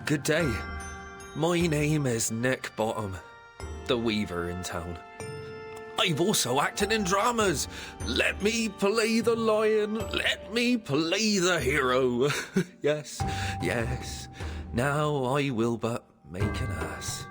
good day. My name is Nick Bottom, the weaver in town. I've also acted in dramas. Let me play the lion, let me play the hero. Yes, yes, now I will but make an ass.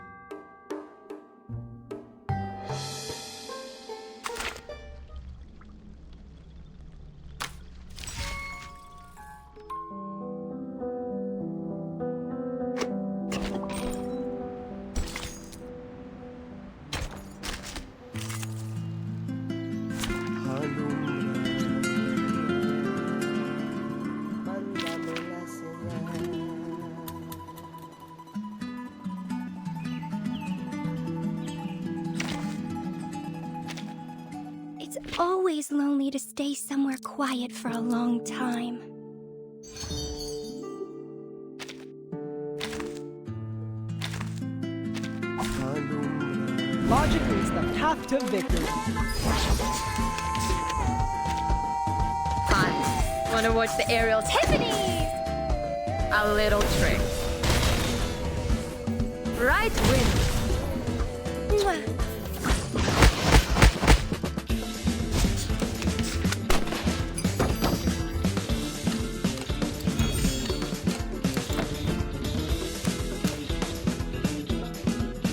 It's always lonely to stay somewhere quiet for a long time. Logic is the path to victory. Fun. Wanna watch the aerial Tiffany's! A little trick. Right win. Mwah.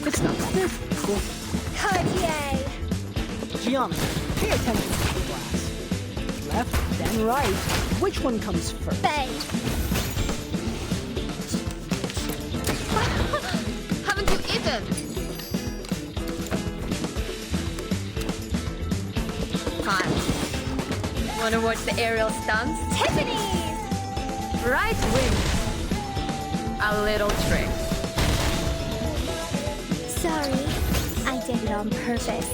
It's not bad. Cool. Cartier! Geometry. Pay attention to the class. Left, then right. Which one comes first? Bay! Haven't you eaten? Fun. Wanna watch the aerial stunts? Tiffany's! Right win. A little trick. Sorry, I did it on purpose.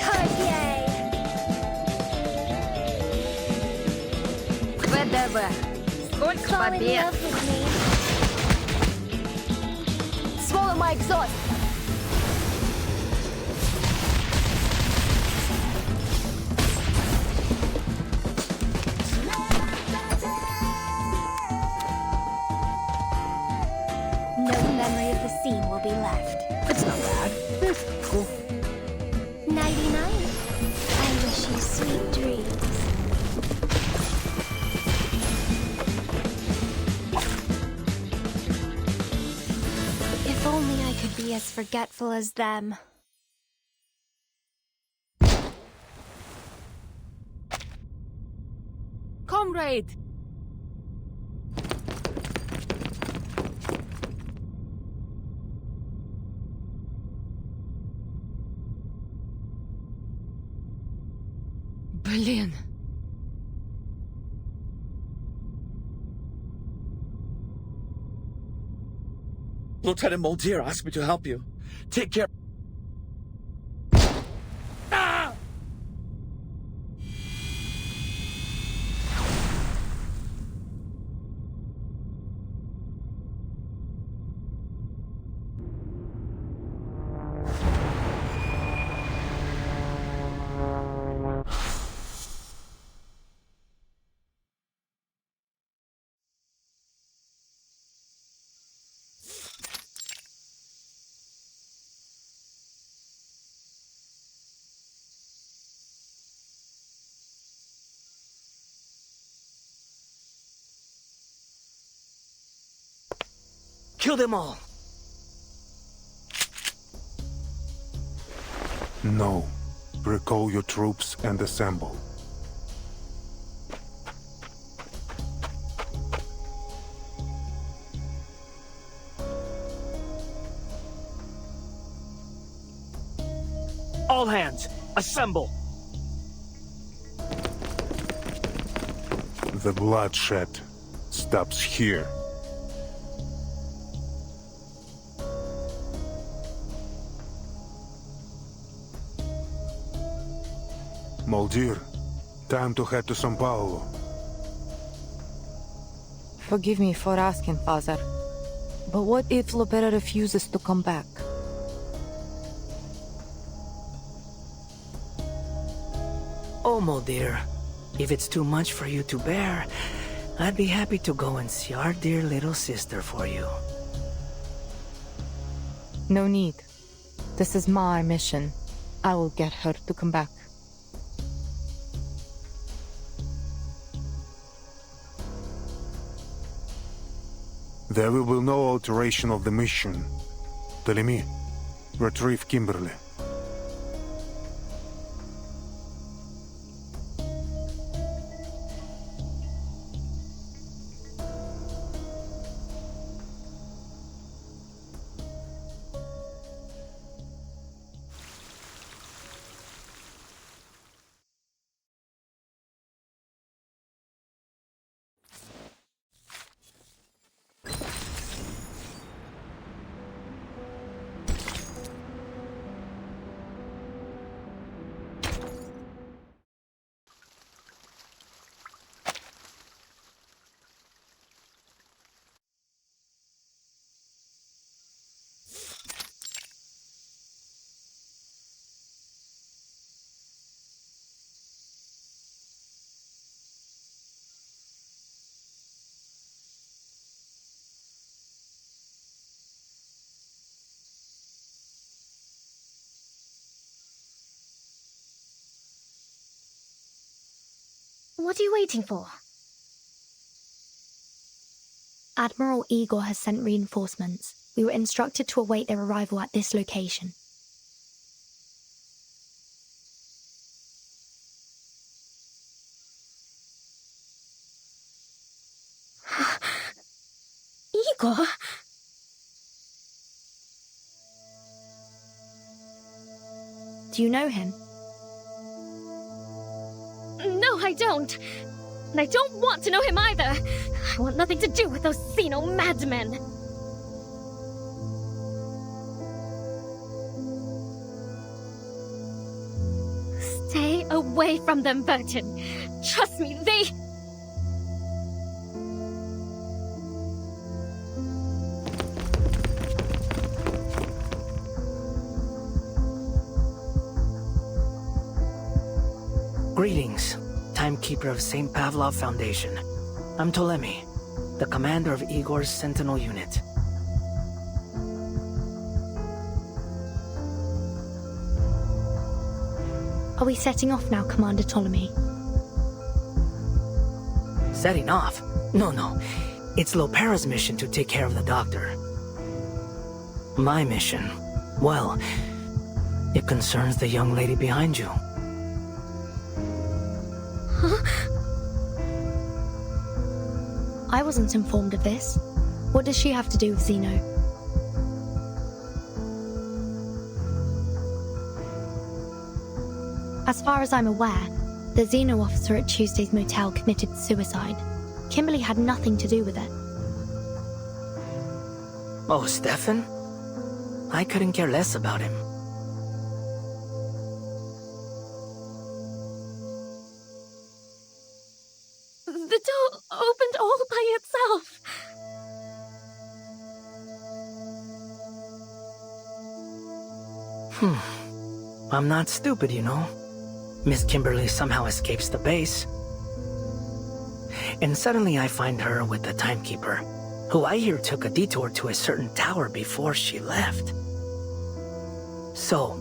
Cartier! ВДВ. Сколько Fall in побед. love with me. Swallow my exhaust! No memory of the scene will be left. It's not bad. Cool. 99. I wish you sweet dreams. If only I could be as forgetful as them. Comrade. Блин. Lieutenant Muldeer asked me to help you. Take care. Ah! Kill them all. No. Recall your troops and assemble. All hands, assemble. The bloodshed stops here. Muldeer, time to head to São Paulo. Forgive me for asking, Father, but what if Lopera refuses to come back? Omo, dear. If it's too much for you to bear, I'd be happy to go and see our dear little sister for you. No need. This is my mission. I will get her to come back. There will be no alteration of the mission. Telemi, retrieve Kimberly. What are you waiting for? Admiral Igor has sent reinforcements. We were instructed to await their arrival at this location. Igor? Do you know him? No, I don't. And I don't want to know him either. I want nothing to do with those Xeno madmen. Stay away from them, Burton. Trust me, they... Greetings, Timekeeper of St. Pavlov Foundation. I'm Ptolemy, the commander of Igor's Sentinel unit. Are we setting off now, Commander Ptolemy? Setting off? No. It's Lopera's mission to take care of the doctor. My mission, well, it concerns the young lady behind you. I wasn't informed of this. What does she have to do with Xeno? As far as I'm aware, the Xeno officer at Tuesday's motel committed suicide. Kimberly had nothing to do with it. Oh, Stefan? I couldn't care less about him. The door opened all by itself. I'm not stupid, you know. Miss Kimberly somehow escapes the base. And suddenly I find her with the Timekeeper, who I hear took a detour to a certain tower before she left. So,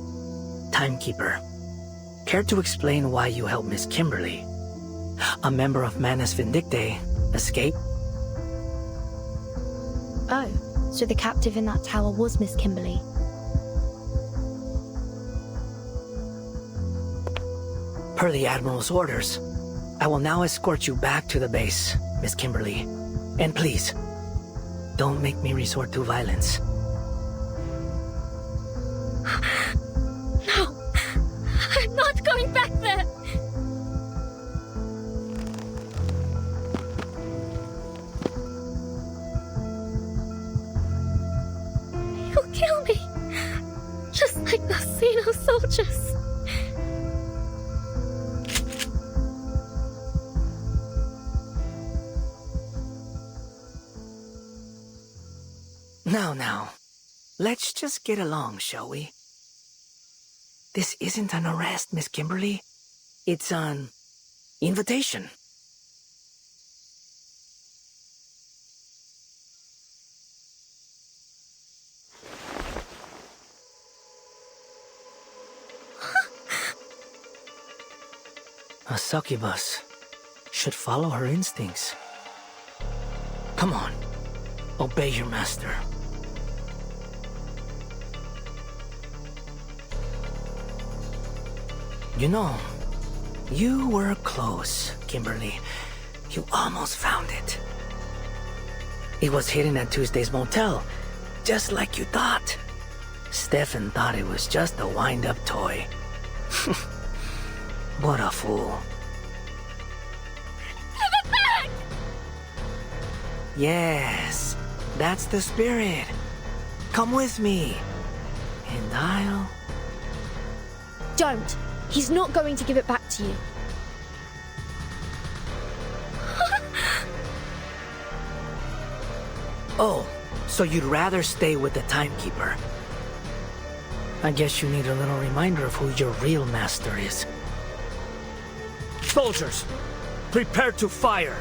Timekeeper, care to explain why you helped Miss Kimberly, a member of Manus Vindictae, escape? Oh, so the captive in that tower was Miss Kimberly. Per the Admiral's orders, I will now escort you back to the base, Miss Kimberly. And please, don't make me resort to violence. No, I'm not going back there. You'll kill me, just like those Xeno soldiers. Now, let's just get along, shall we? This isn't an arrest, Miss Kimberly. It's an invitation. A succubus should follow her instincts. Come on, obey your master. You know, you were close, Kimberly. You almost found it. It was hidden at Tuesday's motel, just like you thought. Stefan thought it was just a wind-up toy. What a fool. Give it back! Yes, that's the spirit. Come with me, and I'll... Don't. He's not going to give it back to you. Oh, so you'd rather stay with the Timekeeper. I guess you need a little reminder of who your real master is. Soldiers, prepare to fire!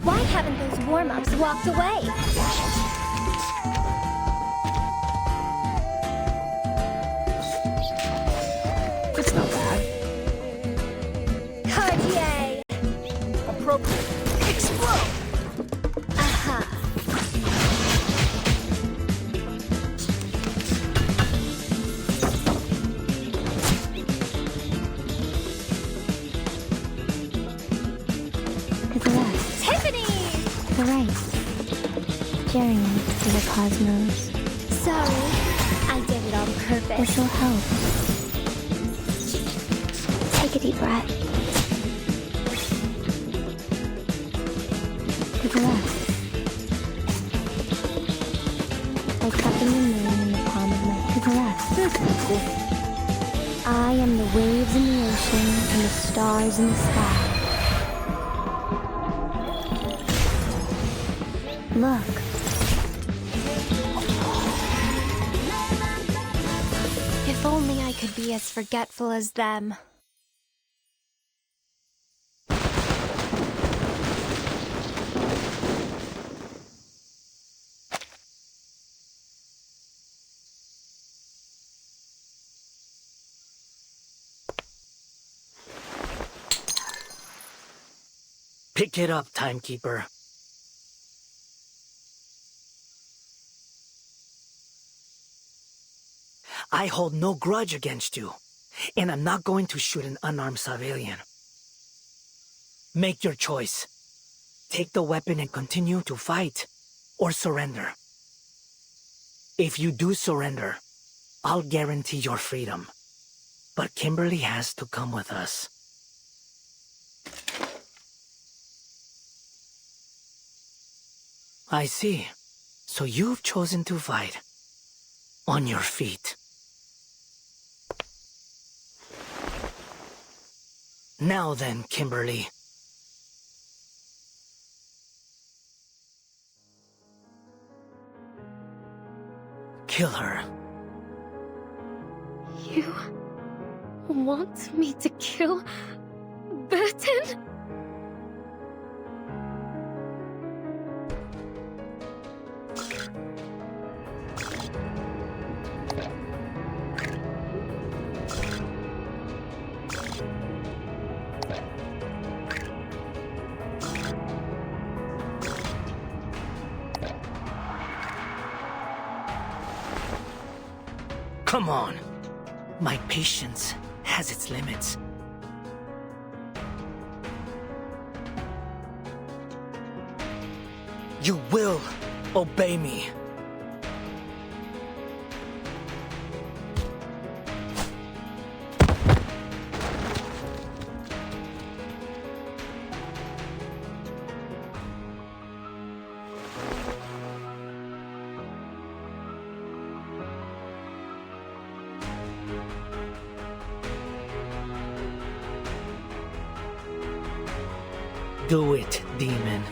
Why haven't those warm-ups walked away? It's not bad. Cartier! Appropriate. Explode! Aha! It's a rest. Tiffany! The race. Journey to the cosmos. Sorry, I did it on purpose. This will help. Take a deep breath. Take a rest. Like cupping the moon in the palm of my hand. Take a rest. I am the waves in the ocean and the stars in the sky. Look. If only I could be as forgetful as them. Pick it up, Timekeeper. I hold no grudge against you, and I'm not going to shoot an unarmed civilian. Make your choice. Take the weapon and continue to fight, or surrender. If you do surrender, I'll guarantee your freedom. But Kimberly has to come with us. I see. So you've chosen to fight. On your feet. Now then, Kimberly. Kill her. You want me to kill Burton? Come on. My patience has its limits. You will obey me. Do it, demon.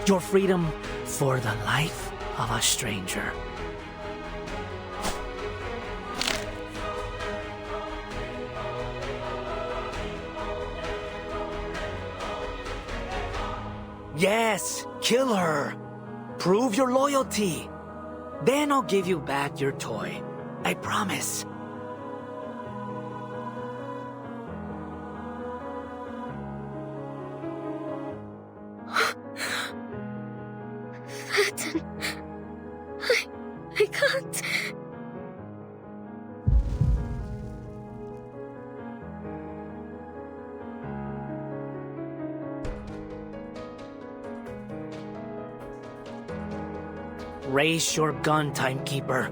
Your freedom for the life of a stranger. Yes, kill her. Prove your loyalty. Then I'll give you back your toy. I promise. Vertin. I can't. Raise your gun, Timekeeper.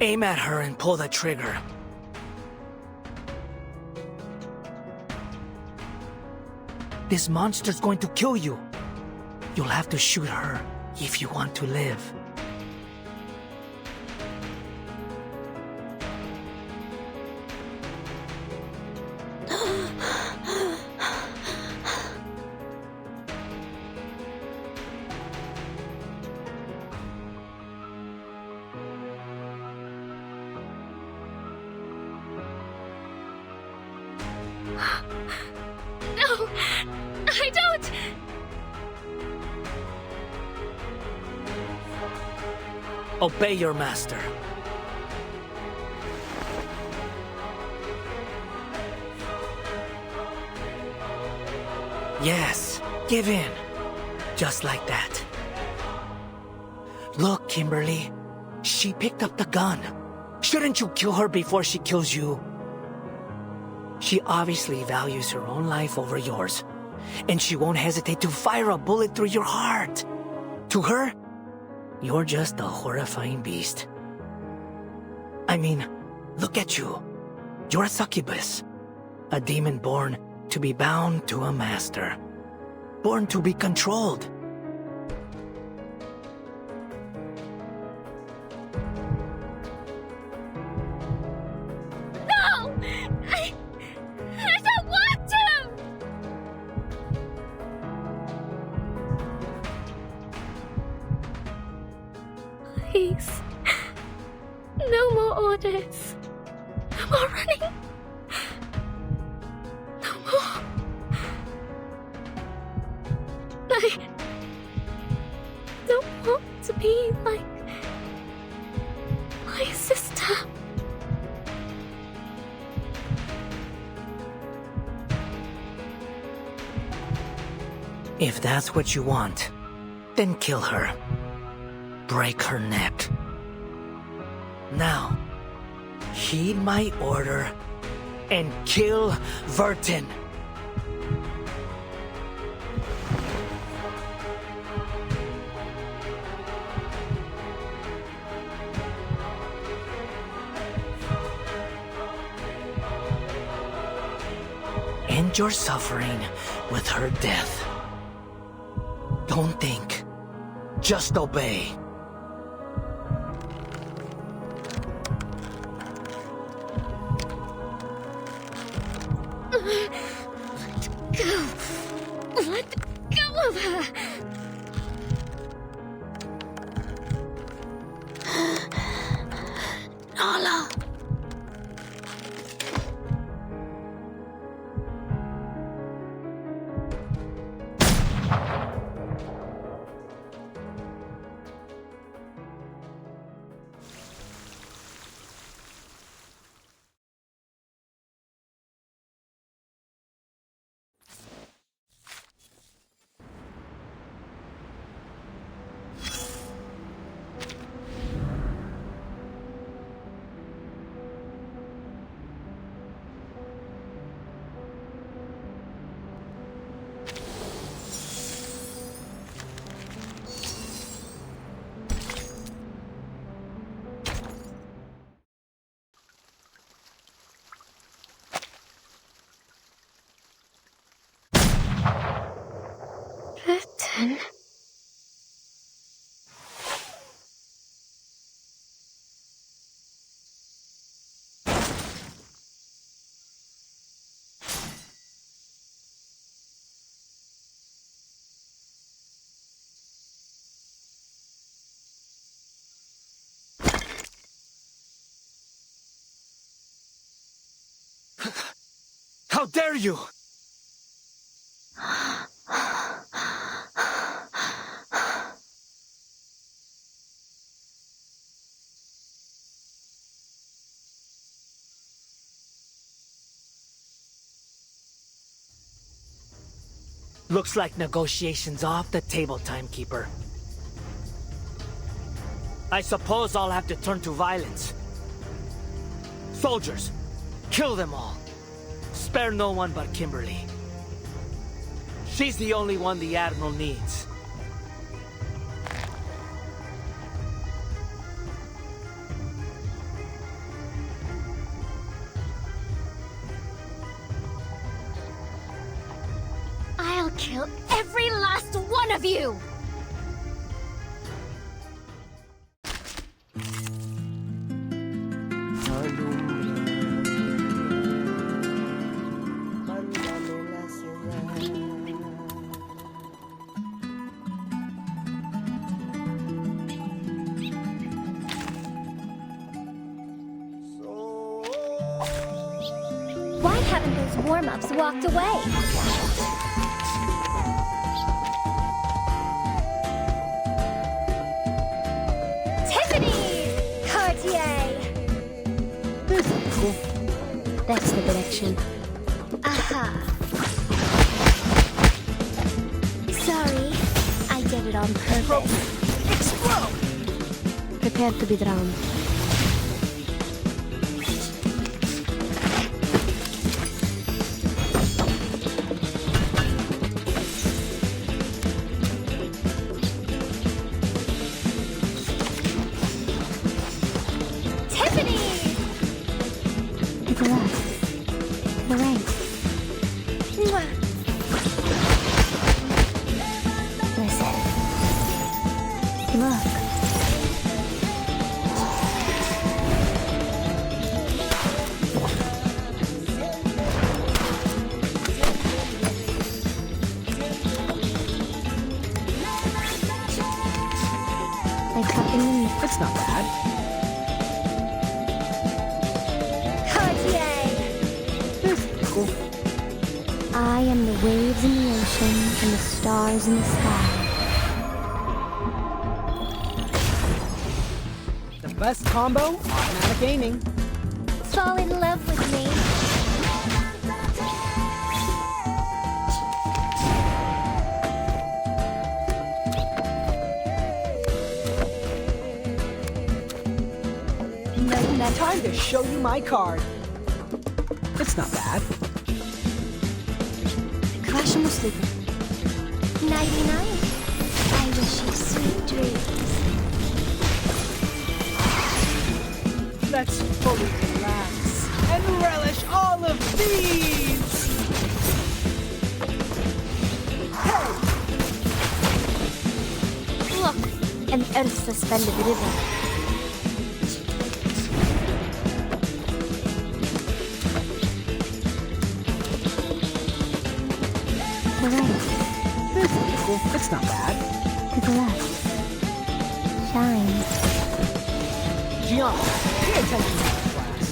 Aim at her and pull the trigger. This monster's going to kill you. You'll have to shoot her if you want to live. No, I don't. Obey your master. Yes, give in. Just like that. Look, Kimberly. She picked up the gun. Shouldn't you kill her before she kills you? She obviously values her own life over yours. And she won't hesitate to fire a bullet through your heart. To her, you're just a horrifying beast. I mean, look at you. You're a succubus. A demon born to be bound to a master. Born to be controlled. No! I don't want to! Please. No more orders. No more running. No more. I don't want to be like my sister. If that's what you want, then kill her. Break her neck. Now, heed my order and kill Vertin. End your suffering with her death. Don't think. Just obey. Let go. Let go of her. Nala. How dare you! Looks like negotiations off the table, Timekeeper. I suppose I'll have to turn to violence. Soldiers, kill them all. Spare no one but Kimberly. She's the only one the Admiral needs. I'll kill every last one of you! Why haven't those warm-ups walked away? That's the direction. Aha! Sorry, I did it on purpose. Explode! Prepare to be drowned. It's not bad. Cool. I am the waves in the ocean and the stars in the sky. The best combo, automatic aiming. Fall in love with me. Time to show you my card. It's not bad. Crash and sleep. Nighty night. I wish you sweet dreams. Let's fully relax and relish all of these. Hey! Look, an earth-suspended river. It's not bad. To the left. Shine. Gian, pay attention to this class.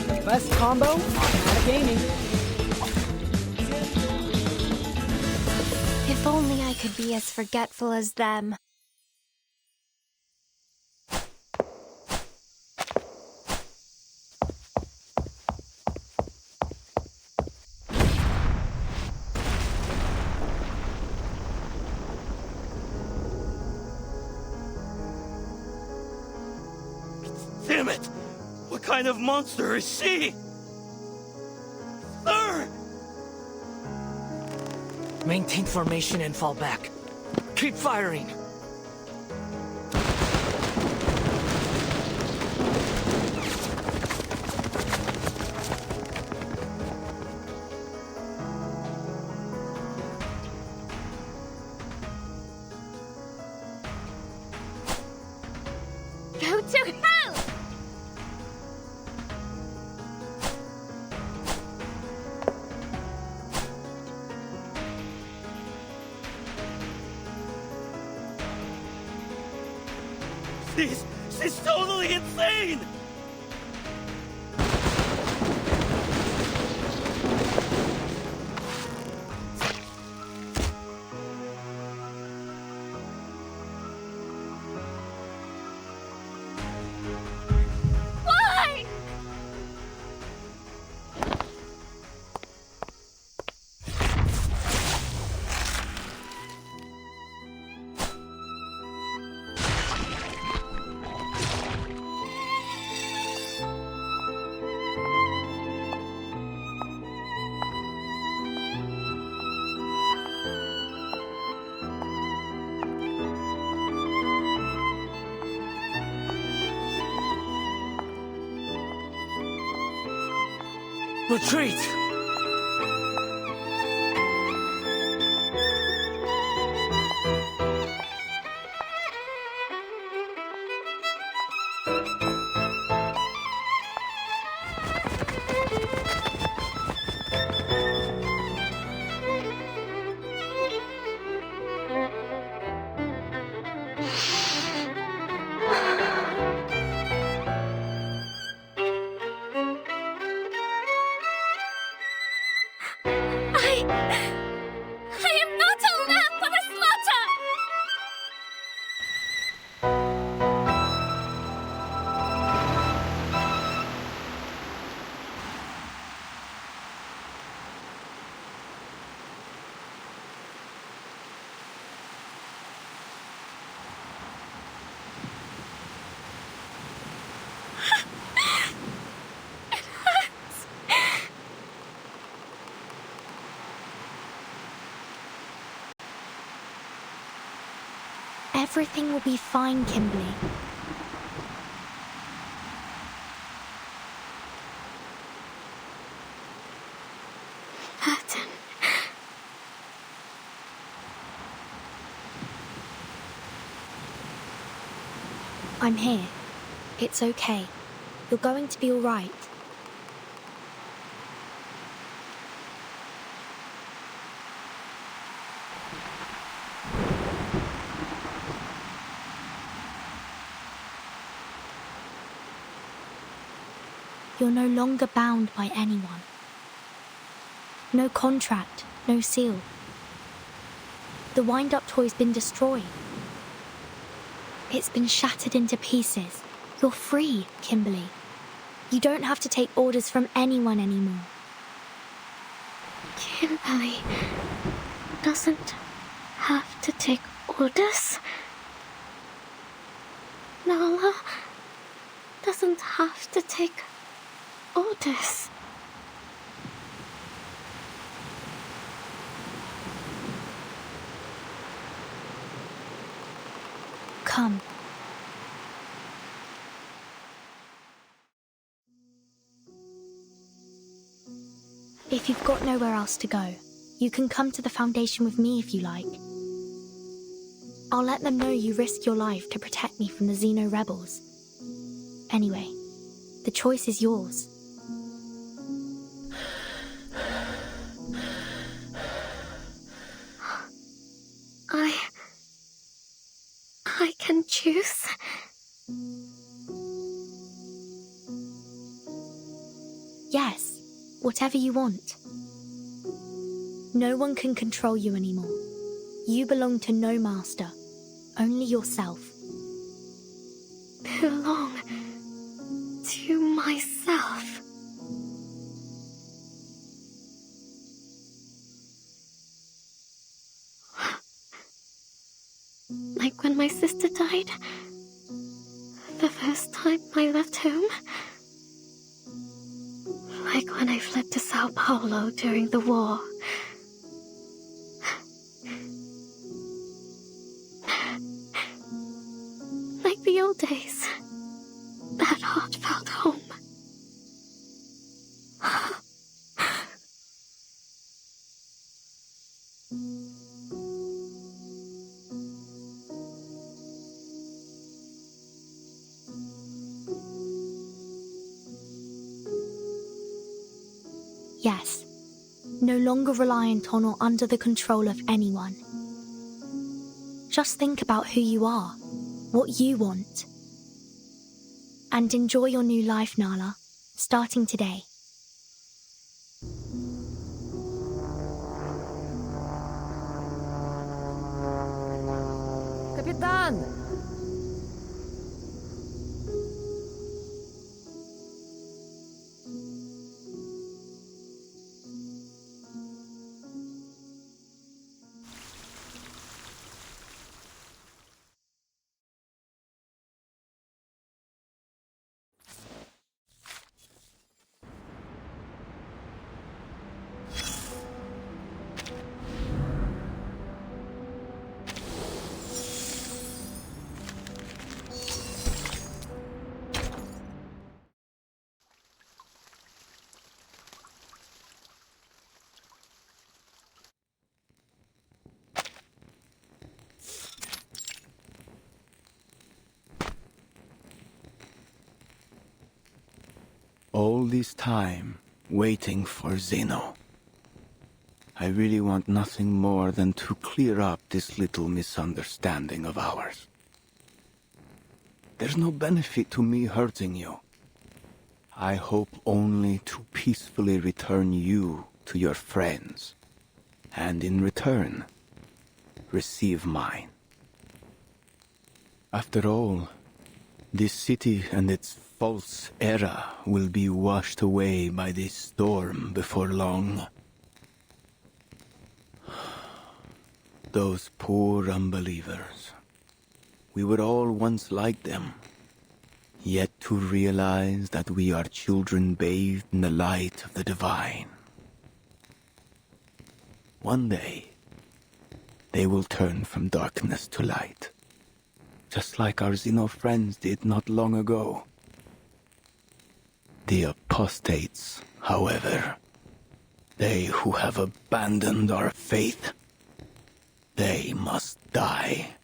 The best combo, automatic aiming. If only I could be as forgetful as them. Damn it! What kind of monster is she? Sir! Maintain formation and fall back. Keep firing! Go to hell! She's totally insane! Retreat! I am not a lamb for the slaughter! Everything will be fine, Kimberly. Burton. I'm here. It's okay. You're going to be all right. You're no longer bound by anyone. No contract, no seal. The wind-up toy's been destroyed. It's been shattered into pieces. You're free, Kimberly. You don't have to take orders from anyone anymore. Kimberly doesn't have to take orders. Nala doesn't have to take orders. Come. If you've got nowhere else to go, you can come to the Foundation with me if you like. I'll let them know you risked your life to protect me from the Xeno rebels. Anyway, the choice is yours. I can choose. Yes, whatever you want. No one can control you anymore. You belong to no master, only yourself. Belong to myself. Like when my sister died, the first time I left home. Like when I fled to Sao Paulo during the war. Like the old days. That heartfelt home. Yes, no longer reliant on or under the control of anyone. Just think about who you are, what you want. And enjoy your new life, Nala, starting today. Kapitan! All this time, waiting for Zeno. I really want nothing more than to clear up this little misunderstanding of ours. There's no benefit to me hurting you. I hope only to peacefully return you to your friends, and in return, receive mine. After all, this city and its false era will be washed away by this storm before long. Those poor unbelievers. We were all once like them. Yet to realize that we are children bathed in the light of the divine. One day, they will turn from darkness to light, just like our Xeno friends did not long ago. The apostates, however, they who have abandoned our faith, they must die.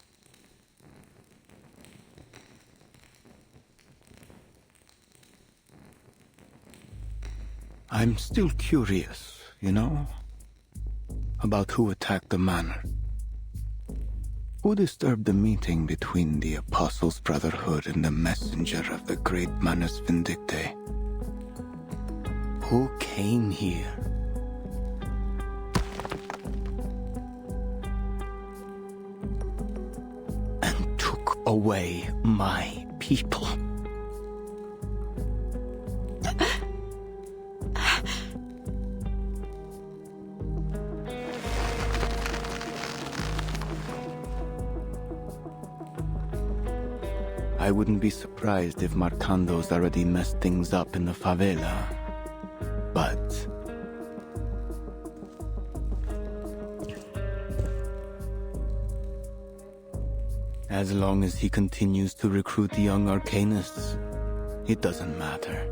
I'm still curious, you know, about who attacked the manor. Who disturbed the meeting between the Apostles' Brotherhood and the messenger of the great Manus Vindictae? Who came here? And took away my people. I wouldn't be surprised if Marcando's already messed things up in the favela. But as long as he continues to recruit young arcanists, it doesn't matter.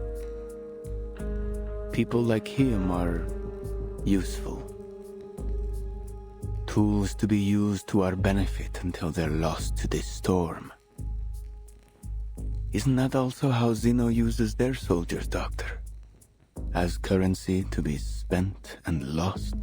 People like him are useful. Tools to be used to our benefit until they're lost to this storm. Isn't that also how Xeno uses their soldiers, Doctor? As currency to be spent and lost?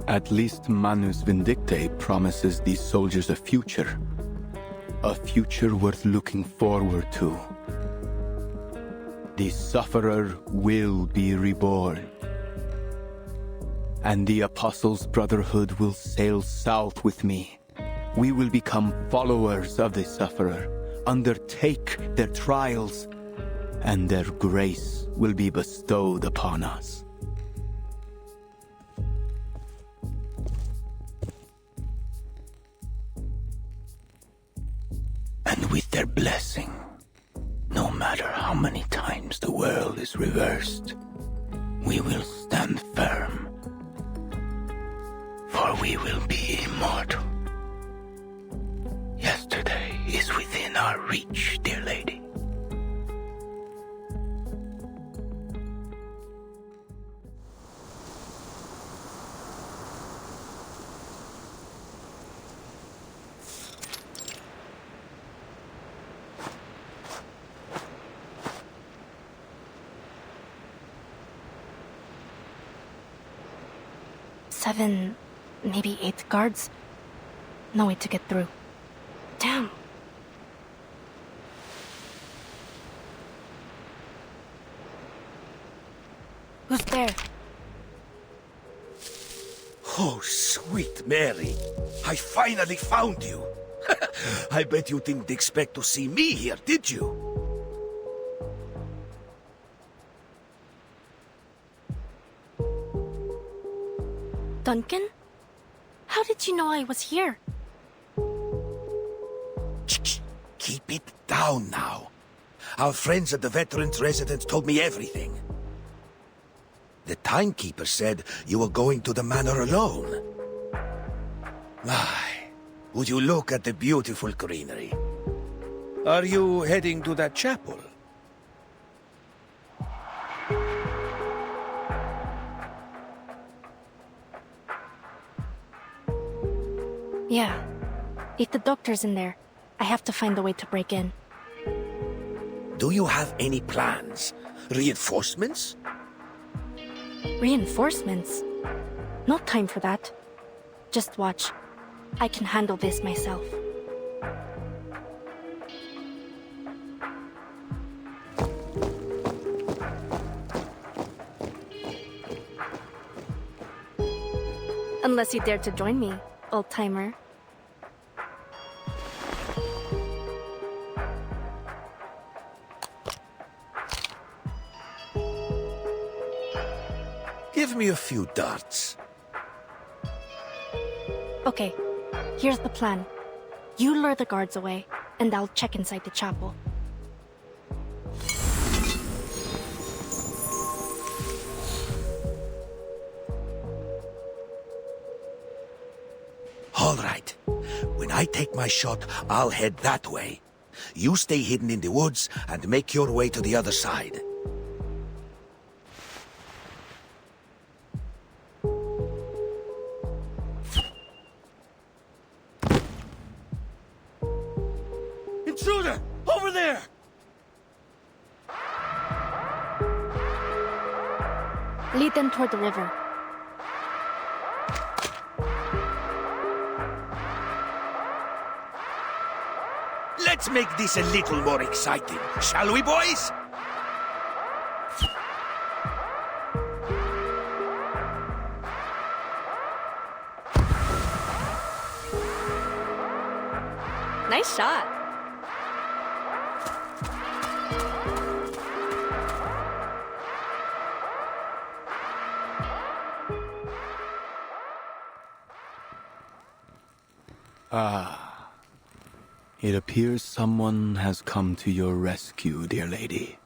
At least Manus Vindictae promises these soldiers a future. A future worth looking forward to. The Sufferer will be reborn. And the Apostles' Brotherhood will sail south with me. We will become followers of the Sufferer, undertake their trials, and their grace will be bestowed upon us. And with their blessing, no matter how many times the world is reversed, we will stand firm. For we will be immortal. Yesterday is within our reach, dear lady. Seven, maybe 8 guards. No way to get through. Damn. Who's there? Oh, sweet Mary. I finally found you. I bet you didn't expect to see me here, did you? Duncan? How did you know I was here? Keep it down now. Our friends at the Veterans Residence told me everything. The timekeeper said you were going to the manor alone. Would you look at the beautiful greenery? Are you heading to that chapel? Yeah. If the doctor's in there, I have to find a way to break in. Do you have any plans? Reinforcements? Reinforcements? No time for that. Just watch. I can handle this myself. Unless you dare to join me, old-timer. Give me a few darts. Okay, here's the plan. You lure the guards away, and I'll check inside the chapel. All right. When I take my shot, I'll head that way. You stay hidden in the woods and make your way to the other side. Intruder! Over there! Lead them toward the river. Let's make this a little more exciting, shall we, boys? Nice shot. It appears someone has come to your rescue, dear lady.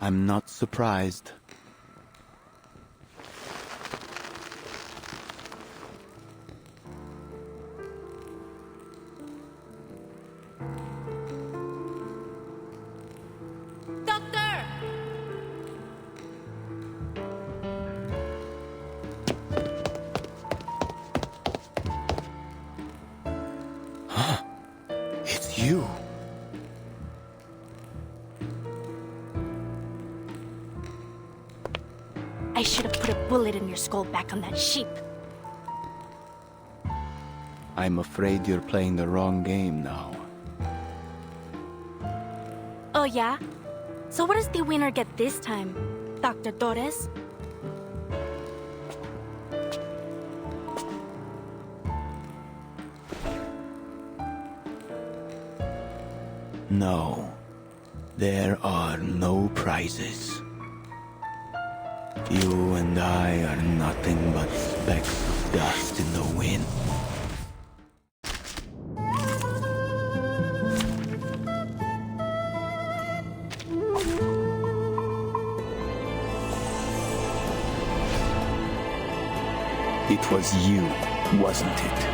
I'm not surprised. Doctor! It's you. I should have put a bullet in your skull back on that sheep. I'm afraid you're playing the wrong game now. Oh yeah? So what does the winner get this time, Dr. Torres? No, there are no prizes. You and I are nothing but specks of dust in the wind. It was you, wasn't it?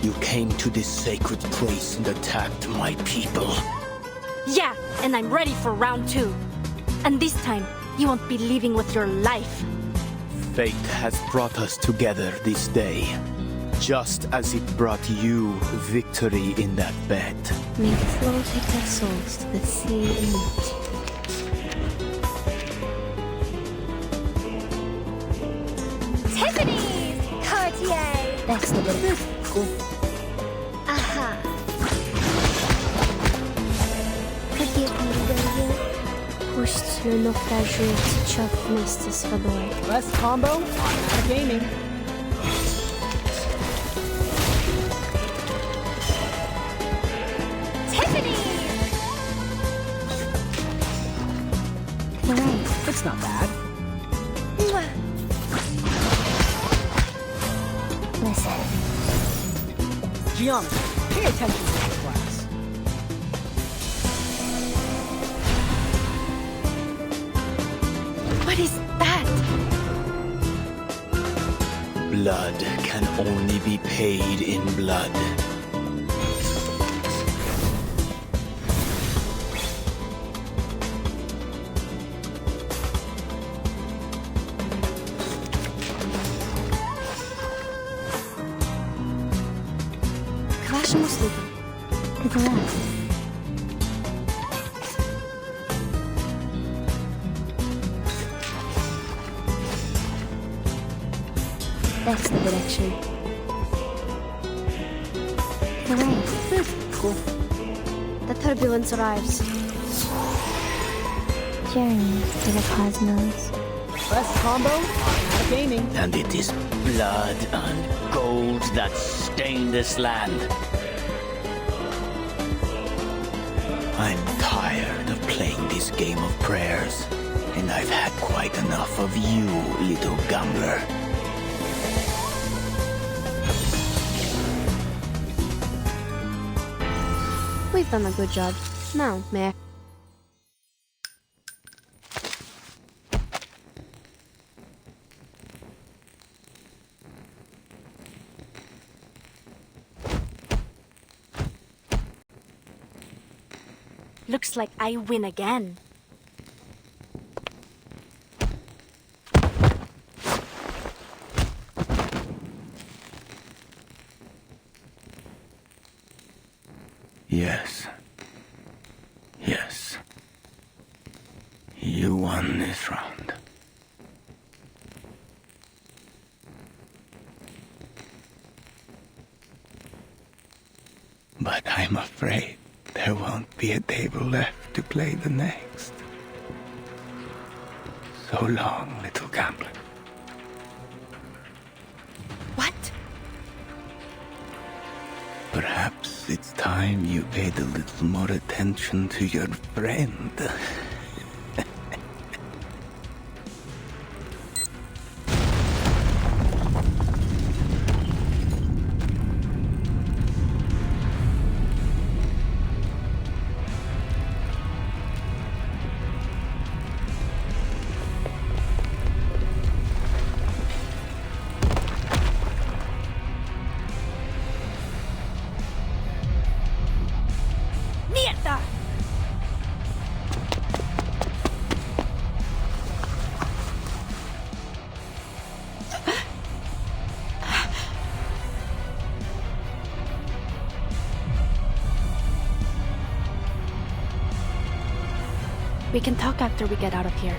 You came to this sacred place and attacked my people. Yeah, and I'm ready for round 2. And this time, you won't be leaving with your life. Fate has brought us together this day, just as it brought you victory in that bed. May the flow take their souls to the sea and Tiffany's! Cartier! That's the bit. Aha! Forgive me, will you? Пусть le naufragé течет вместе с водой. Less combo, automatic aiming. Great. It's not bad. Listen. Geometry, pay attention to this class. blood can only be paid in blood. Kvar måste du gå in. That's the direction. Hooray. Cool. The turbulence arrives. Journey to the cosmos. Press combo, automatic aiming. And it is blood and gold that stain this land. I'm tired of playing this game of prayers, and I've had quite enough of you, little gambler. We've done a good job. Now, meh. Looks like I win again. Yes. Yes. You won this round. But I'm afraid there won't be a table left to play the next. So long, little gambler. What? Perhaps it's time you paid a little more attention to your friend. Mierda! We can talk after we get out of here.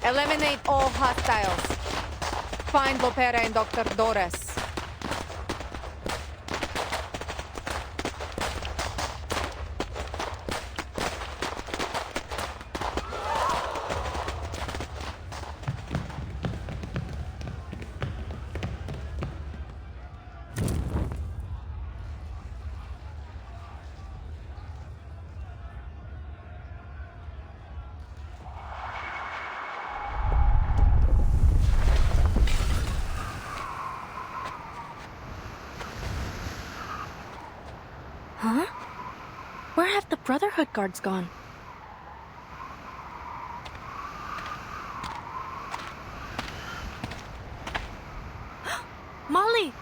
Eliminate all hostiles. Find Lopera and Dr. Doris. Huh? Where have the Brotherhood guards gone? Molly!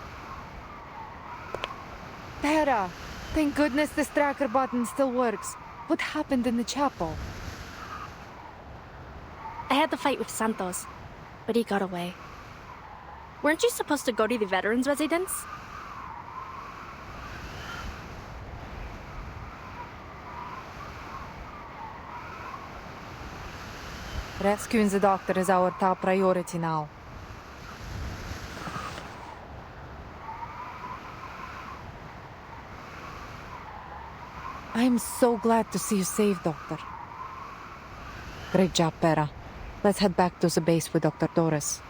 Pera, thank goodness this tracker button still works. What happened in the chapel? I had to fight with Santos, but he got away. Weren't you supposed to go to the veterans' residence? Rescuing the doctor is our top priority now. I'm so glad to see you safe, Doctor. Great job, Pera. Let's head back to the base with Dr. Doris.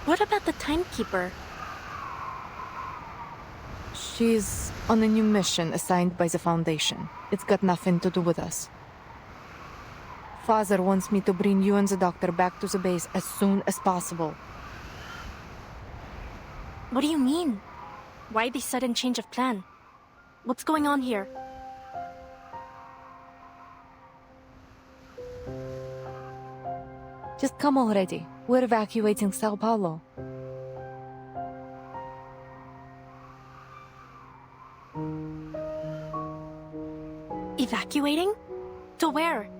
What about the timekeeper? She's on a new mission assigned by the Foundation. It's got nothing to do with us. Father wants me to bring you and the doctor back to the base as soon as possible. What do you mean? Why the sudden change of plan? What's going on here? Just come already. We're evacuating Sao Paulo. Evacuating? To where?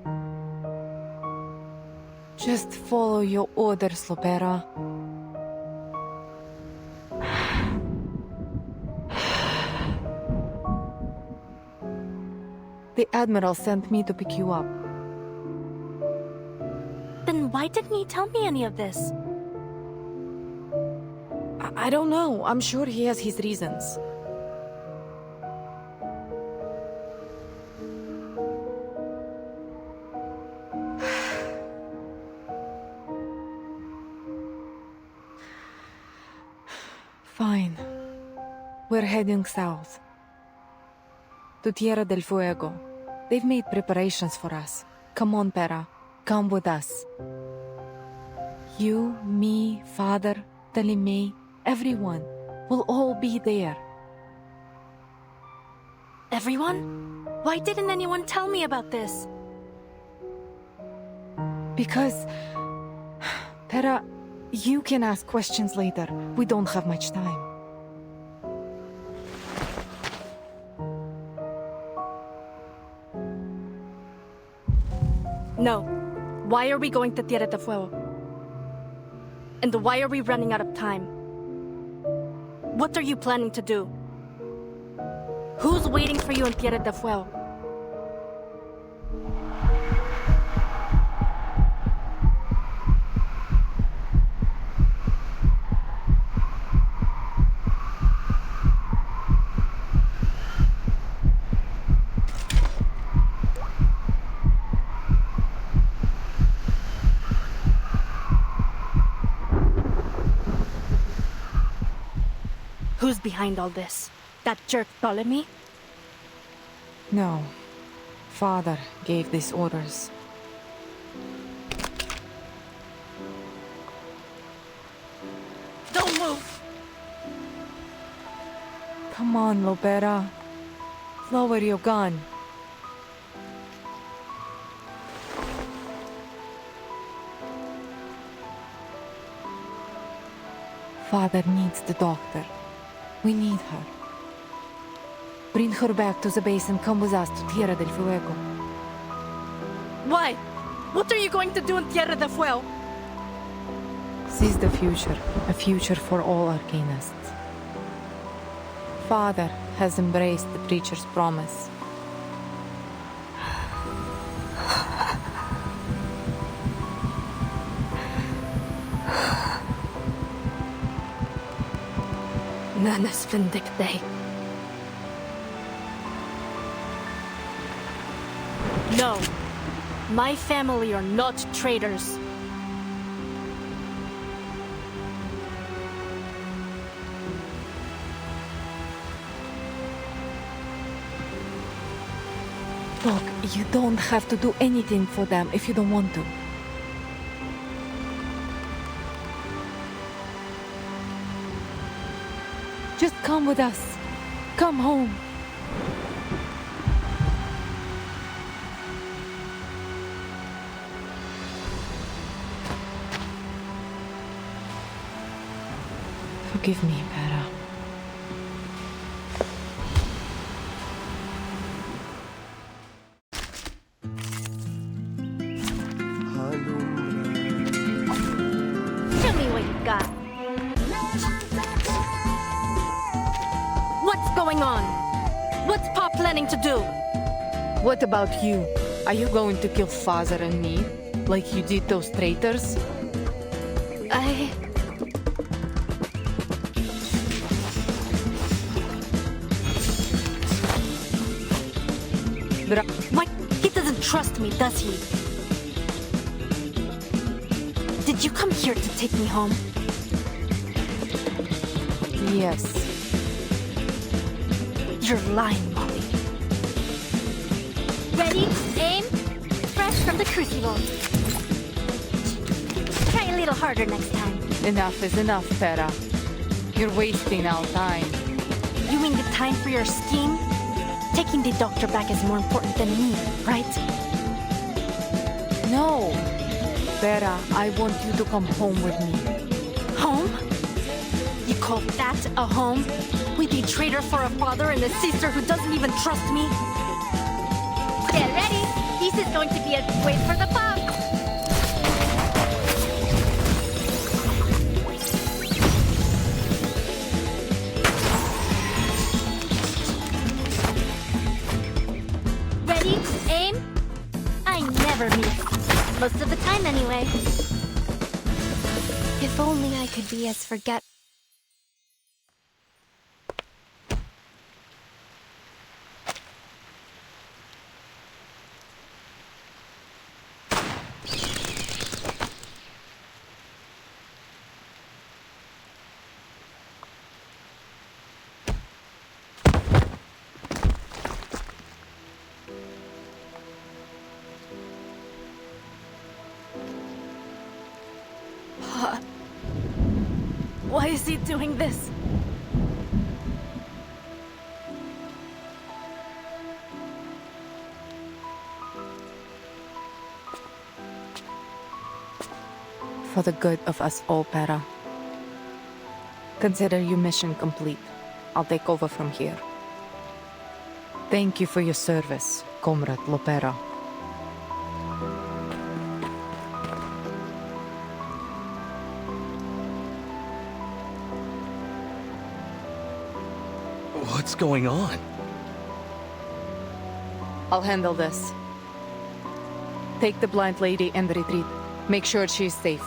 Just follow your orders, Lopera. The Admiral sent me to pick you up. Then why didn't he tell me any of this? I don't know. I'm sure he has his reasons. Fine. We're heading south. To Tierra del Fuego. They've made preparations for us. Come on, Pera. Come with us. You, me, Father, Talimé, everyone. We'll all be there. Everyone? Why didn't anyone tell me about this? Because... Pera, you can ask questions later. We don't have much time. No. Why are we going to Tierra del Fuego? And why are we running out of time? What are you planning to do? Who's waiting for you in Tierra del Fuego? Who's behind all this? That jerk Ptolemy? No. Father gave these orders. Don't move! Come on, Lopera. Lower your gun. Father needs the doctor. We need her. Bring her back to the base and come with us to Tierra del Fuego. Why? What are you going to do in Tierra del Fuego? Seize the future, a future for all Arcanists. Father has embraced the preacher's promise. Manus Vindictae. No. My family are not traitors. Look, you don't have to do anything for them if you don't want to. Just come with us. Come home. Forgive me, Pera. Show me planning to do? What about you? Are you going to kill father and me, like you did those traitors? What? He doesn't trust me, does he? Did you come here to take me home? Yes. You're lying, Molly. Ready, aim, fresh from the crucible. Try a little harder next time. Enough is enough, Pera. You're wasting our time. You mean the time for your scheme? Taking the doctor back is more important than me, right? No. Pera, I want you to come home with me. Home? You call that a home? With a traitor for a father and a sister who doesn't even trust me? Get ready! This is going to be a wait for the pop! Ready? Aim? I never miss. Most of the time, anyway. If only I could be as forgetful. Why is he doing this? For the good of us all, Pera. Consider your mission complete. I'll take over from here. Thank you for your service, Comrade Lopera. What's going on? I'll handle this. Take the blind lady and retreat. Make sure she's safe.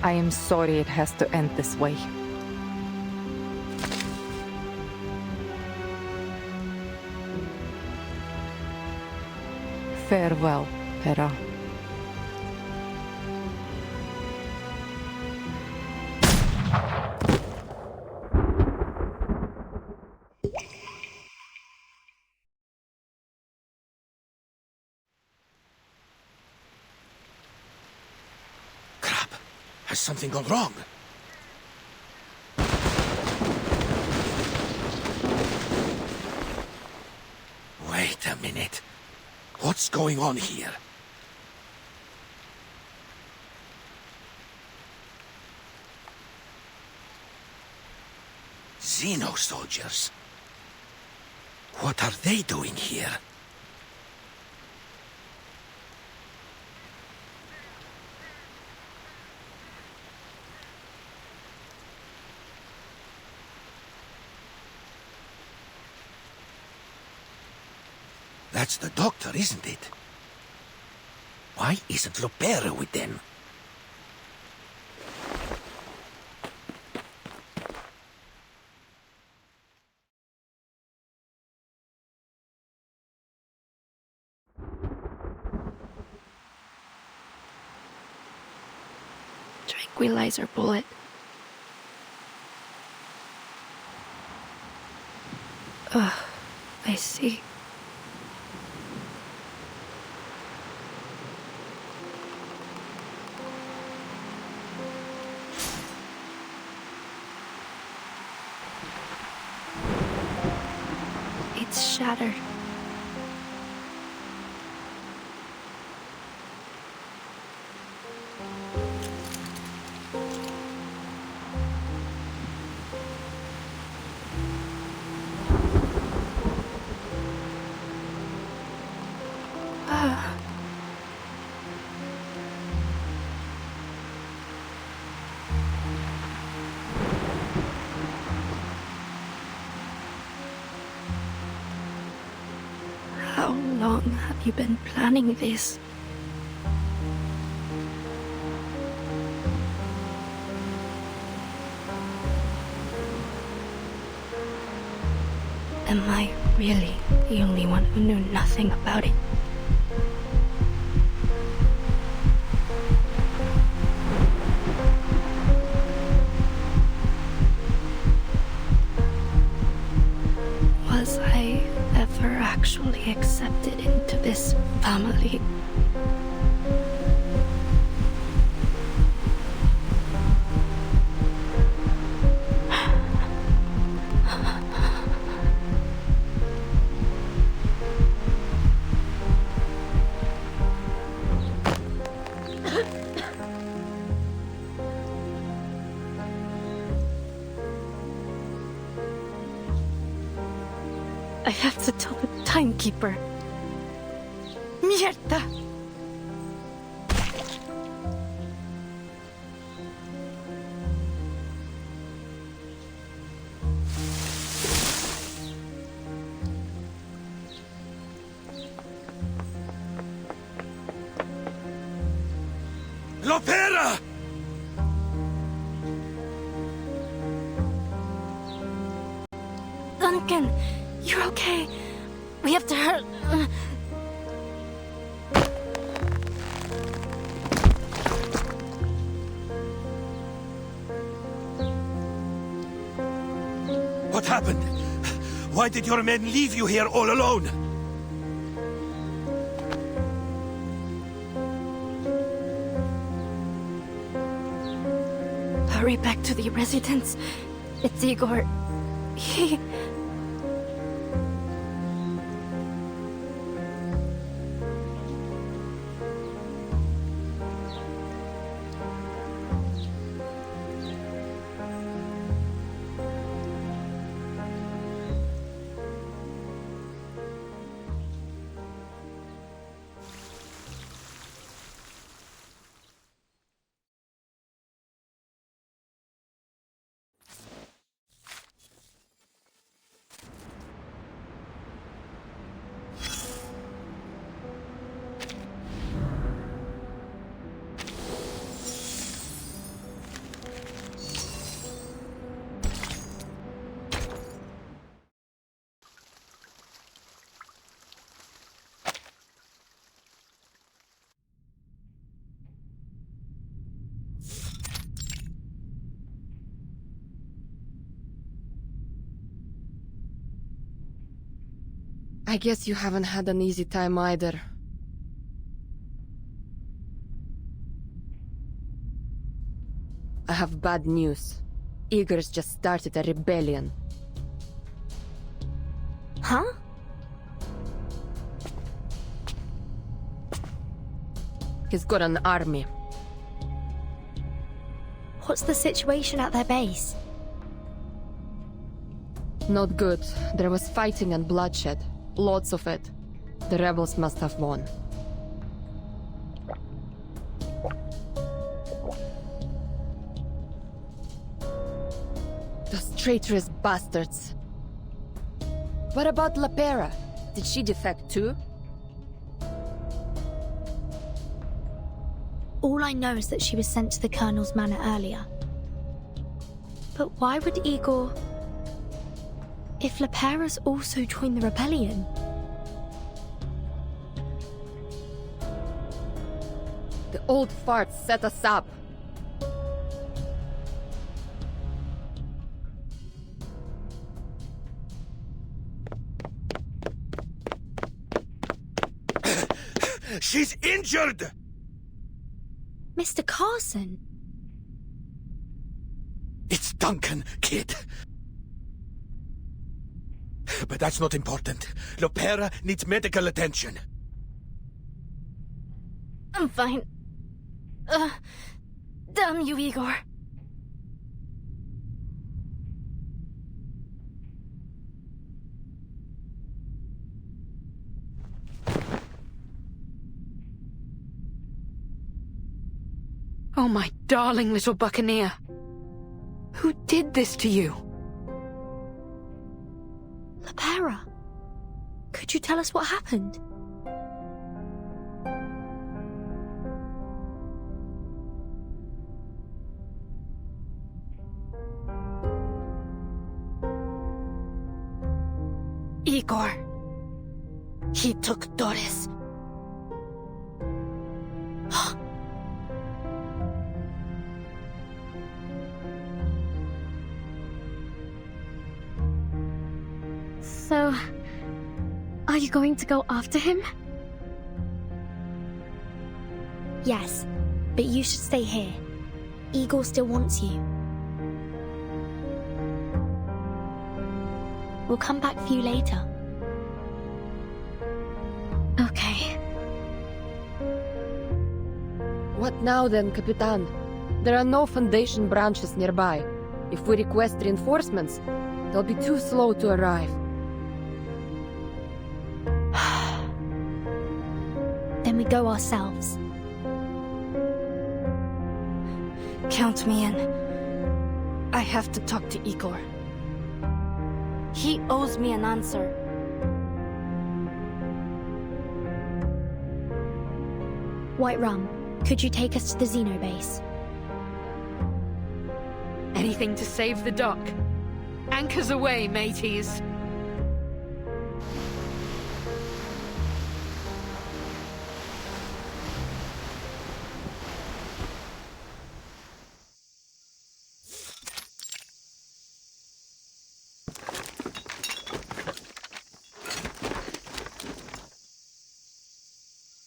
I am sorry it has to end this way. Farewell, Pera. Crap! Has something gone wrong? Wait a minute. What's going on here? Xeno soldiers. What are they doing here? That's the doctor, isn't it? Why isn't Lopera with them? Tranquilizer bullet. I see. It's shattered. you been planning this? Am I really the only one who knew nothing about it? Was I ever actually accepted into this family? I have to tell the timekeeper. Mierda! Lopera! Duncan, you're okay. We have to hurt. What happened? Why did your men leave you here all alone? Hurry back to the residence. It's Igor. He... I guess you haven't had an easy time either. I have bad news. Igor's just started a rebellion. Huh? He's got an army. What's the situation at their base? Not good. There was fighting and bloodshed. Lots of it. The rebels must have won. Those traitorous bastards. What about Lapera? Did she defect too? All I know is that she was sent to the Colonel's manor earlier. But why would Igor... If Lapera's also joined the rebellion? The old farts set us up. She's injured! Mr. Carson? It's Duncan, kid. But that's not important. Lopera needs medical attention. I'm fine. Damn you, Igor. Oh, my darling little buccaneer. Who did this to you? Lapera, could you tell us what happened? Igor. He took Doris. So, are you going to go after him? Yes, but you should stay here. Igor still wants you. We'll come back for you later. Okay. What now then, Capitan? There are no Foundation branches nearby. If we request reinforcements, they'll be too slow to arrive. Then we go ourselves. Count me in. I have to talk to Igor. He owes me an answer. White Rum, could you take us to the Xenobase? Anything to save the dock. Anchors away, mateys.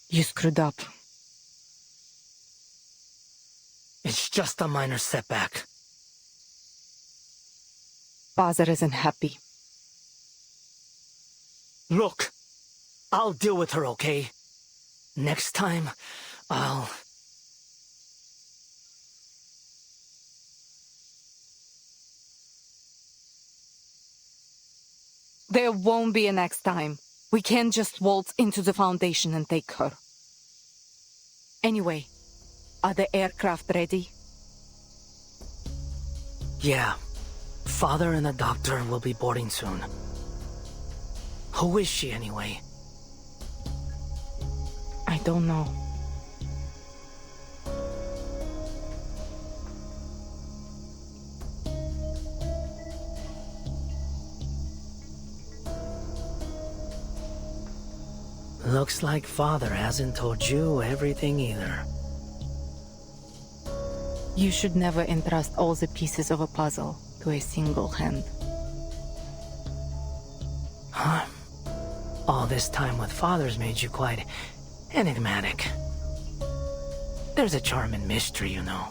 You screwed up. It's just a minor setback. Father isn't happy. Look, I'll deal with her, okay? Next time, I'll... There won't be a next time. We can't just waltz into the Foundation and take her. Anyway, are the aircraft ready? Yeah. Father and the doctor will be boarding soon. Who is she, anyway? I don't know. Looks like Father hasn't told you everything either. You should never entrust all the pieces of a puzzle to a single hand. Huh? All this time with Father's made you quite enigmatic. There's a charm in mystery, you know.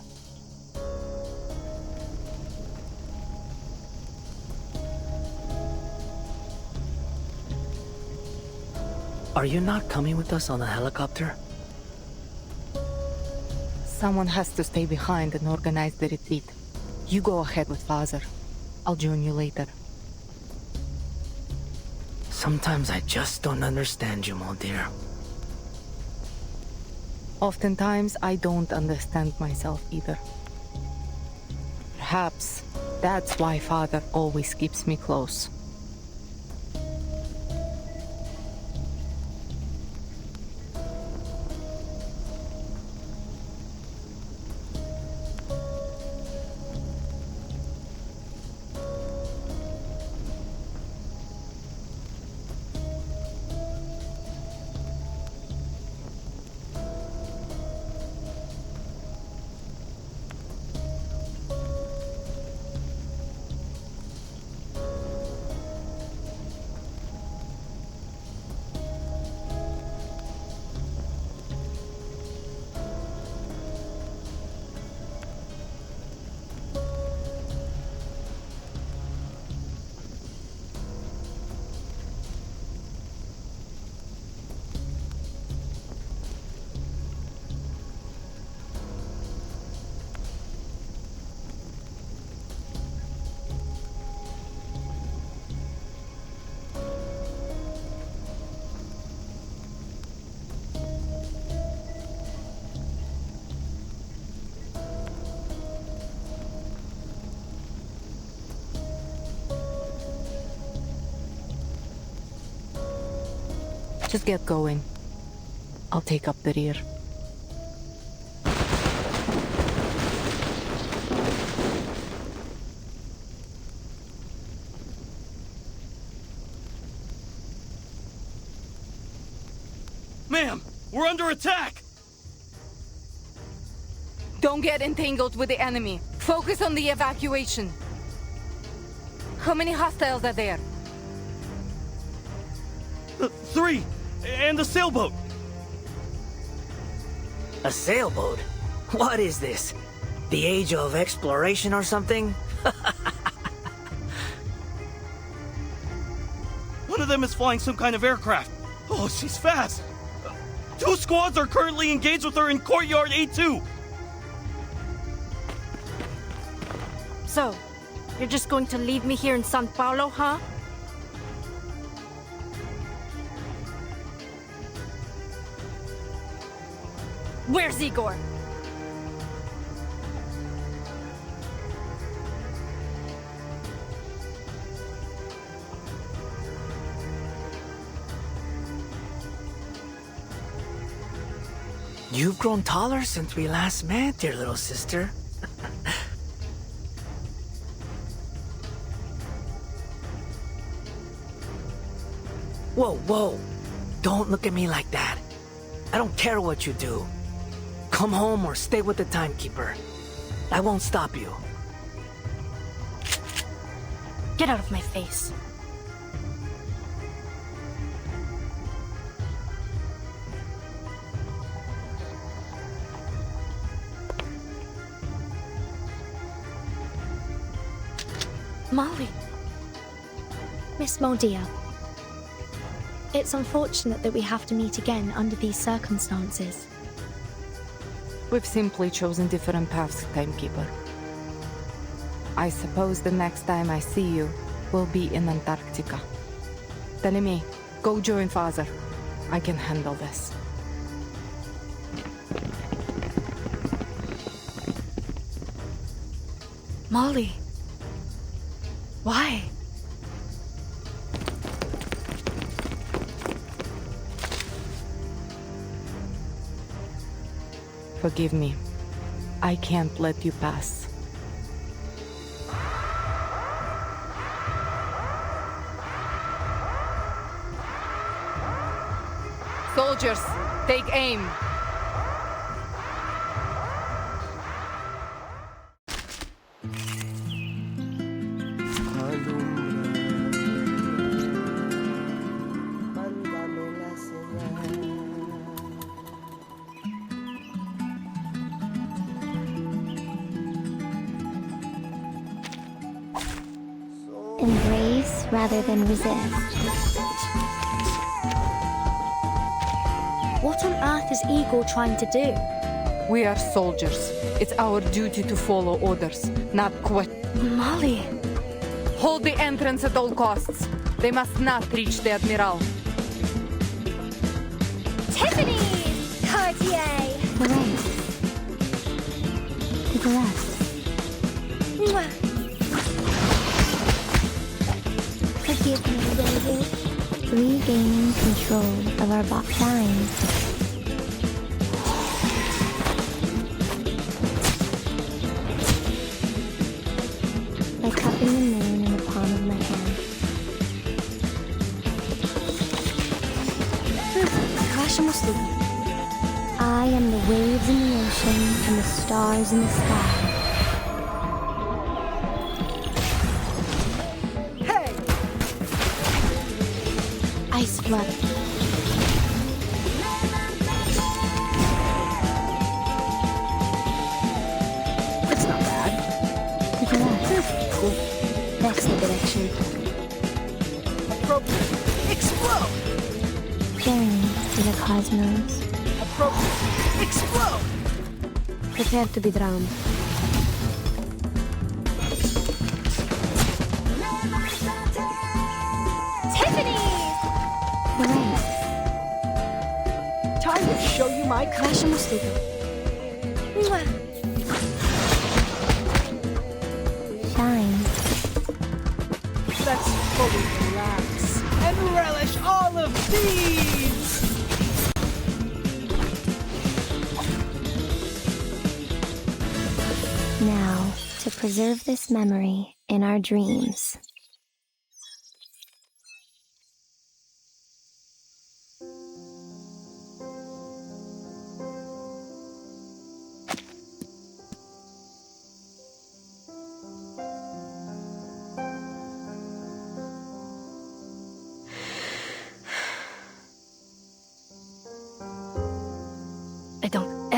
Are you not coming with us on the helicopter? Someone has to stay behind and organize the retreat. You go ahead with Father. I'll join you later. Sometimes I just don't understand you, mon dear. Oftentimes, I don't understand myself either. Perhaps that's why Father always keeps me close. Just get going. I'll take up the rear. Damn! We're under attack! Don't get entangled with the enemy. Focus on the evacuation. How many hostiles are there? 3! And the sailboat! A sailboat? What is this? The age of exploration or something? One of them is flying some kind of aircraft. Oh, she's fast! 2 squads are currently engaged with her in Courtyard A2! So, you're just going to leave me here in San Paulo, huh? Where's Igor? You've grown taller since we last met, dear little sister. Whoa, whoa. Don't look at me like that. I don't care what you do. Come home or stay with the timekeeper. I won't stop you. Get out of my face. Molly. Miss Moldia. It's unfortunate that we have to meet again under these circumstances. We've simply chosen different paths, Timekeeper. I suppose the next time I see you will be in Antarctica. Telemi, go join Father. I can handle this. Molly. Why? Forgive me. I can't let you pass. Soldiers, take aim. Embrace rather than resist. What on earth is Igor trying to do? We are soldiers. It's our duty to follow orders, not quit. Molly. Hold the entrance at all costs. They must not reach the Admiral. Tiffany! Cartier! Hooray. To the left. Mwah. Forgive me, baby. Regaining control of our bot lines. By cupping the moon in the palm of my hand. I am the waves in the ocean and the stars in the sky. Hey! Ice flood. It's not bad. Cool. That's the direction. Appropriate. Explode! Journey to the cosmos. Appropriate. Explode! Prepare to be drowned. Tiffany! Hooray. Time to show you my Crash mosquito. Shine. Let's fully relax and relish all of these! Now, to preserve this memory in our dreams.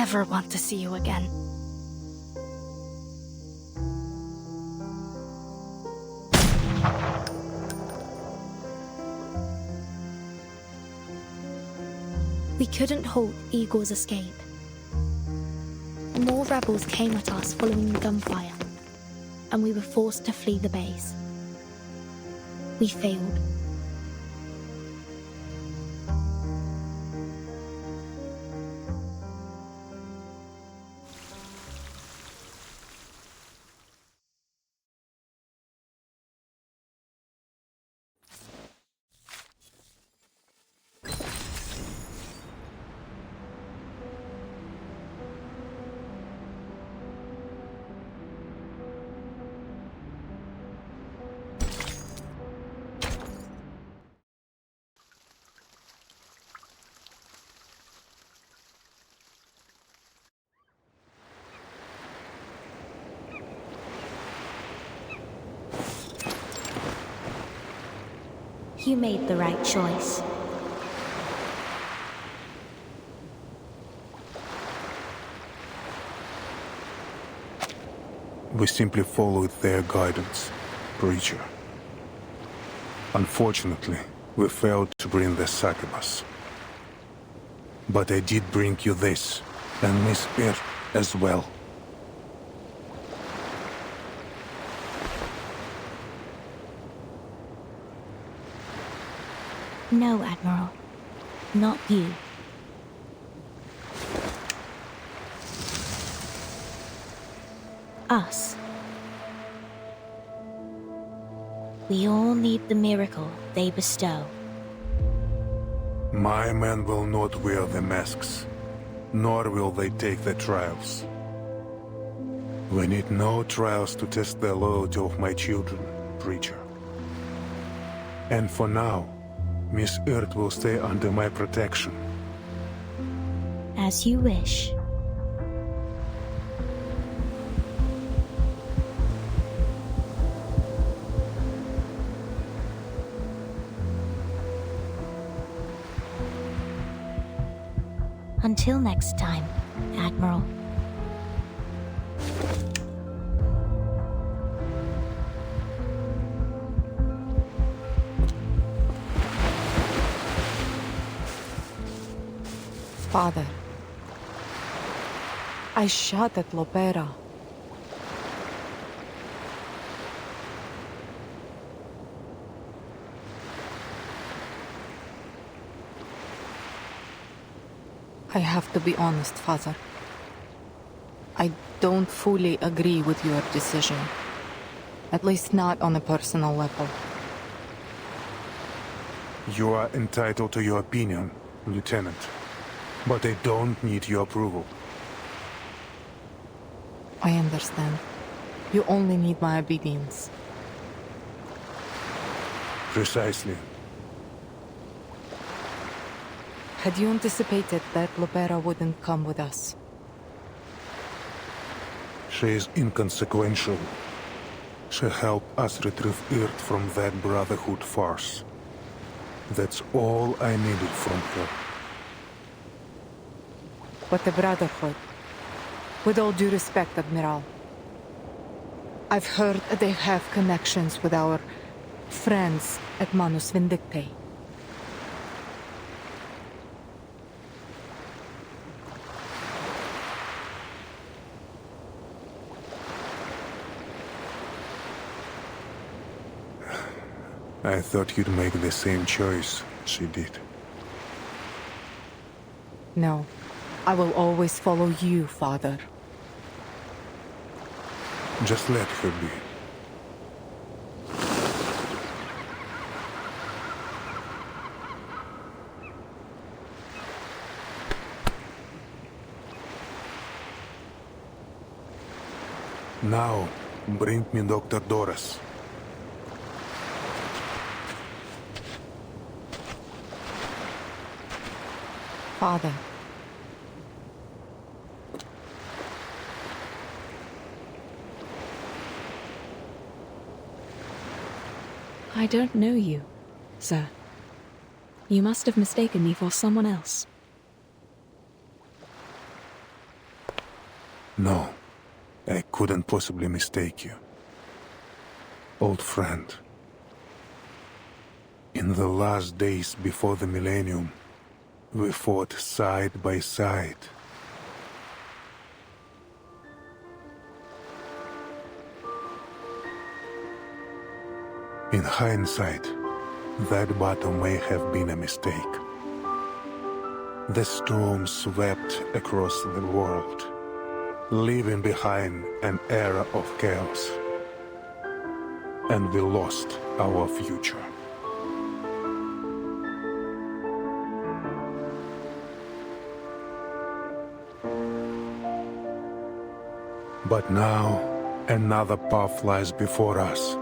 ever want to see you again. We couldn't halt Igor's escape. More rebels came at us following the gunfire, and we were forced to flee the base. We failed. You made the right choice. We simply followed their guidance, Preacher. Unfortunately, we failed to bring the succubus. But I did bring you this, and Miss Earth as well. No, Admiral. Not you. Us. We all need the miracle they bestow. My men will not wear the masks, nor will they take the trials. We need no trials to test the loyalty of my children, Preacher. And for now, Miss Earth will stay under my protection. As you wish. Until next time, Admiral. Father, I shot at Lopera. I have to be honest, Father. I don't fully agree with your decision. At least not on a personal level. You are entitled to your opinion, Lieutenant. But I don't need your approval. I understand. You only need my obedience. Precisely. Had you anticipated that Lopera wouldn't come with us? She is inconsequential. She helped us retrieve Earth from that Brotherhood farce. That's all I needed from her. But the Brotherhood, with all due respect, Admiral, I've heard they have connections with our friends at Manus Vindictae. I thought you'd make the same choice she did. No, I will always follow you, Father. Just let her be. Now, bring me Dr. Doris. Father. I don't know you, sir. You must have mistaken me for someone else. No, I couldn't possibly mistake you. Old friend. In the last days before the millennium, we fought side by side. In hindsight, that battle may have been a mistake. The storm swept across the world, leaving behind an era of chaos. And we lost our future. But now, another path lies before us.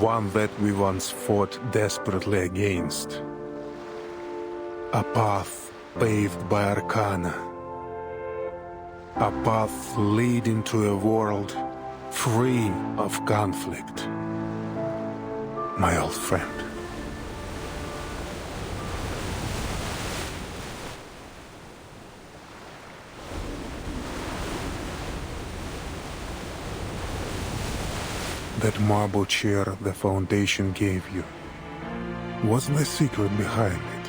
One that we once fought desperately against. A path paved by Arcana. A path leading to a world free of conflict. My old friend. That marble chair the Foundation gave you. What's the secret behind it?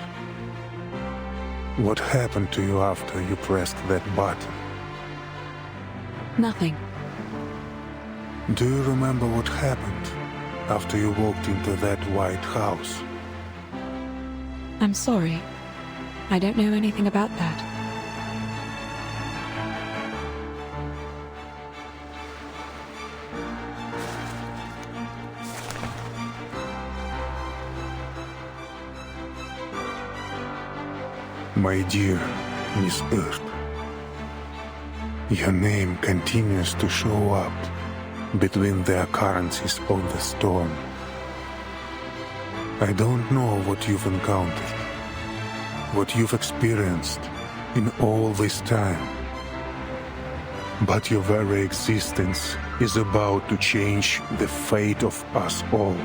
What happened to you after you pressed that button? Nothing. Do you remember what happened after you walked into that white house? I'm sorry. I don't know anything about that. My dear Miss Earth, your name continues to show up between the occurrences of the storm. I don't know what you've encountered, what you've experienced in all this time, but your very existence is about to change the fate of us all.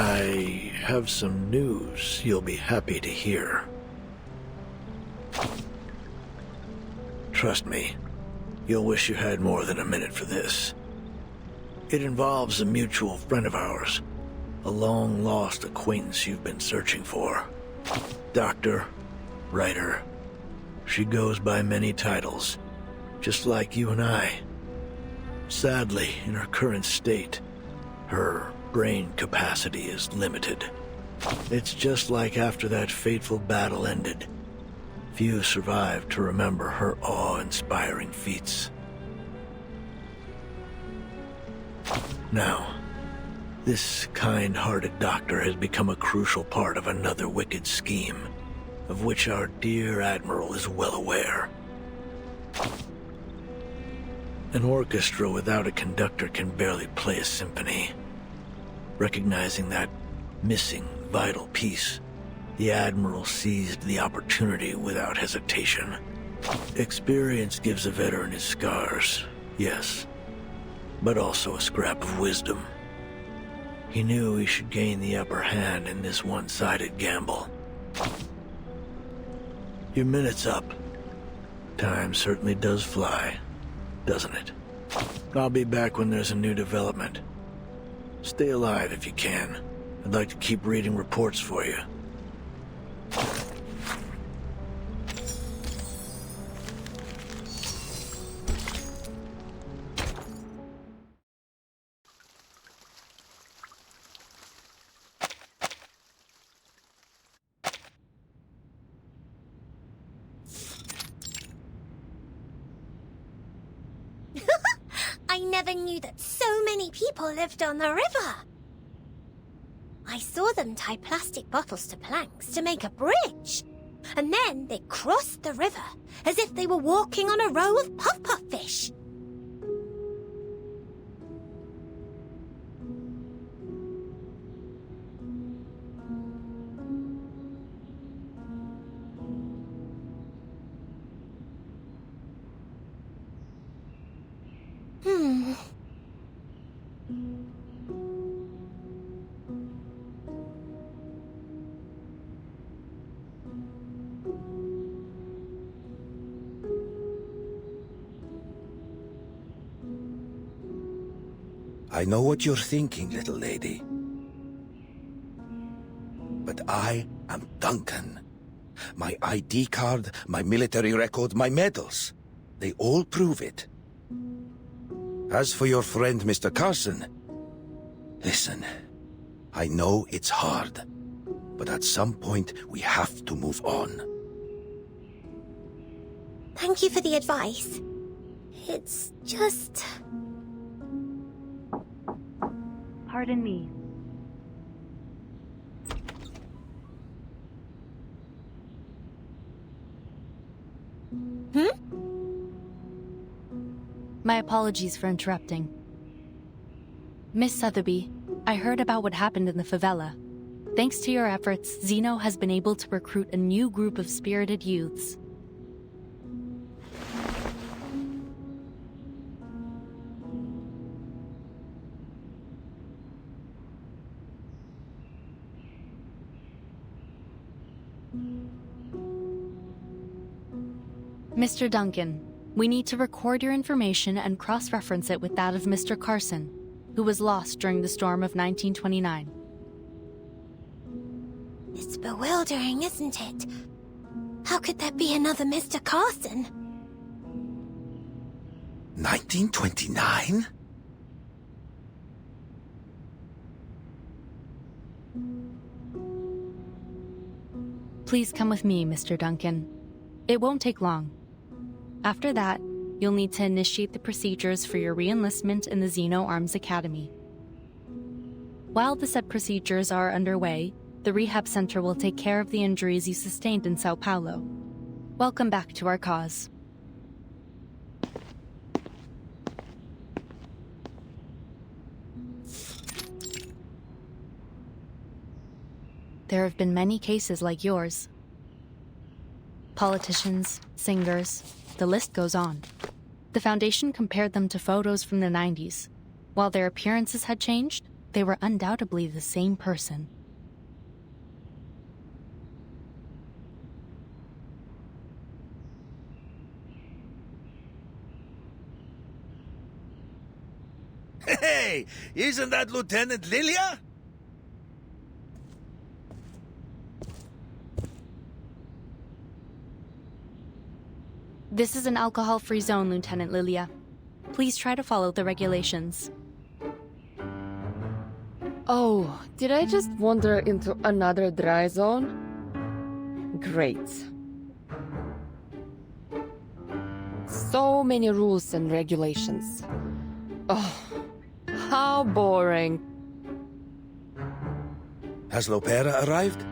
I have some news you'll be happy to hear. Trust me, you'll wish you had more than a minute for this. It involves a mutual friend of ours, a long-lost acquaintance you've been searching for. Doctor, writer. She goes by many titles, just like you and I. Sadly, in her current state, her brain capacity is limited. It's just like after that fateful battle ended. Few survived to remember her awe-inspiring feats. Now, this kind-hearted doctor has become a crucial part of another wicked scheme, of which our dear Admiral is well aware. An orchestra without a conductor can barely play a symphony. Recognizing that missing, vital piece, the Admiral seized the opportunity without hesitation. Experience gives a veteran his scars, yes, but also a scrap of wisdom. He knew he should gain the upper hand in this one-sided gamble. Your minute's up. Time certainly does fly, doesn't it? I'll be back when there's a new development. Stay alive if you can. I'd like to keep reading reports for you. I never knew that so many people lived on the river. I saw them tie plastic bottles to planks to make a bridge. And then they crossed the river as if they were walking on a row of puff-puff fish. I know what you're thinking, little lady. But I am Duncan. My ID card, my military record, my medals. They all prove it. As for your friend, Mr. Carson, listen, I know it's hard, but at some point we have to move on. Thank you for the advice. It's just... Pardon me. My apologies for interrupting. Miss Sotheby, I heard about what happened in the favela. Thanks to your efforts, Zeno has been able to recruit a new group of spirited youths. Mr. Duncan, we need to record your information and cross-reference it with that of Mr. Carson, who was lost during the storm of 1929. It's bewildering, isn't it? How could there be another Mr. Carson? 1929? Please come with me, Mr. Duncan. It won't take long. After that, you'll need to initiate the procedures for your re-enlistment in the Zeno Arms Academy. While the said procedures are underway, the rehab center will take care of the injuries you sustained in Sao Paulo. Welcome back to our cause. There have been many cases like yours. Politicians, singers, the list goes on. The Foundation compared them to photos from the 90s. While their appearances had changed, they were undoubtedly the same person. Hey, isn't that Lieutenant Lilia? This is an alcohol-free zone, Lieutenant Lilia. Please try to follow the regulations. Oh, did I just wander into another dry zone? Great. So many rules and regulations. Oh, how boring. Has Lopera arrived?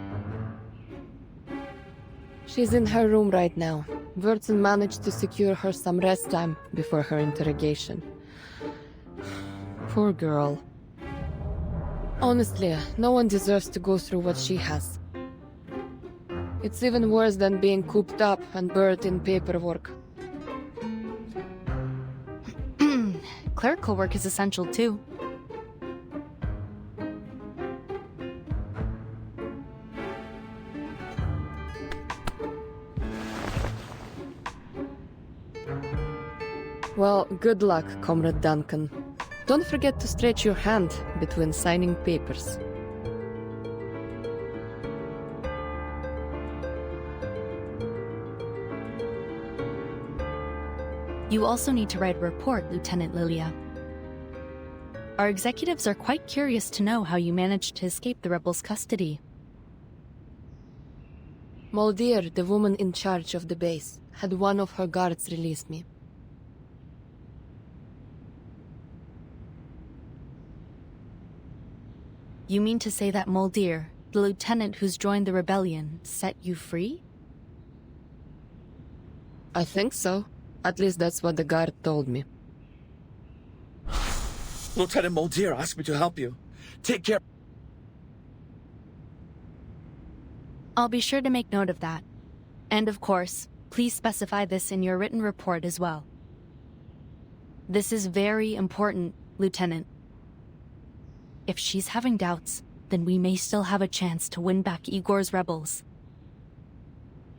She's in her room right now. Wurtzen managed to secure her some rest time before her interrogation. Poor girl. Honestly, no one deserves to go through what she has. It's even worse than being cooped up and buried in paperwork. Clerical work is essential too. Well, good luck, Comrade Duncan. Don't forget to stretch your hand between signing papers. You also need to write a report, Lieutenant Lilia. Our executives are quite curious to know how you managed to escape the rebels' custody. Moldier, the woman in charge of the base, had one of her guards release me. You mean to say that Moldier, the lieutenant who's joined the rebellion, set you free? I think so. At least that's what the guard told me. Lieutenant Moldier asked me to help you. Take care. I'll be sure to make note of that. And of course, please specify this in your written report as well. This is very important, Lieutenant. If she's having doubts, then we may still have a chance to win back Igor's rebels.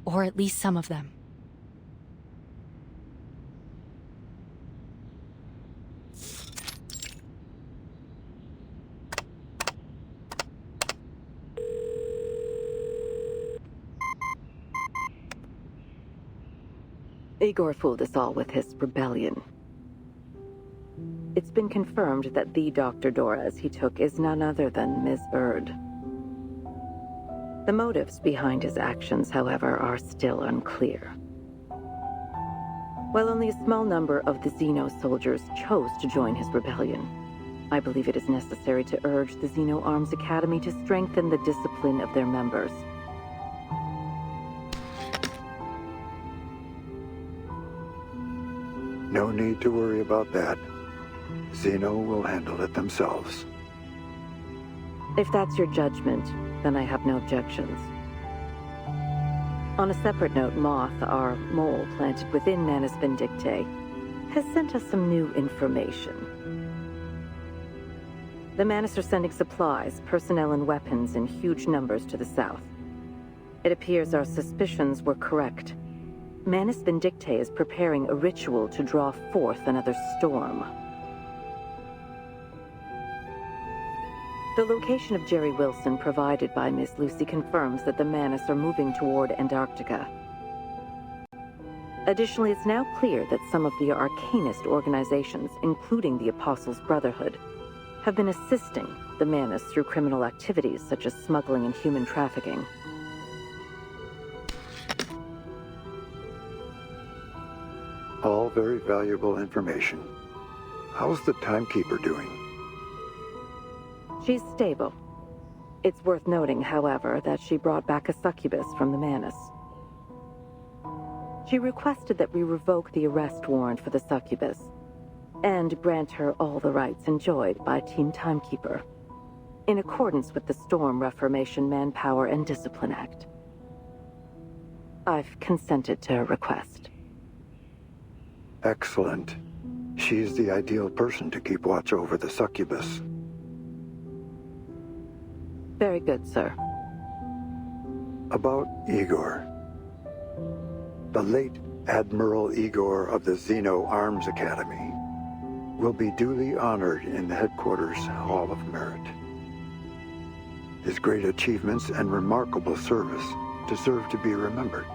Or at least some of them. Igor fooled us all with his rebellion. It's been confirmed that the Dr. Doras he took is none other than Ms. Erd. The motives behind his actions, however, are still unclear. While only a small number of the Xeno soldiers chose to join his rebellion, I believe it is necessary to urge the Xeno Arms Academy to strengthen the discipline of their members. No need to worry about that. Xeno will handle it themselves. If that's your judgment, then I have no objections. On a separate note, Moth, our mole planted within Manus Vindictae, has sent us some new information. The Manus are sending supplies, personnel, and weapons in huge numbers to the south. It appears our suspicions were correct. Manus Vindictae is preparing a ritual to draw forth another storm. The location of Jerry Wilson provided by Miss Lucy confirms that the Manus are moving toward Antarctica. Additionally, it's now clear that some of the arcanist organizations, including the Apostles' Brotherhood, have been assisting the Manus through criminal activities such as smuggling and human trafficking. All very valuable information. How's the Timekeeper doing? She's stable. It's worth noting, however, that she brought back a succubus from the Manus. She requested that we revoke the arrest warrant for the succubus, and grant her all the rights enjoyed by Team Timekeeper, in accordance with the Storm Reformation Manpower and Discipline Act. I've consented to her request. Excellent. She's the ideal person to keep watch over the succubus. Very good, sir. About Igor. The late Admiral Igor of the Xeno Arms Academy will be duly honored in the Headquarters Hall of Merit. His great achievements and remarkable service deserve to be remembered.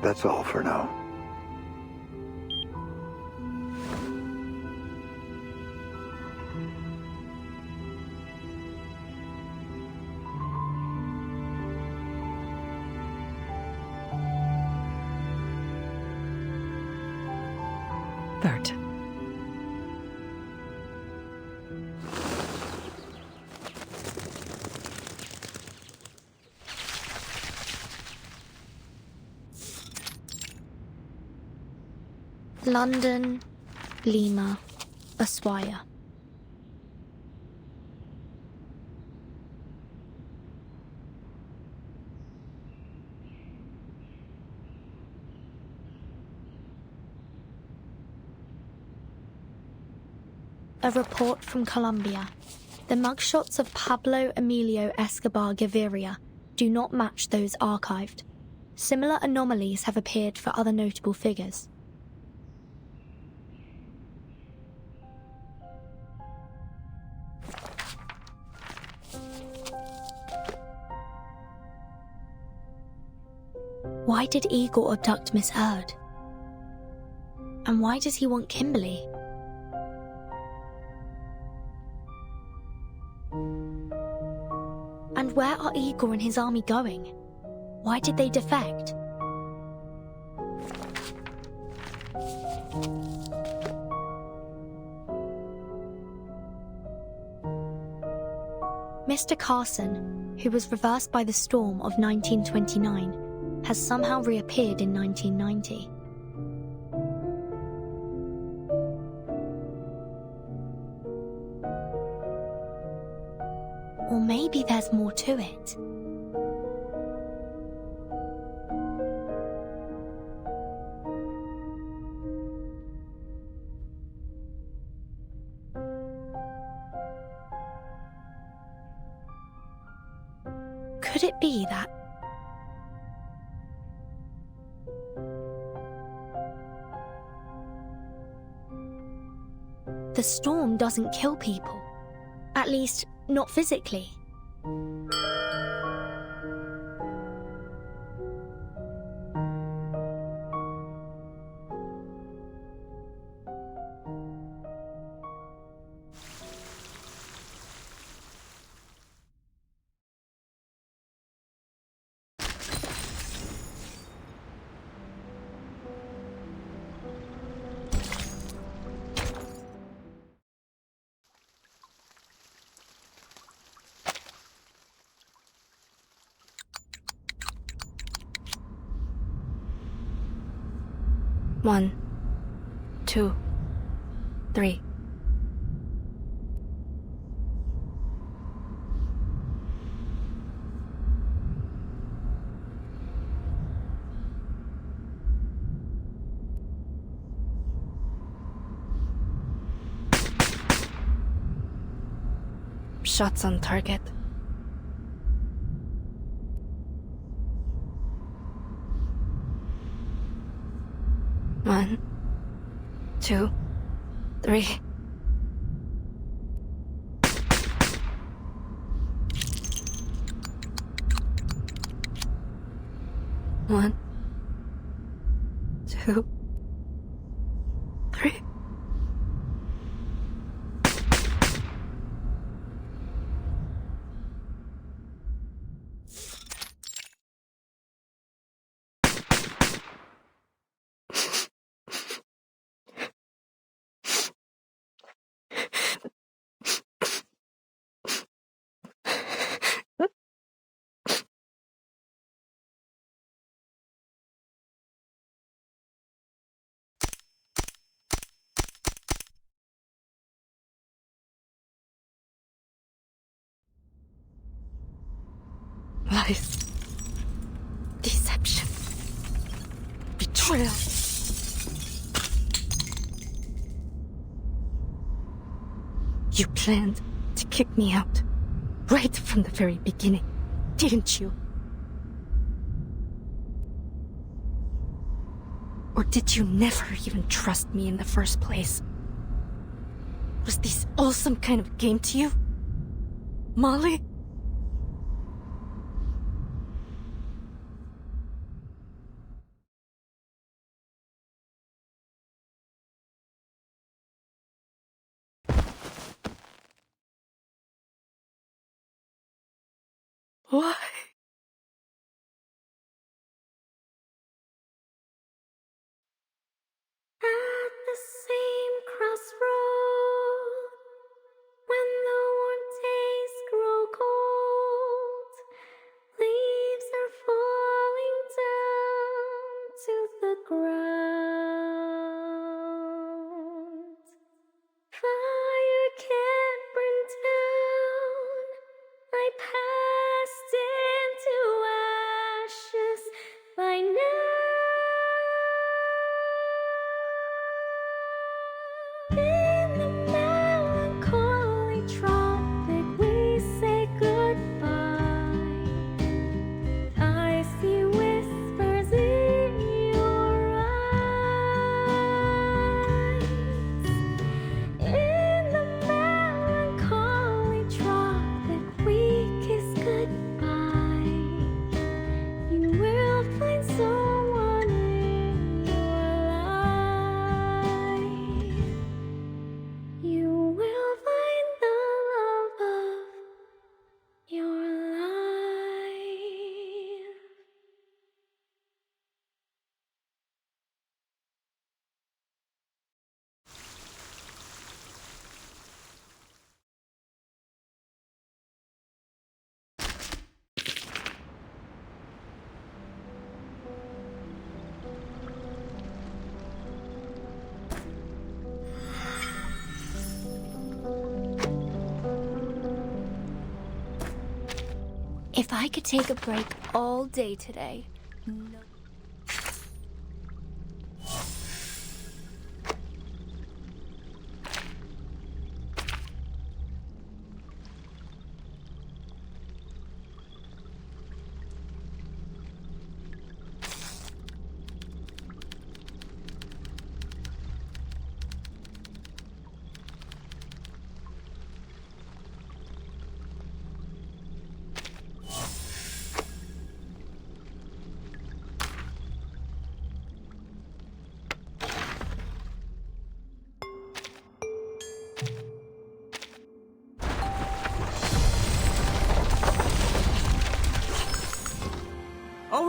That's all for now. Bert. London, Lima, Ushuaia. A report from Colombia. The mugshots of Pablo Emilio Escobar Gaviria do not match those archived. Similar anomalies have appeared for other notable figures. Why did Igor abduct Miss Erd? And why does he want Kimberly? And where are Igor and his army going? Why did they defect? Mr. Carson, who was reversed by the storm of 1929, has somehow reappeared in 1990. Or maybe there's more to it. Could it be that... The storm doesn't kill people. At least, not physically. One, 2, 3. Shots on target. One, 2, 3. One, 2, 3. Lies. Deception. Betrayal. You planned to kick me out. Right from the very beginning, didn't you? Or did you never even trust me in the first place? Was this all some kind of game to you? Molly? Why? At the same crossroad, when the warm days grow cold, leaves are falling down to the ground. Fire can't burn down. I passed into ashes by now. In the melancholy tropic, we say goodbye. I see whispers in your eyes. In the melancholy tropic, we kiss goodbye. You will find someone in your life. You will find the love of your life. If I could take a break all day today. No.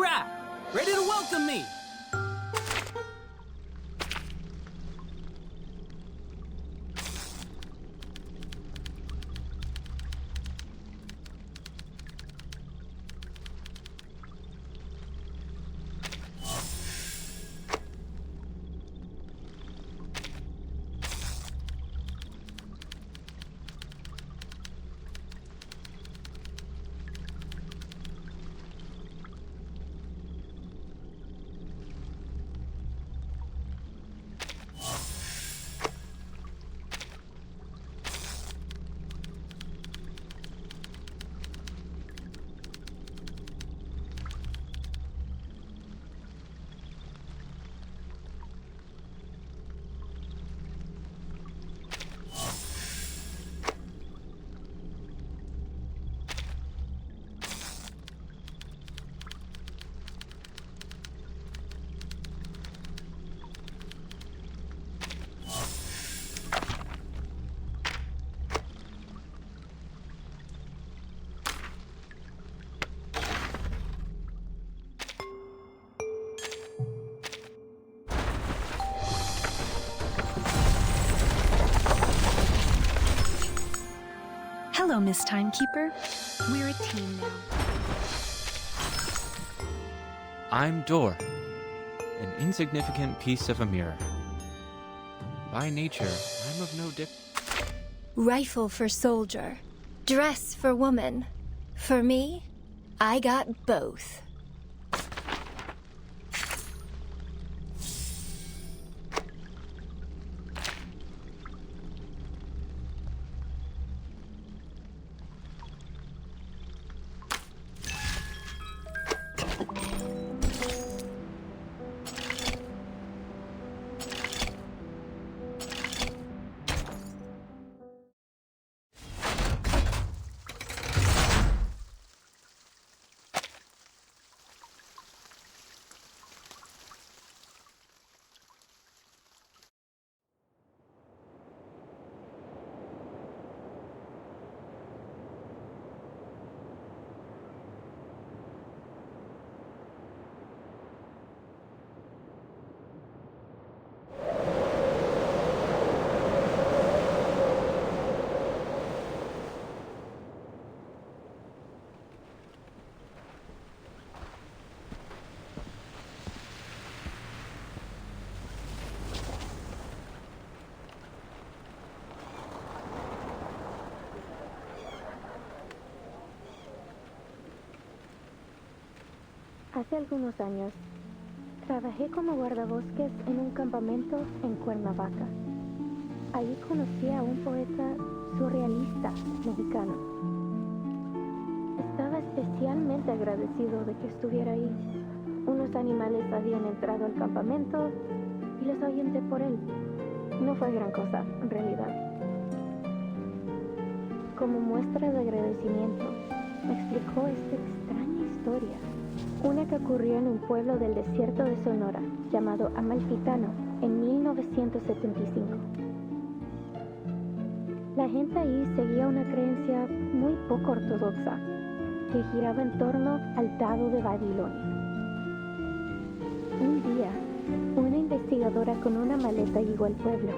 Alright, ready to welcome me! Hello, Miss Timekeeper. We're a team now. I'm Dor, an insignificant piece of a mirror. By nature, I'm of no Rifle for soldier. Dress for woman. For me, I got both. Hace algunos años, trabajé como guardabosques en un campamento en Cuernavaca. Allí conocí a un poeta surrealista mexicano. Estaba especialmente agradecido de que estuviera ahí. Unos animales habían entrado al campamento y los ahuyenté por él. No fue gran cosa, en realidad. Como muestra de agradecimiento, me explicó esta extraña historia. Una que ocurrió en un pueblo del desierto de Sonora, llamado Amalfitano, en 1975. La gente ahí seguía una creencia muy poco ortodoxa, que giraba en torno al Dado de Babilonia. Un día, una investigadora con una maleta llegó al pueblo.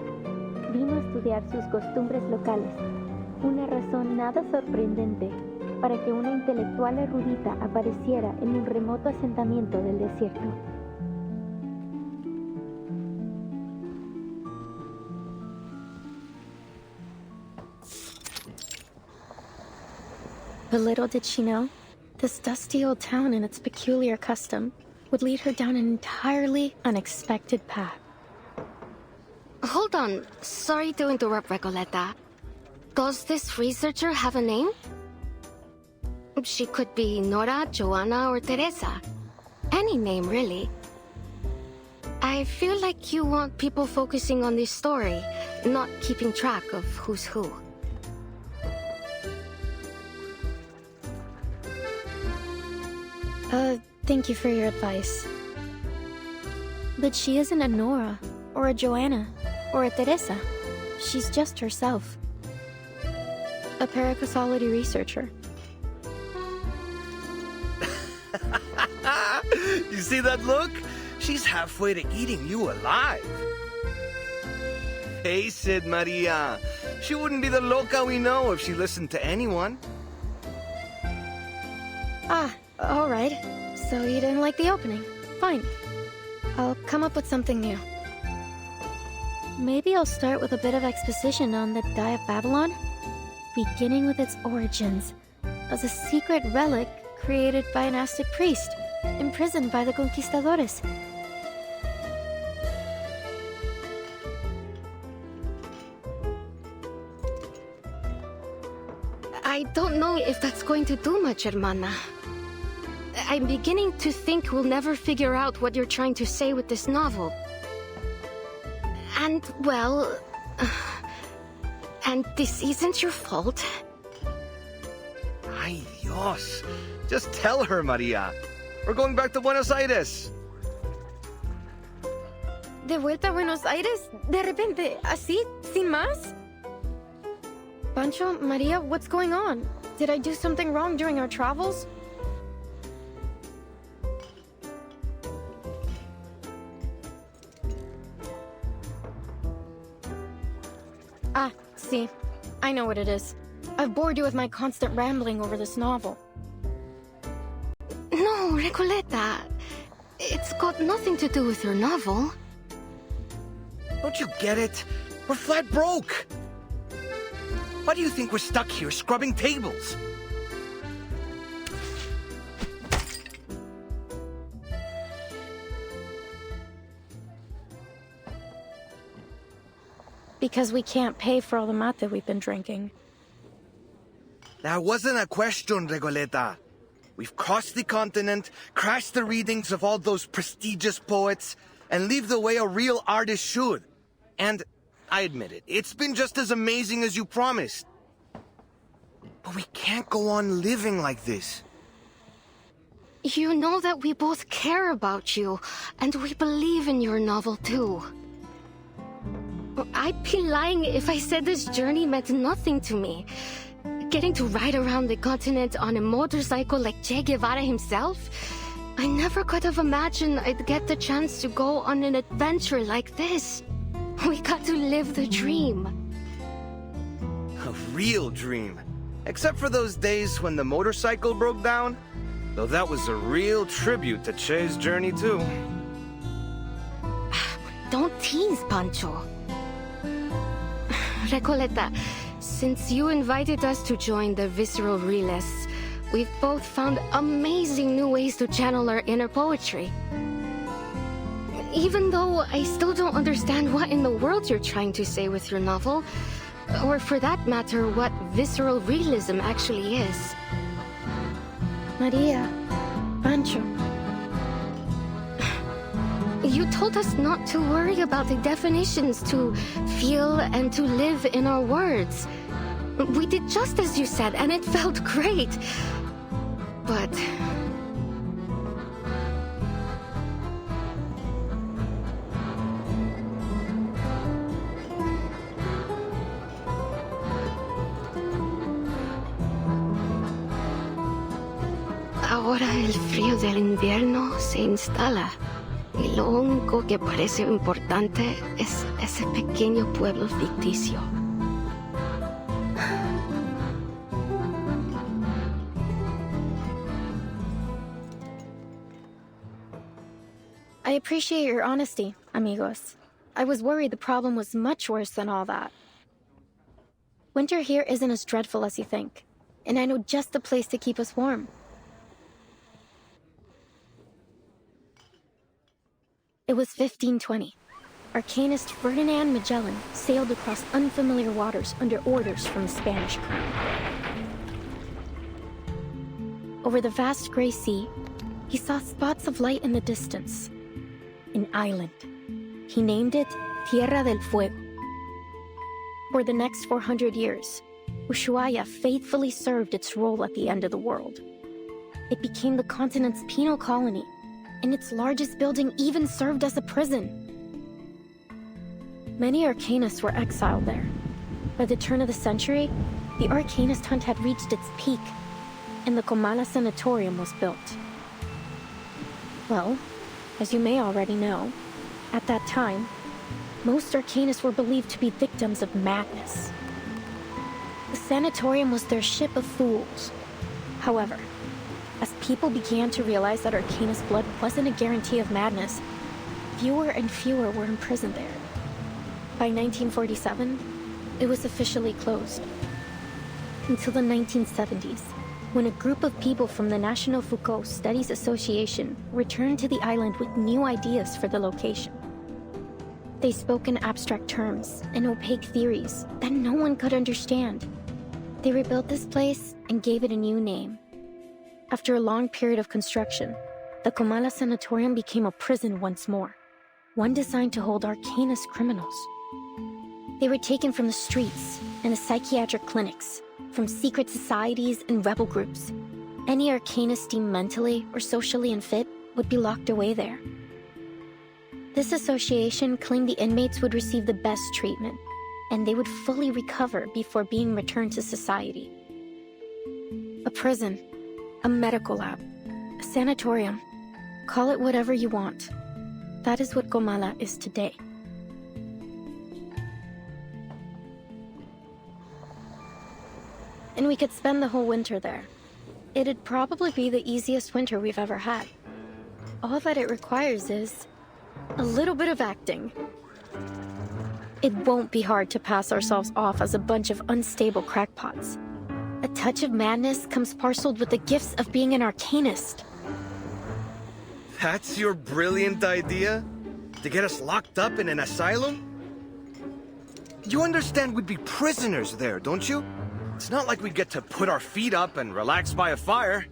Vino a estudiar sus costumbres locales, una razón nada sorprendente para que una intelectual erudita apareciera en un remoto asentamiento del desierto. But little did she know, this dusty old town and its peculiar custom would lead her down an entirely unexpected path. Hold on. Sorry to interrupt, Recoleta. Does this researcher have a name? She could be Nora, Joanna, or Teresa. Any name, really. I feel like you want people focusing on this story, not keeping track of who's who. Thank you for your advice. But she isn't a Nora, or a Joanna, or a Teresa. She's just herself. A paracausality researcher. You see that look? She's halfway to eating you alive. Face it, Maria. She wouldn't be the loca we know if she listened to anyone. Ah, alright. So you didn't like the opening. Fine. I'll come up with something new. Maybe I'll start with a bit of exposition on the Die of Babylon, beginning with its origins as a secret relic created by an Aztec priest, imprisoned by the conquistadores. I don't know if that's going to do much, hermana. I'm beginning to think we'll never figure out what you're trying to say with this novel. And, well... and this isn't your fault. Ay, Dios. Just tell her, Maria. We're going back to Buenos Aires. ¿De vuelta a Buenos Aires? ¿De repente? ¿Así? ¿Sin más? Pancho, Maria, what's going on? Did I do something wrong during our travels? Ah, see. I know what it is. I've bored you with my constant rambling over this novel. No, Recoleta. It's got nothing to do with your novel. Don't you get it? We're flat broke. Why do you think we're stuck here scrubbing tables? Because we can't pay for all the mate we've been drinking. That wasn't a question, Regoleta. We've crossed the continent, crashed the readings of all those prestigious poets, and lived the way a real artist should. And, I admit it, it's been just as amazing as you promised. But we can't go on living like this. You know that we both care about you, and we believe in your novel too. I'd be lying if I said this journey meant nothing to me. Getting to ride around the continent on a motorcycle like Che Guevara himself? I never could have imagined I'd get the chance to go on an adventure like this. We got to live the dream. A real dream. Except for those days when the motorcycle broke down. Though that was a real tribute to Che's journey too. Don't tease, Pancho. Recoleta, since you invited us to join the Visceral Realists, we've both found amazing new ways to channel our inner poetry. Even though I still don't understand what in the world you're trying to say with your novel, or for that matter, what visceral realism actually is. Maria, Pancho. You told us not to worry about the definitions, to feel and to live in our words. We did just as you said, and it felt great. But... ahora el frío del invierno se instala. Y lo único que parece importante es ese pequeño pueblo ficticio. I appreciate your honesty, amigos. I was worried the problem was much worse than all that. Winter here isn't as dreadful as you think, and I know just the place to keep us warm. It was 1520. Arcanist Ferdinand Magellan sailed across unfamiliar waters under orders from the Spanish crown. Over the vast gray sea, he saw spots of light in the distance. An island. He named it Tierra del Fuego. For the next 400 years, Ushuaia faithfully served its role at the end of the world. It became the continent's penal colony, and its largest building even served as a prison. Many arcanists were exiled there. By the turn of the century, the arcanist hunt had reached its peak, and the Comala Sanatorium was built. Well, as you may already know, at that time, most Arcanists were believed to be victims of madness. The sanatorium was their ship of fools. However, as people began to realize that Arcanist blood wasn't a guarantee of madness, fewer and fewer were imprisoned there. By 1947, it was officially closed. Until the 1970s, when a group of people from the National Foucault Studies Association returned to the island with new ideas for the location. They spoke in abstract terms and opaque theories that no one could understand. They rebuilt this place and gave it a new name. After a long period of construction, the Comala Sanatorium became a prison once more, one designed to hold Arcanist criminals. They were taken from the streets and the psychiatric clinics, from secret societies and rebel groups. Any Arcanist deemed mentally or socially unfit would be locked away there. This association claimed the inmates would receive the best treatment, and they would fully recover before being returned to society. A prison, a medical lab, a sanatorium, call it whatever you want. That is what Comala is today. And we could spend the whole winter there. It'd probably be the easiest winter we've ever had. All that it requires is a little bit of acting. It won't be hard to pass ourselves off as a bunch of unstable crackpots. A touch of madness comes parceled with the gifts of being an Arcanist. That's your brilliant idea? To get us locked up in an asylum? You understand we'd be prisoners there, don't you? It's not like we'd get to put our feet up and relax by a fire.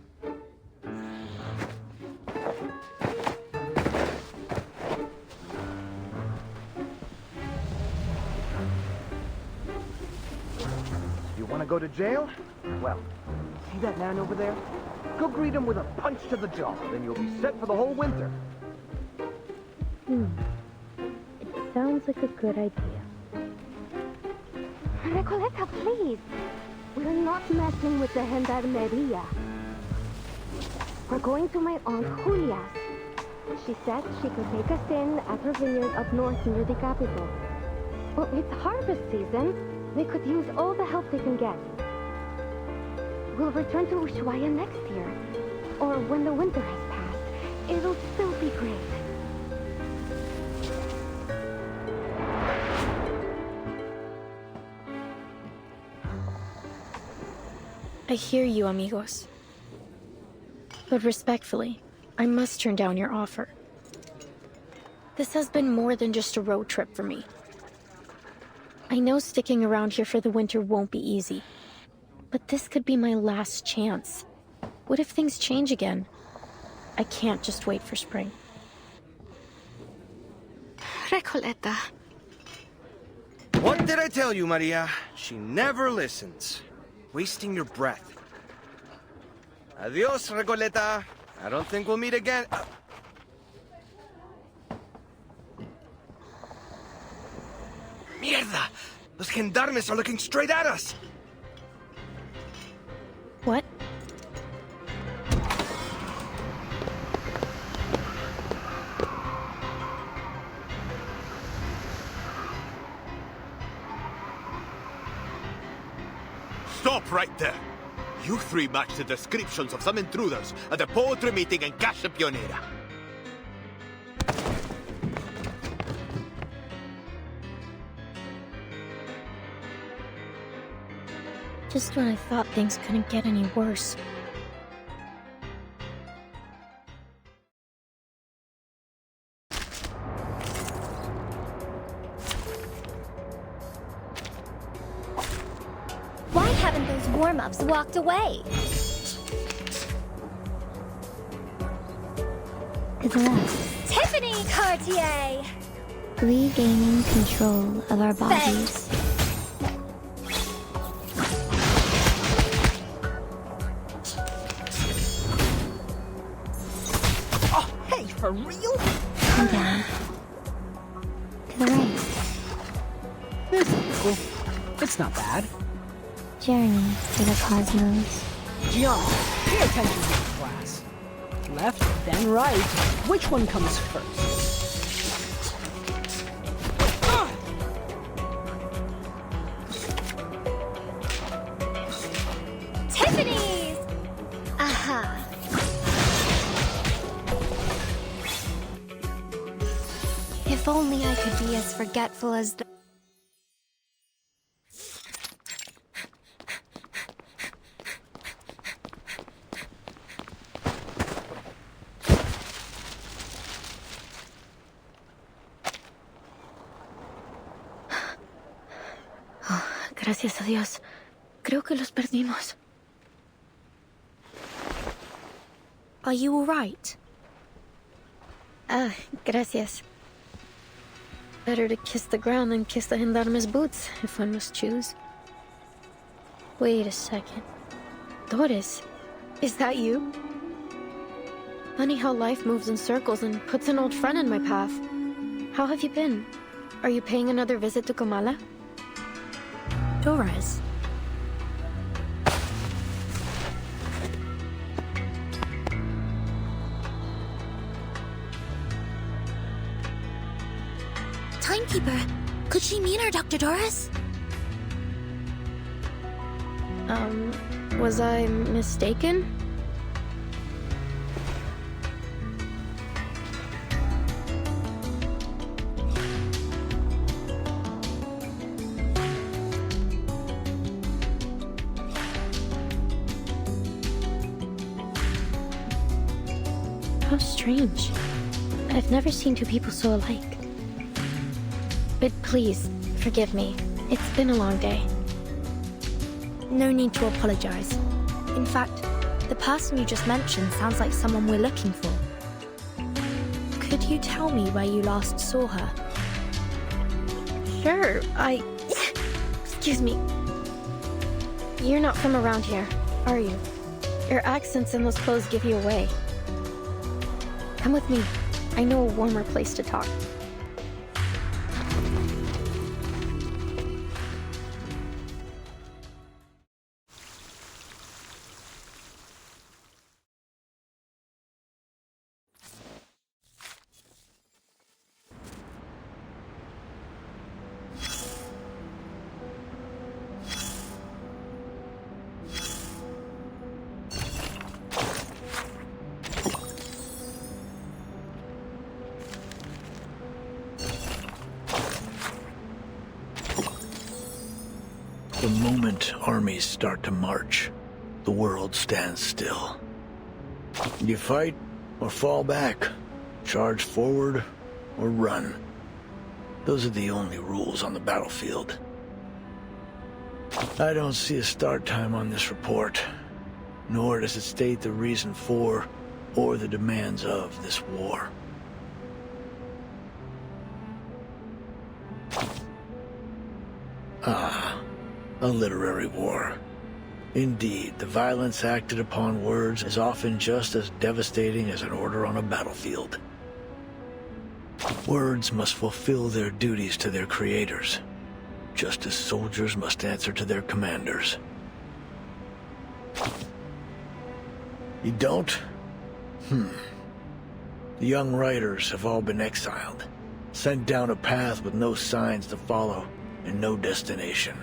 You want to go to jail? Well, see that man over there? Go greet him with a punch to the jaw, then you'll be set for the whole winter. It sounds like a good idea. Recoleta, please. We're not messing with the Gendarmeria. We're going to my Aunt Julia's. She said she could take us in at her vineyard up north near the capital. Well, it's harvest season. They could use all the help they can get. We'll return to Ushuaia next year. Or when the winter has passed. It'll still be great. I hear you, amigos. But respectfully, I must turn down your offer. This has been more than just a road trip for me. I know sticking around here for the winter won't be easy, but this could be my last chance. What if things change again? I can't just wait for spring. Recoleta. What did I tell you, Maria? She never listens. Wasting your breath. Adios, Recoleta. I don't think we'll meet again. Mierda! Los gendarmes are looking straight at us! What? Stop right there! You three match the descriptions of some intruders at the poetry meeting in Casa Pionera. Just when I thought things couldn't get any worse. Why haven't those warm-ups walked away? To the left. Tiffany Cartier! Regaining control of our bodies. Oh, hey, for real? And down. To the right. This is cool. It's not bad. Journey to the cosmos. Gianna, pay attention to this class. Left, then right. Which one comes first? Tiffany's! Aha. If only I could be as forgetful as the... Gracias a Dios. Creo que los perdimos. Are you all right? Ah, gracias. Better to kiss the ground than kiss the gendarme's boots, if one must choose. Wait a second. Doris, is that you? Funny how life moves in circles and puts an old friend in my path. How have you been? Are you paying another visit to Comala? Doris. Timekeeper, could she mean her, Dr. Doris? Was I mistaken? How strange. I've never seen two people so alike. But please, forgive me. It's been a long day. No need to apologize. In fact, the person you just mentioned sounds like someone we're looking for. Could you tell me where you last saw her? Sure, Excuse me. You're not from around here, are you? Your accents and those clothes give you away. Come with me. I know a warmer place to talk. The moment armies start to march, the world stands still. You fight or fall back, charge forward or run. Those are the only rules on the battlefield. I don't see a start time on this report, nor does it state the reason for or the demands of this war. Ah, a literary war. Indeed, the violence acted upon words is often just as devastating as an order on a battlefield. Words must fulfill their duties to their creators, just as soldiers must answer to their commanders. You don't? The young writers have all been exiled, sent down a path with no signs to follow and no destination.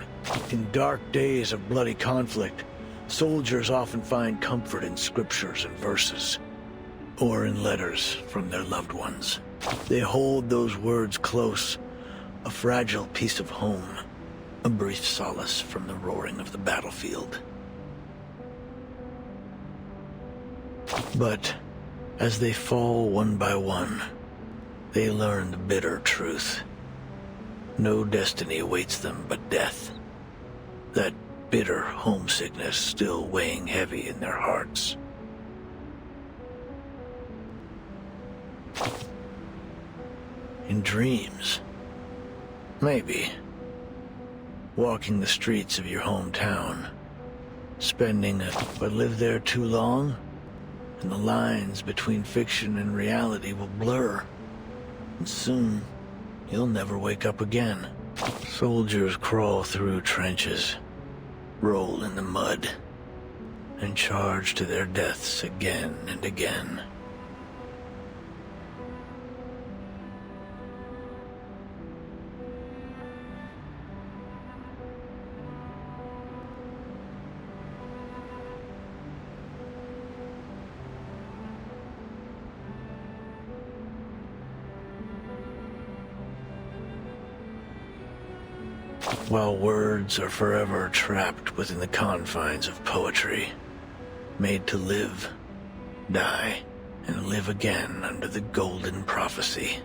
In dark days of bloody conflict, soldiers often find comfort in scriptures and verses, or in letters from their loved ones. They hold those words close, a fragile piece of home, a brief solace from the roaring of the battlefield. But as they fall one by one, they learn the bitter truth. No destiny awaits them but death. That bitter homesickness still weighing heavy in their hearts. In dreams, maybe. Walking the streets of your hometown, spending it, but live there too long, and the lines between fiction and reality will blur. And soon, you'll never wake up again. Soldiers crawl through trenches, roll in the mud, and charge to their deaths again and again. while words are forever trapped within the confines of poetry, made to live, die, and live again under the golden prophecy.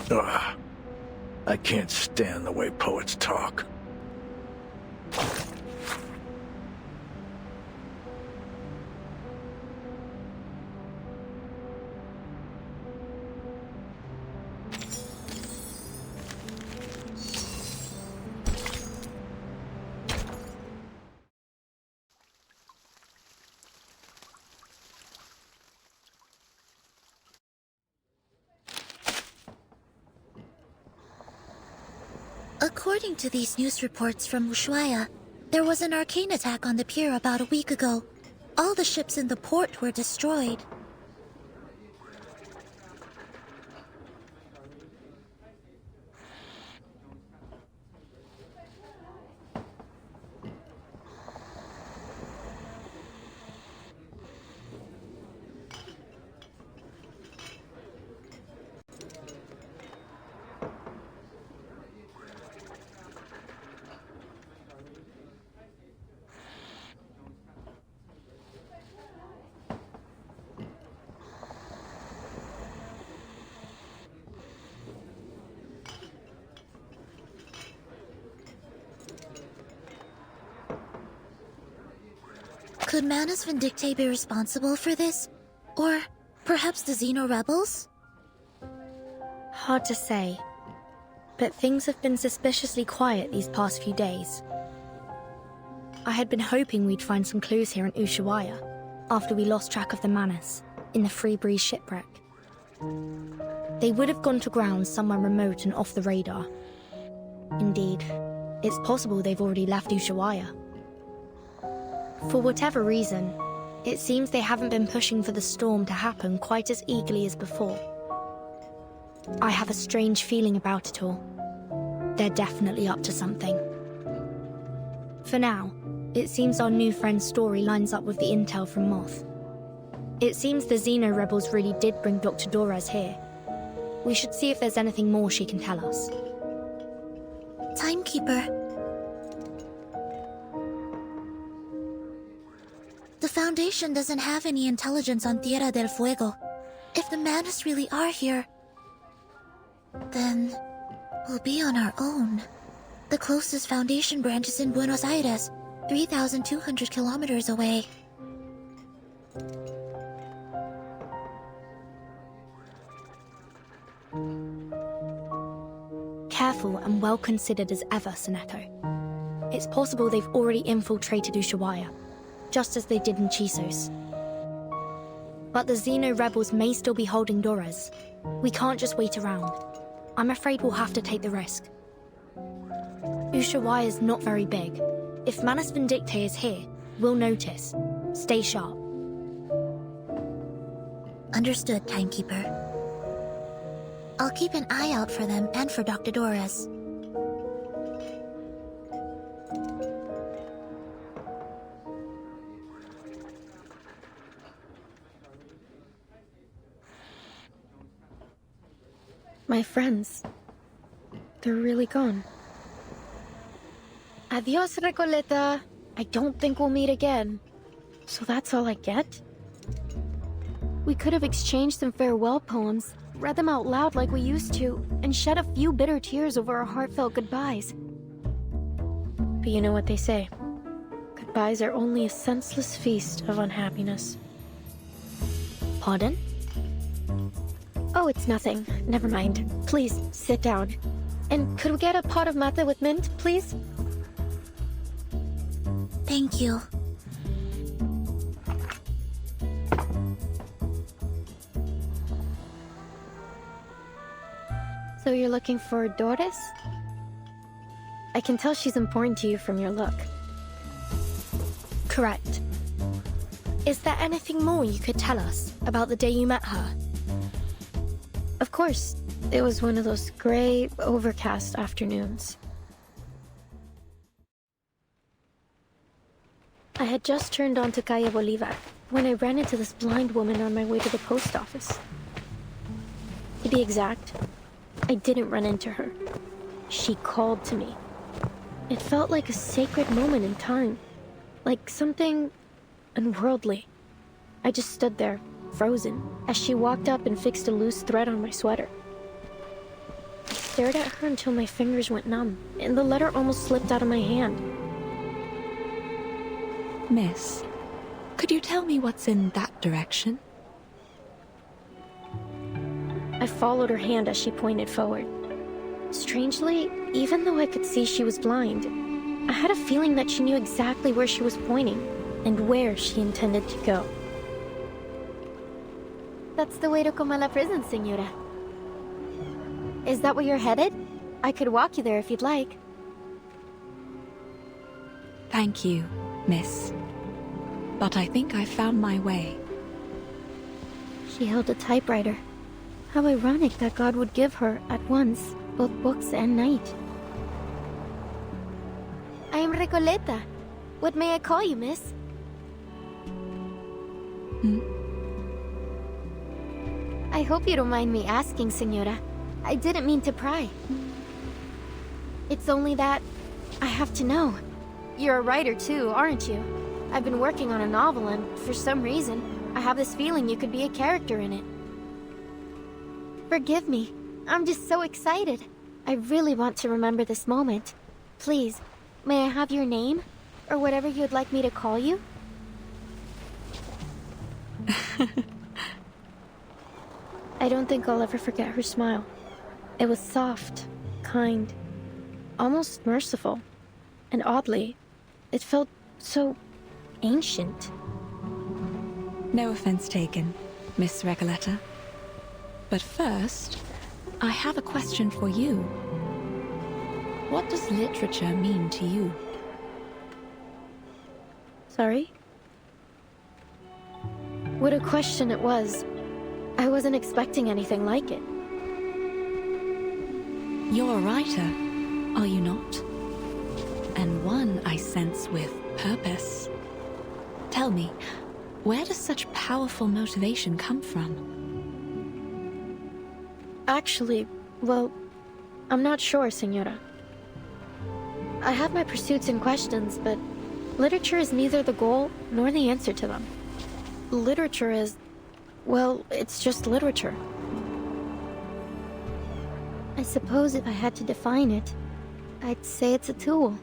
Ugh. I can't stand the way poets talk. According to these news reports from Ushuaia, there was an arcane attack on the pier about a week ago. All the ships in the port were destroyed. Could Manus Vindictae be responsible for this? Or perhaps the Xeno rebels? Hard to say, but things have been suspiciously quiet these past few days. I had been hoping we'd find some clues here in Ushuaia, after we lost track of the Manus, in the Free Breeze shipwreck. They would have gone to ground somewhere remote and off the radar. Indeed, it's possible they've already left Ushuaia. For whatever reason, it seems they haven't been pushing for the storm to happen quite as eagerly as before. I have a strange feeling about it all. They're definitely up to something. For now, it seems our new friend's story lines up with the intel from Moth. It seems the Xeno rebels really did bring Dr. Dorez here. We should see if there's anything more she can tell us. Timekeeper. The Foundation doesn't have any intelligence on Tierra del Fuego. If the Manus really are here, then we'll be on our own. The closest Foundation branch is in Buenos Aires, 3,200 kilometers away. Careful and well considered as ever, Seneko. It's possible they've already infiltrated Ushuaia, just as they did in Chisos. But the Xeno rebels may still be holding Dorez. We can't just wait around. I'm afraid we'll have to take the risk. Ushuaia is not very big. If Manus Vindictae is here, we'll notice. Stay sharp. Understood, Timekeeper. I'll keep an eye out for them and for Dr. Dorez. My friends. They're really gone. Adios, Recoleta. I don't think we'll meet again. So that's all I get? We could have exchanged some farewell poems, read them out loud like we used to, and shed a few bitter tears over our heartfelt goodbyes. But you know what they say. Goodbyes are only a senseless feast of unhappiness. Pardon? Oh, it's nothing. Never mind. Please, sit down. And could we get a pot of mate with mint, please? Thank you. So you're looking for Doris? I can tell she's important to you from your look. Correct. Is there anything more you could tell us about the day you met her? Of course, it was one of those gray, overcast afternoons. I had just turned onto Calle Bolivar when I ran into this blind woman on my way to the post office. To be exact, I didn't run into her. She called to me. It felt like a sacred moment in time, like something unworldly. I just stood there, frozen, as she walked up and fixed a loose thread on my sweater. I stared at her until my fingers went numb, and the letter almost slipped out of my hand. Miss, could you tell me what's in that direction? I followed her hand as she pointed forward. Strangely, even though I could see she was blind, I had a feeling that she knew exactly where she was pointing and where she intended to go. That's the way to Comala Prison, Senora. Is that where you're headed? I could walk you there if you'd like. Thank you, Miss. But I think I found my way. She held a typewriter. How ironic that God would give her, at once, both books and night. I am Recoleta. What may I call you, miss? I hope you don't mind me asking, Senora. I didn't mean to pry. It's only that I have to know. You're a writer too, aren't you? I've been working on a novel and, for some reason, I have this feeling you could be a character in it. Forgive me. I'm just so excited. I really want to remember this moment. Please, may I have your name? Or whatever you'd like me to call you? I don't think I'll ever forget her smile. It was soft, kind, almost merciful. And oddly, it felt so ancient. No offense taken, Miss Recoleta. But first, I have a question for you. What does literature mean to you? Sorry? What a question it was. I wasn't expecting anything like it. You're a writer, are you not? And one, I sense, with purpose. Tell me, where does such powerful motivation come from? Actually, well, I'm not sure, Senora. I have my pursuits and questions, but literature is neither the goal nor the answer to them. Literature is, well, it's just literature. I suppose if I had to define it, I'd say it's a tool.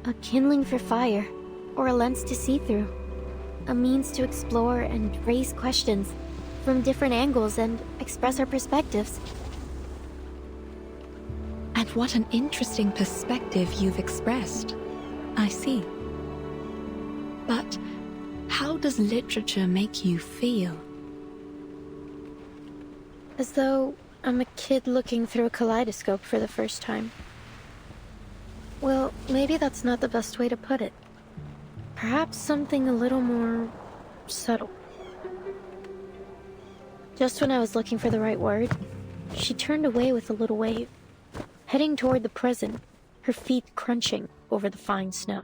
A kindling for fire, or a lens to see through. A means to explore and raise questions from different angles and express our perspectives. And what an interesting perspective you've expressed. I see. But how does literature make you feel? As though I'm a kid looking through a kaleidoscope for the first time. Well, maybe that's not the best way to put it. Perhaps something a little more subtle. Just when I was looking for the right word, she turned away with a little wave, heading toward the prison, her feet crunching over the fine snow.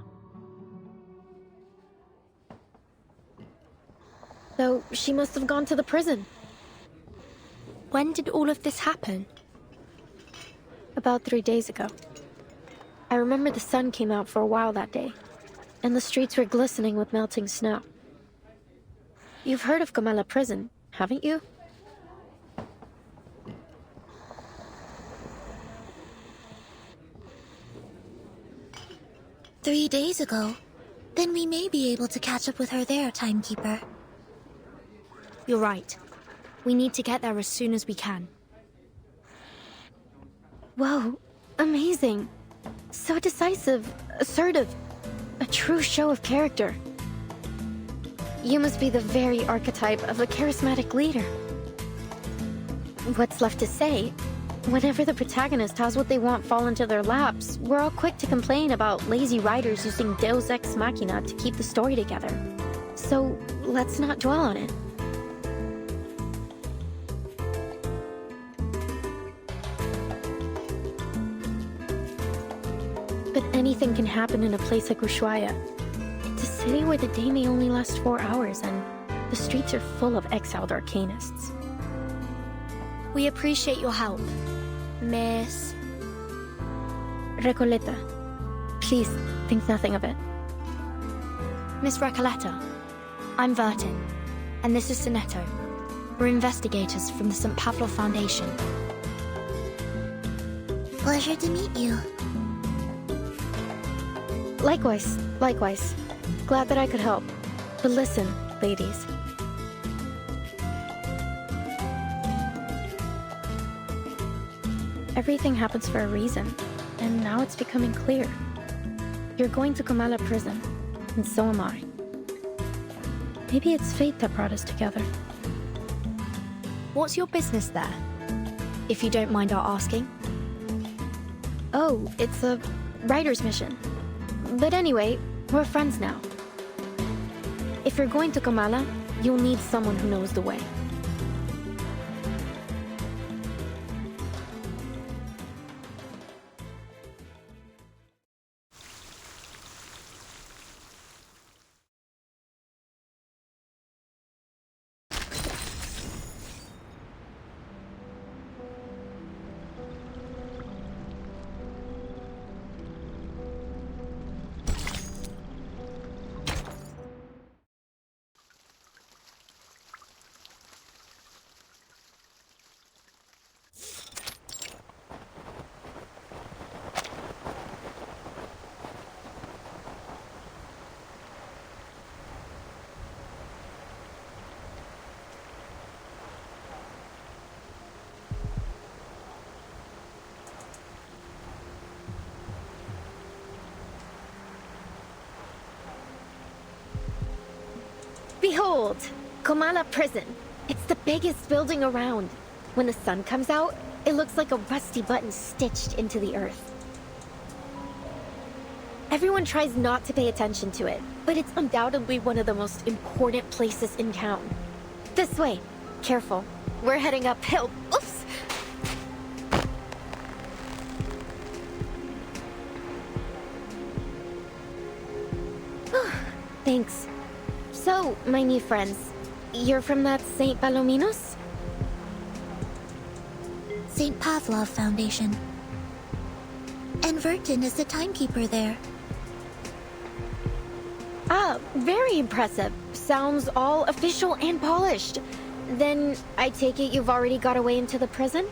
So she must have gone to the prison. When did all of this happen? About 3 days ago. I remember the sun came out for a while that day, and the streets were glistening with melting snow. You've heard of Comala Prison, haven't you? "3 days ago? Then we may be able to catch up with her there, Timekeeper." You're right. We need to get there as soon as we can. Whoa, amazing. So decisive, assertive. A true show of character. You must be the very archetype of a charismatic leader. What's left to say? Whenever the protagonist has what they want fall into their laps, we're all quick to complain about lazy writers using Deus Ex Machina to keep the story together. so let's not dwell on it. But anything can happen in a place like Ushuaia. It's a city where the day may only last 4 hours, and the streets are full of exiled arcanists. We appreciate your help, Miss Recoleta, please think nothing of it. Miss Recoleta. I'm Vertin, and this is Sonetto. We're investigators from the St. Pablo Foundation. Pleasure to meet you. Likewise. Glad that I could help. But listen, ladies. Everything happens for a reason, and now it's becoming clear. You're going to Comala prison, and so am I. Maybe it's fate that brought us together. What's your business there? If you don't mind our asking. Oh, it's a writer's mission. But anyway, we're friends now. If you're going to Comala, you'll need someone who knows the way. Behold, Comala Prison. It's the biggest building around. When the sun comes out, it looks like a rusty button stitched into the earth. Everyone tries not to pay attention to it, but it's undoubtedly one of the most important places in town. This way. Careful. We're heading uphill. Oops! Thanks. So, my new friends, you're from that St. Palominos? St. Pavlov Foundation. And Vertin is the timekeeper there. Ah, very impressive. Sounds all official and polished. Then, I take it you've already got away into the prison?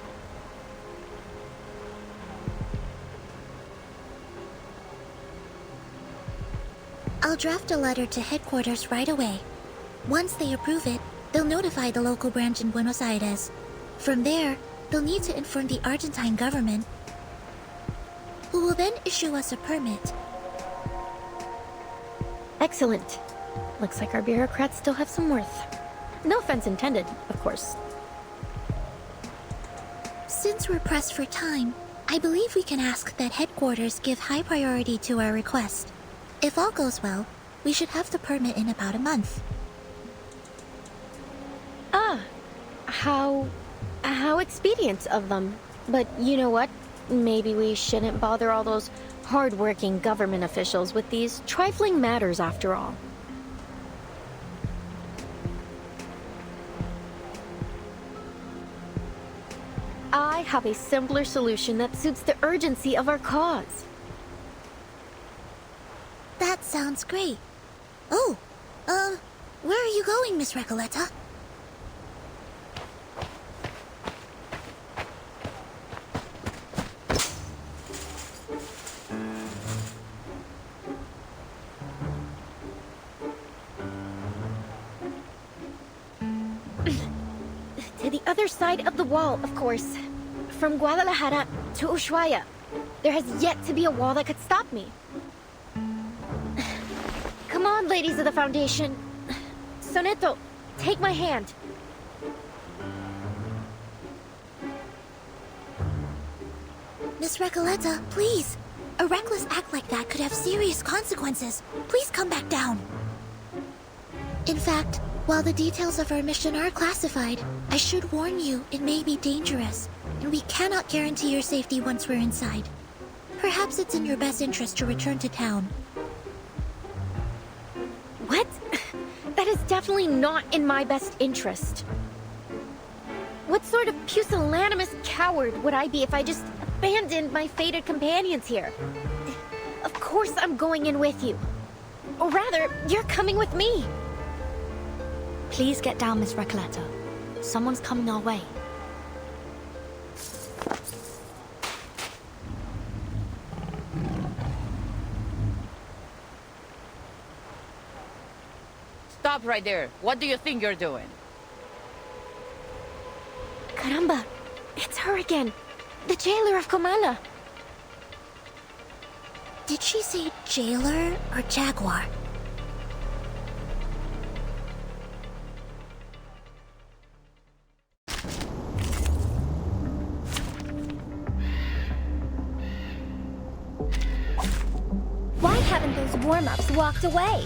I'll draft a letter to headquarters right away. Once they approve it, they'll notify the local branch in Buenos Aires. From there, they'll need to inform the Argentine government, who will then issue us a permit. Excellent. Looks like our bureaucrats still have some worth. No offense intended, of course. Since we're pressed for time, I believe we can ask that headquarters give high priority to our request. If all goes well, we should have the permit in about a month. Ah, how expedient of them. But you know what? Maybe we shouldn't bother all those hard-working government officials with these trifling matters after all. I have a simpler solution that suits the urgency of our cause. That sounds great. Oh, where are you going, Miss Recoleta? To the other side of the wall, of course. From Guadalajara to Ushuaia. There has yet to be a wall that could stop me. Come on, ladies of the Foundation. Sonetto, take my hand. Miss Recoleta, please. A reckless act like that could have serious consequences. Please come back down. In fact, while the details of our mission are classified, I should warn you it may be dangerous, and we cannot guarantee your safety once we're inside. Perhaps it's in your best interest to return to town. What? That is definitely not in my best interest. What sort of pusillanimous coward would I be if I just abandoned my fated companions here? Of course I'm going in with you. Or rather, you're coming with me. Please get down, Miss Recoleta. Someone's coming our way. Stop right there. What do you think you're doing? Caramba! It's her again! The jailer of Comala! Did she say jailer or jaguar? Why haven't those warm-ups walked away?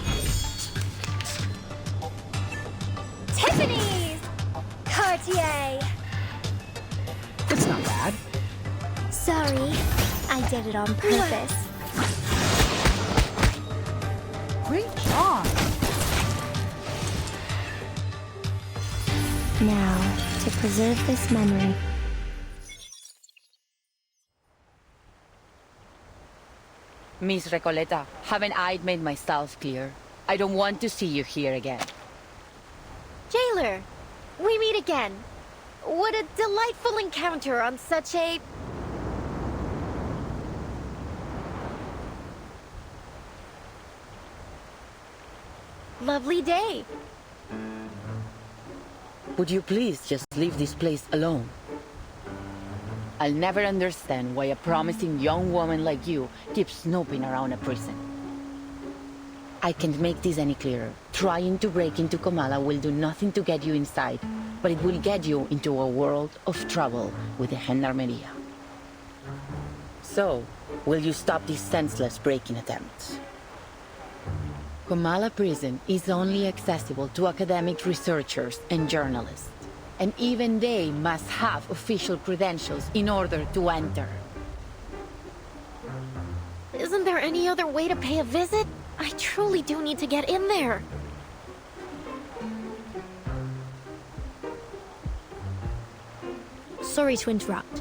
Tiffany's! Cartier! It's not bad. Sorry, I did it on purpose. Great job! Now, to preserve this memory. Miss Recoleta, haven't I made myself clear? I don't want to see you here again. Jailer! We meet again! What a delightful encounter on such a... lovely day. Would you please just leave this place alone? I'll never understand why a promising young woman like you keeps snooping around a prison. I can't make this any clearer. Trying to break into Comala will do nothing to get you inside, but it will get you into a world of trouble with the Gendarmeria. So, will you stop these senseless breaking attempts? Comala Prison is only accessible to academic researchers and journalists, and even they must have official credentials in order to enter. Isn't there any other way to pay a visit? I truly do need to get in there. Sorry to interrupt,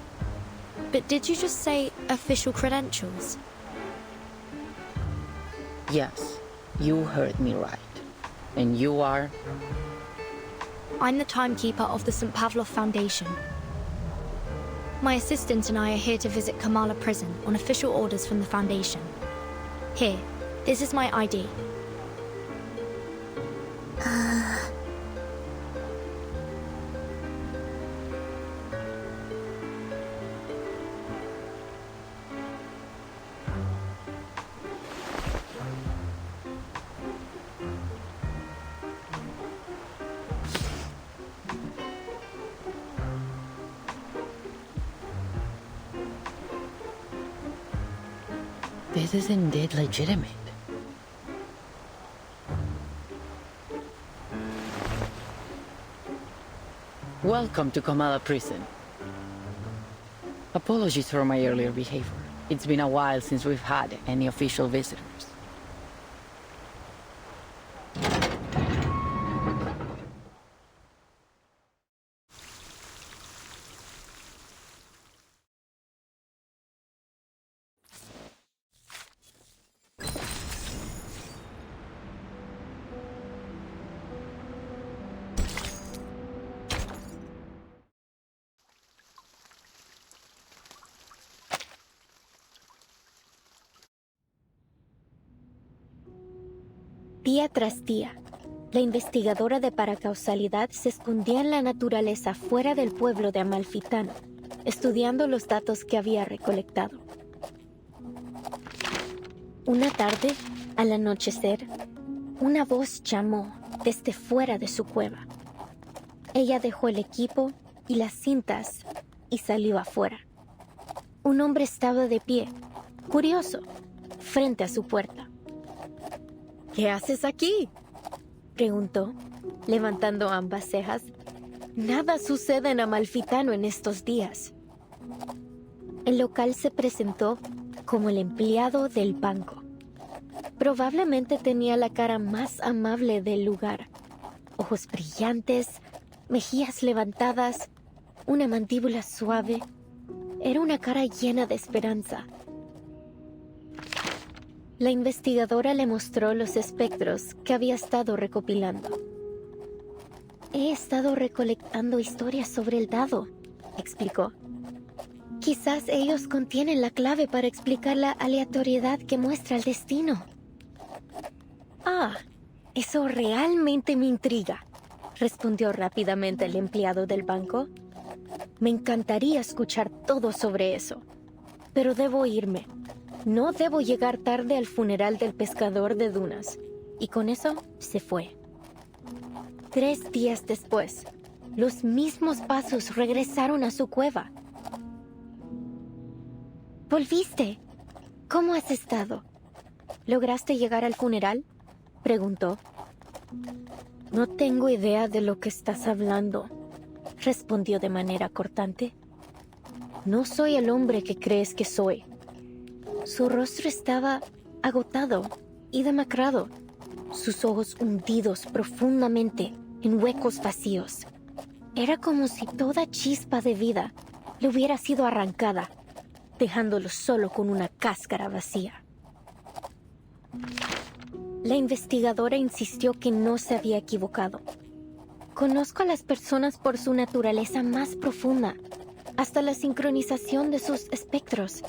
but did you just say official credentials? Yes, you heard me right. And you are? I'm the timekeeper of the St. Pavlov Foundation. My assistant and I are here to visit Comala Prison on official orders from the Foundation. Here, this is my ID. This is indeed legitimate. Welcome to Comala Prison. Apologies for my earlier behavior. It's been a while since we've had any official visitors. Día tras día, la investigadora de paracausalidad se escondía en la naturaleza fuera del pueblo de Amalfitano, estudiando los datos que había recolectado. Una tarde, al anochecer, una voz llamó desde fuera de su cueva. Ella dejó el equipo y las cintas y salió afuera. Un hombre estaba de pie, curioso, frente a su puerta. ¿Qué haces aquí? Preguntó, levantando ambas cejas. Nada sucede en Amalfitano en estos días. El local se presentó como el empleado del banco. Probablemente tenía la cara más amable del lugar. Ojos brillantes, mejillas levantadas, una mandíbula suave. Era una cara llena de esperanza. La investigadora le mostró los espectros que había estado recopilando. He estado recolectando historias sobre el dado, explicó. Quizás ellos contienen la clave para explicar la aleatoriedad que muestra el destino. Ah, eso realmente me intriga, respondió rápidamente el empleado del banco. Me encantaría escuchar todo sobre eso, pero debo irme. No debo llegar tarde al funeral del pescador de dunas. Y con eso se fue. 3 días después, los mismos pasos regresaron a su cueva. ¿Volviste? ¿Cómo has estado? ¿Lograste llegar al funeral? Preguntó. No tengo idea de lo que estás hablando, respondió de manera cortante. No soy el hombre que crees que soy. Su rostro estaba agotado y demacrado, sus ojos hundidos profundamente en huecos vacíos. Era como si toda chispa de vida le hubiera sido arrancada, dejándolo solo con una cáscara vacía. La investigadora insistió que no se había equivocado. Conozco a las personas por su naturaleza más profunda, hasta la sincronización de sus espectros.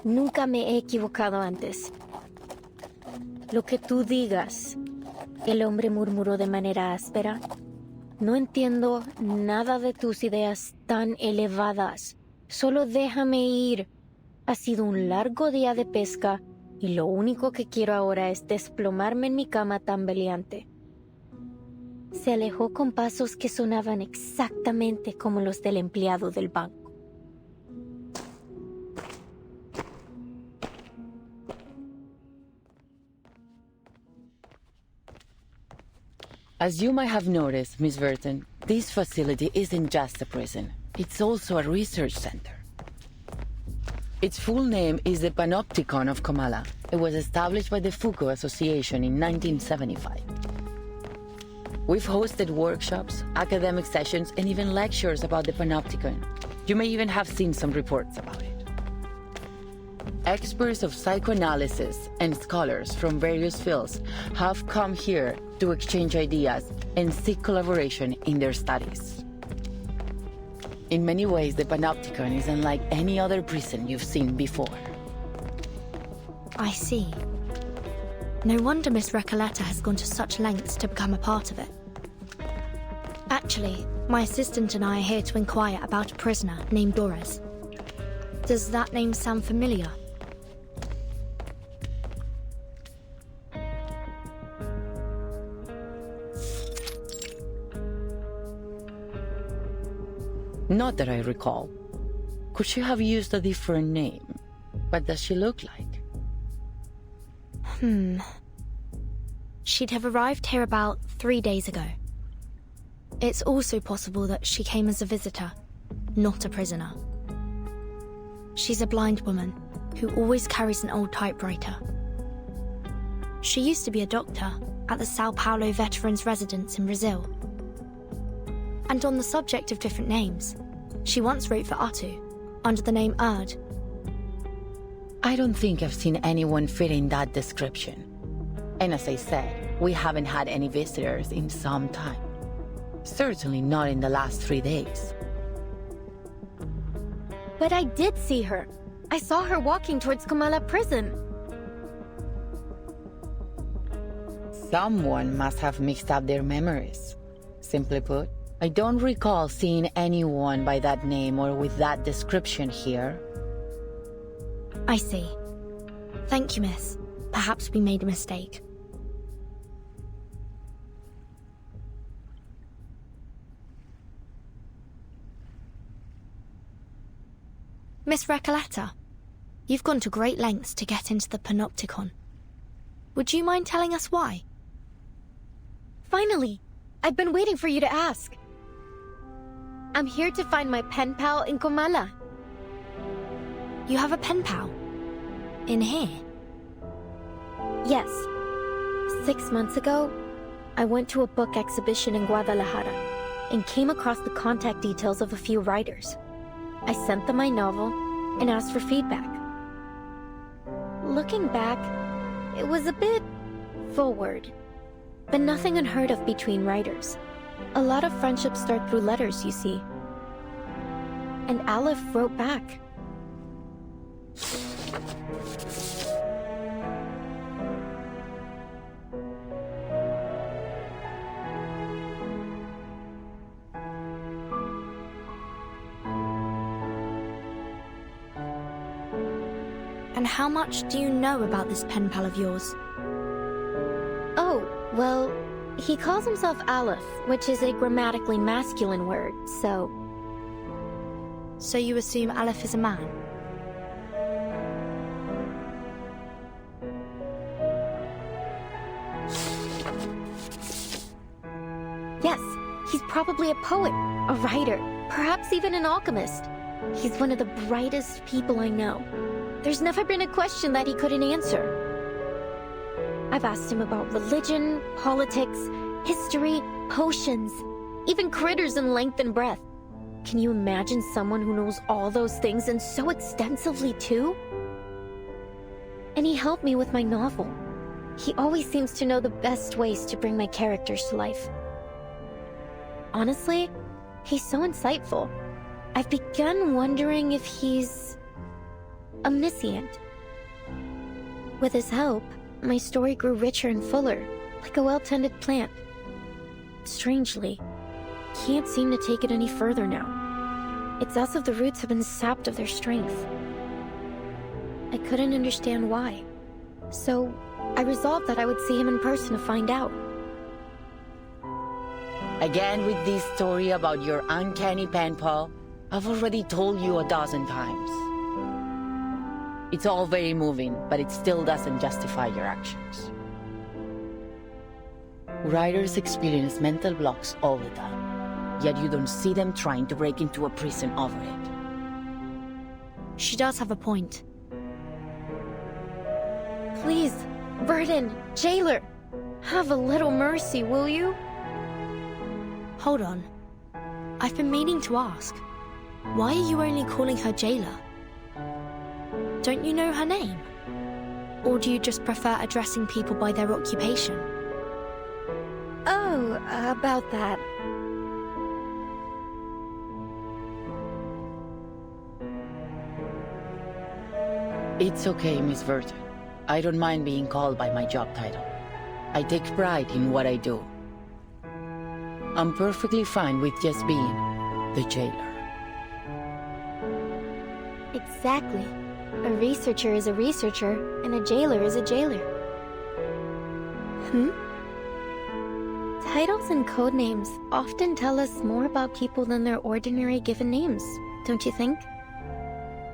Nunca me he equivocado antes. Lo que tú digas, el hombre murmuró de manera áspera. No entiendo nada de tus ideas tan elevadas. Solo déjame ir. Ha sido un largo día de pesca y lo único que quiero ahora es desplomarme en mi cama tambaleante. Se alejó con pasos que sonaban exactamente como los del empleado del banco. As you might have noticed, Miss Burton, this facility isn't just a prison. It's also a research center. Its full name is the Panopticon of Comala. It was established by the Foucault Association in 1975. We've hosted workshops, academic sessions, and even lectures about the Panopticon. You may even have seen some reports about it. Experts of psychoanalysis and scholars from various fields have come here to exchange ideas and seek collaboration in their studies. In many ways, the Panopticon is unlike any other prison you've seen before. I see. No wonder Miss Recoleta has gone to such lengths to become a part of it. Actually, my assistant and I are here to inquire about a prisoner named Doris. Does that name sound familiar? Not that I recall. Could she have used a different name? What does she look like? She'd have arrived here about 3 days ago. It's also possible that she came as a visitor, not a prisoner. She's a blind woman who always carries an old typewriter. She used to be a doctor at the Sao Paulo Veterans Residence in Brazil. And on the subject of different names, she once wrote for Atu, under the name Erd. I don't think I've seen anyone fit in that description. And as I said, we haven't had any visitors in some time. Certainly not in the last 3 days. But I did see her. I saw her walking towards Comala prison. Someone must have mixed up their memories. Simply put, I don't recall seeing anyone by that name or with that description here. I see. Thank you, miss. Perhaps we made a mistake. Miss Recoleta, you've gone to great lengths to get into the Panopticon. Would you mind telling us why? Finally! I've been waiting for you to ask. I'm here to find my pen pal in Comala. You have a pen pal? In here? Yes. 6 months ago, I went to a book exhibition in Guadalajara and came across the contact details of a few writers. I sent them my novel and asked for feedback. Looking back, it was a bit forward, but nothing unheard of between writers. A lot of friendships start through letters, you see. And Aleph wrote back. And how much do you know about this pen pal of yours? Oh, well, he calls himself Aleph, which is a grammatically masculine word, so... So you assume Aleph is a man? Yes, he's probably a poet, a writer, perhaps even an alchemist. He's one of the brightest people I know. There's never been a question that he couldn't answer. I've asked him about religion, politics, history, potions, even critters in length and breadth. Can you imagine someone who knows all those things and so extensively too? And he helped me with my novel. He always seems to know the best ways to bring my characters to life. Honestly, he's so insightful. I've begun wondering if he's omniscient. With his help, my story grew richer and fuller, like a well-tended plant. Strangely, can't seem to take it any further now. It's as if the roots have been sapped of their strength. I couldn't understand why, so I resolved that I would see him in person to find out. Again with this story about your uncanny pen pal, I've already told you 1,000 times. It's all very moving, but it still doesn't justify your actions. Writers experience mental blocks all the time, yet you don't see them trying to break into a prison over it. She does have a point. Please, Burden, jailer, have a little mercy, will you? Hold on. I've been meaning to ask. Why are you only calling her jailer? Don't you know her name? Or do you just prefer addressing people by their occupation? Oh, about that. It's okay, Miss Verta. I don't mind being called by my job title. I take pride in what I do. I'm perfectly fine with just being the jailer. Exactly. A researcher is a researcher, and a jailer is a jailer. Titles and codenames often tell us more about people than their ordinary given names, don't you think?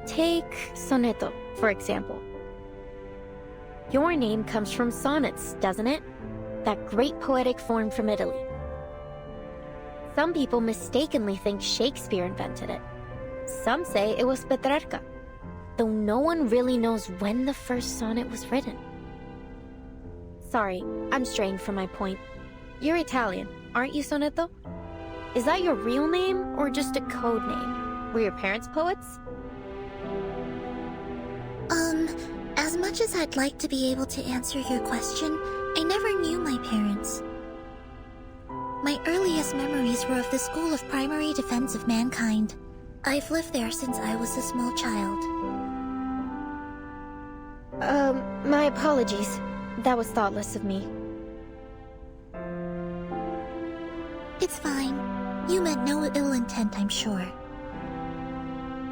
Take Sonetto, for example. Your name comes from sonnets, doesn't it? That great poetic form from Italy. Some people mistakenly think Shakespeare invented it. Some say it was Petrarca, though no one really knows when the first sonnet was written. Sorry, I'm straying from my point. You're Italian, aren't you, Sonetto? Is that your real name or just a code name? Were your parents poets? As much as I'd like to be able to answer your question, I never knew my parents. My earliest memories were of the School of Primary Defense of Mankind. I've lived there since I was a small child. My apologies. That was thoughtless of me. It's fine. You meant no ill intent, I'm sure.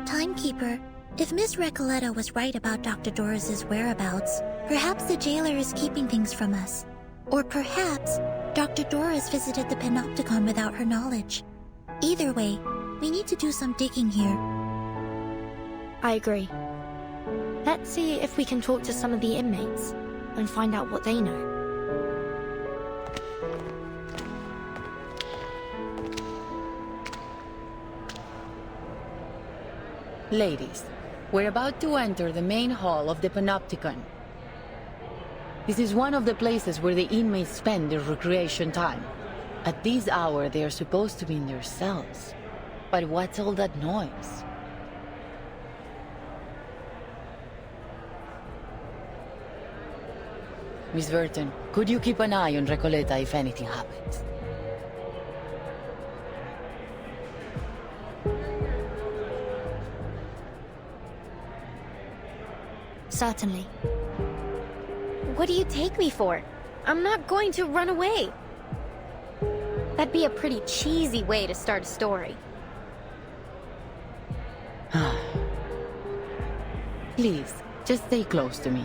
Timekeeper, if Miss Recoleta was right about Dr. Doris's whereabouts, perhaps the jailer is keeping things from us. Or perhaps Dr. Doris visited the Panopticon without her knowledge. Either way, we need to do some digging here. I agree. Let's see if we can talk to some of the inmates and find out what they know. Ladies, we're about to enter the main hall of the Panopticon. This is one of the places where the inmates spend their recreation time. At this hour, they are supposed to be in their cells. But what's all that noise? Miss Burton, could you keep an eye on Recoleta if anything happens? Certainly. What do you take me for? I'm not going to run away. That'd be a pretty cheesy way to start a story. Please, just stay close to me.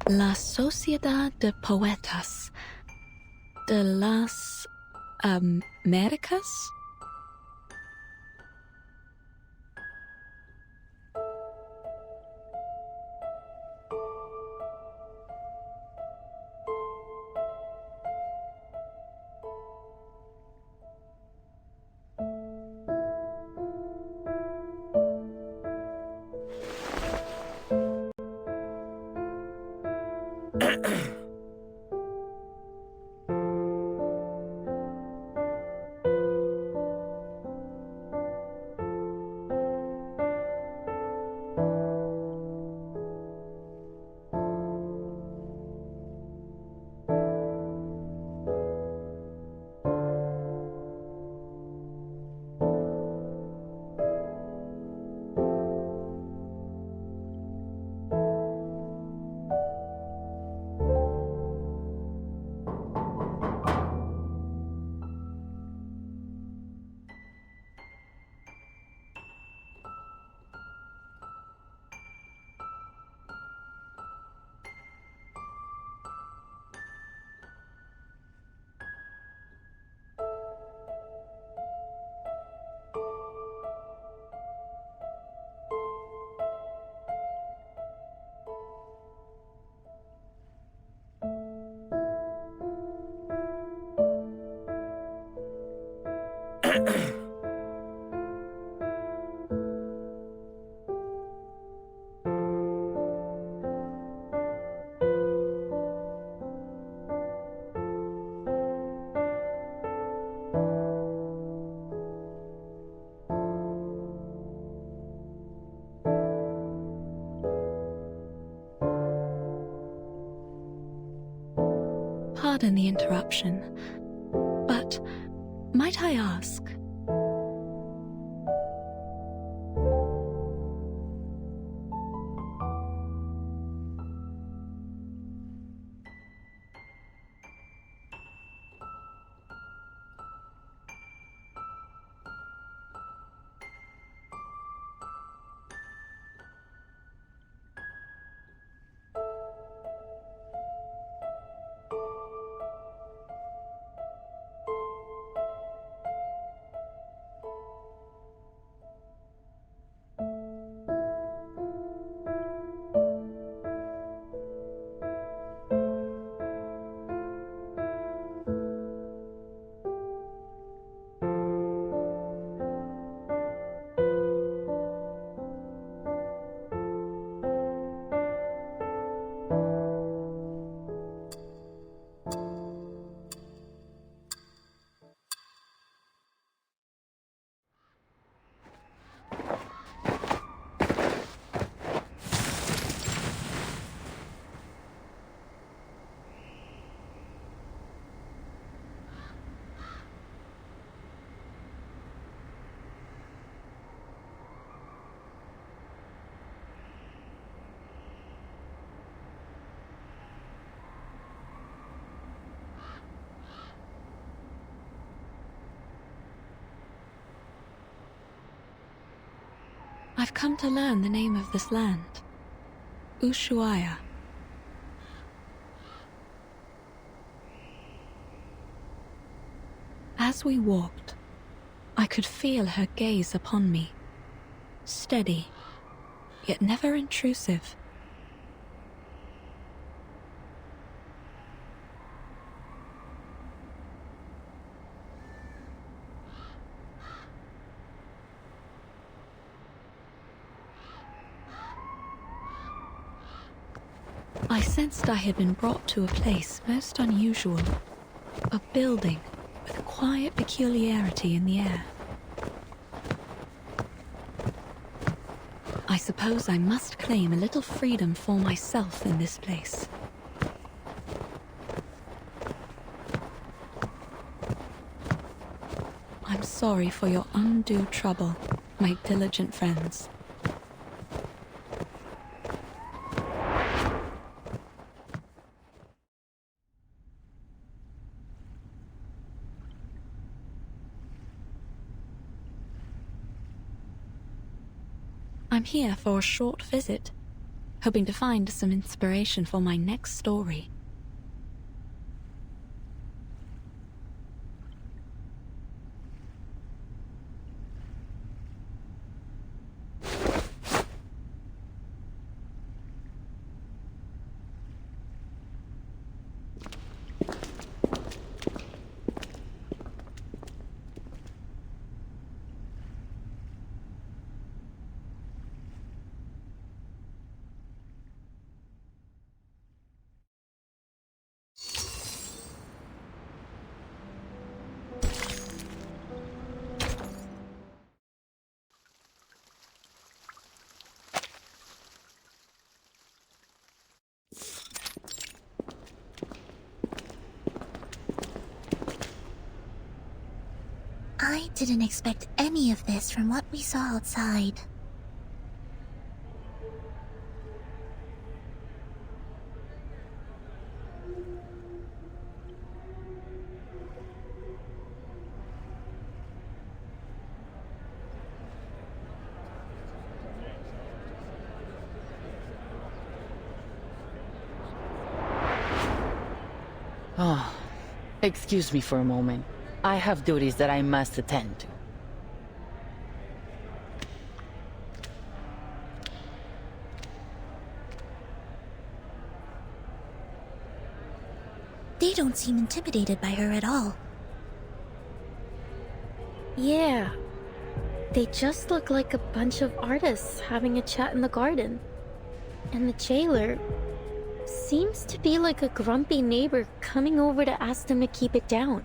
La Sociedad de Poetas de las Américas? Pardon the interruption, but might I ask? I've come to learn the name of this land. Ushuaia. As we walked, I could feel her gaze upon me. Steady, yet never intrusive. I sensed I had been brought to a place most unusual. A building with a quiet peculiarity in the air. I suppose I must claim a little freedom for myself in this place. I'm sorry for your undue trouble, my diligent friends. I'm here for a short visit, hoping to find some inspiration for my next story. I didn't expect any of this from what we saw outside. Oh, excuse me for a moment. I have duties that I must attend to. They don't seem intimidated by her at all. Yeah. They just look like a bunch of artists having a chat in the garden. And the jailer seems to be like a grumpy neighbor coming over to ask them to keep it down.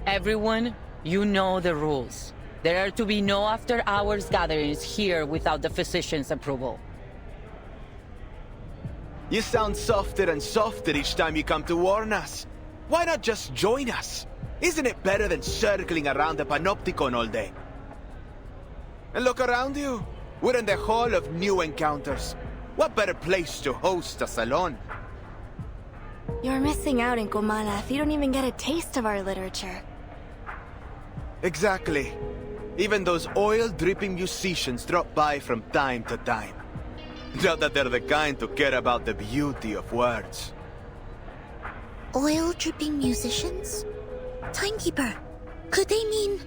Everyone, you know the rules. There are to be no after-hours gatherings here without the physician's approval. You sound softer and softer each time you come to warn us. Why not just join us? Isn't it better than circling around the Panopticon all day? And look around you. We're in the Hall of New Encounters. What better place to host a salon? You're missing out in Comala if you don't even get a taste of our literature. Exactly. Even those oil-dripping musicians drop by from time to time. Not that they're the kind to care about the beauty of words. Oil-dripping musicians? Timekeeper, could they mean...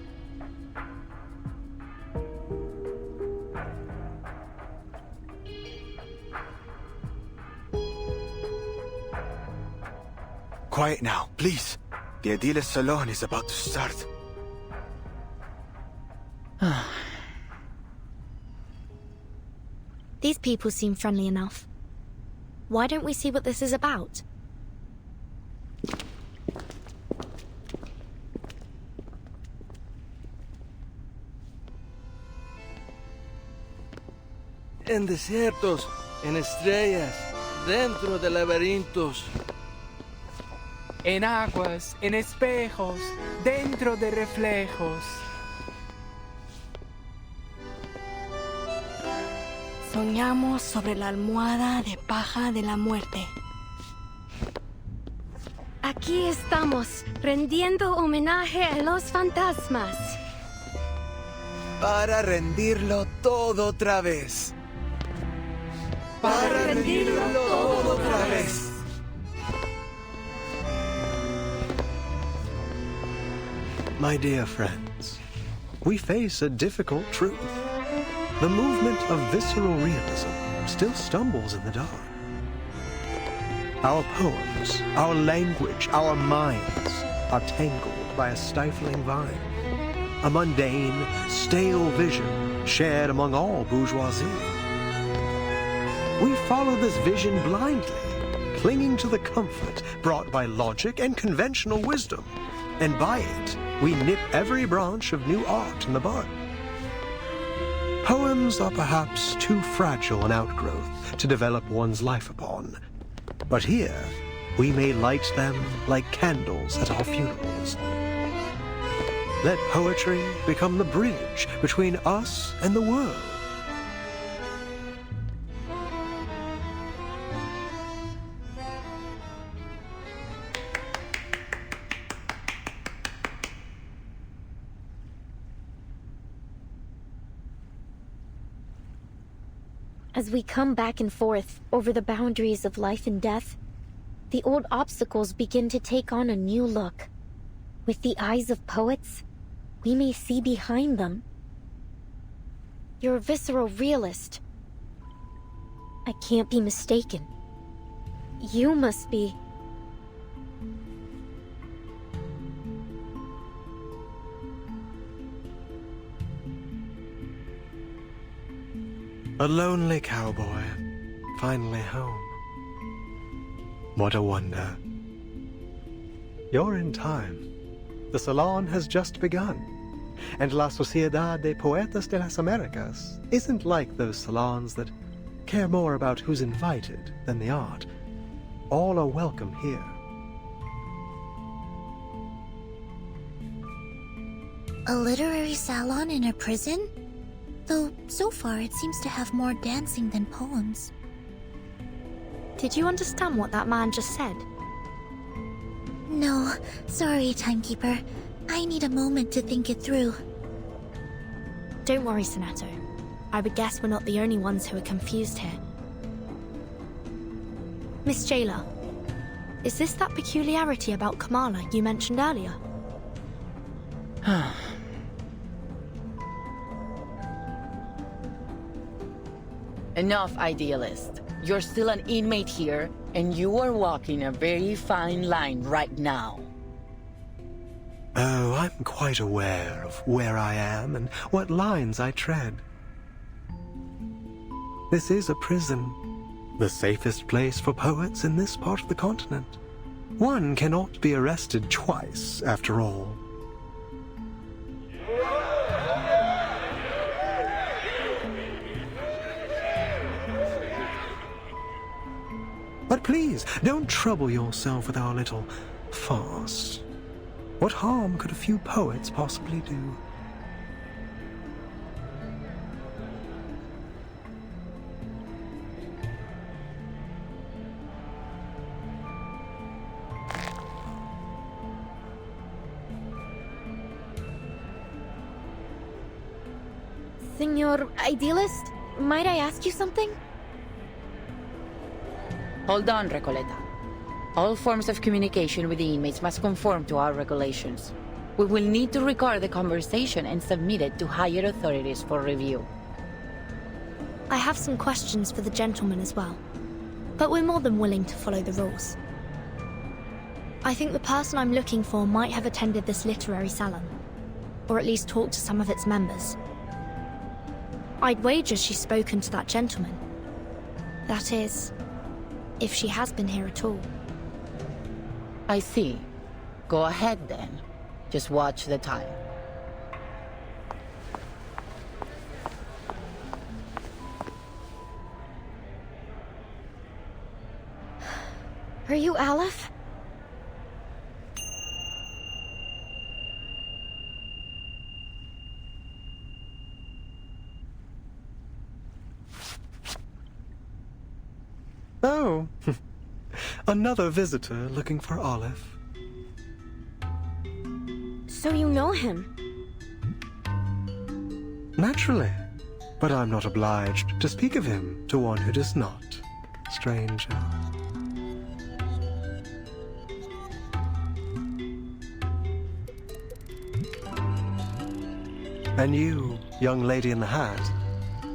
Quiet now, please. The Ediles Salon is about to start. These people seem friendly enough. Why don't we see what this is about? En desiertos, en estrellas, dentro de laberintos. En aguas, en espejos, dentro de reflejos. Soñamos sobre la almohada de paja de la muerte. Aquí estamos, rendiendo homenaje a los fantasmas. Para rendirlo todo otra vez. Para rendirlo todo otra vez. My dear friends, we face a difficult truth. The movement of visceral realism still stumbles in the dark. Our poems, our language, our minds are tangled by a stifling vine. A mundane, stale vision shared among all bourgeoisie. We follow this vision blindly, clinging to the comfort brought by logic and conventional wisdom, and by it, we nip every branch of new art in the bud. Poems are perhaps too fragile an outgrowth to develop one's life upon, but here we may light them like candles at our funerals. Let poetry become the bridge between us and the world. As we come back and forth over the boundaries of life and death, the old obstacles begin to take on a new look. With the eyes of poets, we may see behind them. You're a visceral realist. I can't be mistaken. You must be... A lonely cowboy, finally home. What a wonder. You're in time. The salon has just begun. And La Sociedad de Poetas de las Americas isn't like those salons that care more about who's invited than the art. All are welcome here. A literary salon in a prison? Though, so far, it seems to have more dancing than poems. Did you understand what that man just said? No, sorry, Timekeeper. I need a moment to think it through. Don't worry, Sonato. I would guess we're not the only ones who are confused here. Miss Jailer, is this that peculiarity about Kamala you mentioned earlier? Enough, idealist. You're still an inmate here, and you are walking a very fine line right now. Oh, I'm quite aware of where I am and what lines I tread. This is a prison, the safest place for poets in this part of the continent. One cannot be arrested twice, after all. But please, don't trouble yourself with our little farce. What harm could a few poets possibly do? Senor Idealist, might I ask you something? Hold on, Recoleta. All forms of communication with the inmates must conform to our regulations. We will need to record the conversation and submit it to higher authorities for review. I have some questions for the gentleman as well, but we're more than willing to follow the rules. I think the person I'm looking for might have attended this literary salon, or at least talked to some of its members. I'd wager she's spoken to that gentleman. That is, if she has been here at all. I see. Go ahead then. Just watch the time. Are you Aleph? Oh, another visitor looking for Aleph. So you know him? Naturally. But I'm not obliged to speak of him to one who does not, stranger. And you, young lady in the hat,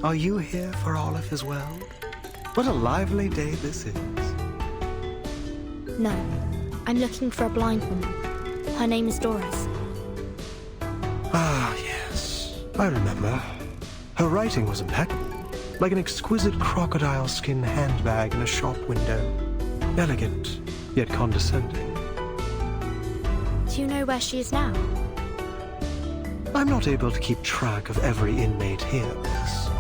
are you here for Olive as well? What a lively day this is. No, I'm looking for a blind woman. Her name is Doris. Ah, yes, I remember. Her writing was impeccable, like an exquisite crocodile skin handbag in a shop window. Elegant, yet condescending. Do you know where she is now? I'm not able to keep track of every inmate here, miss.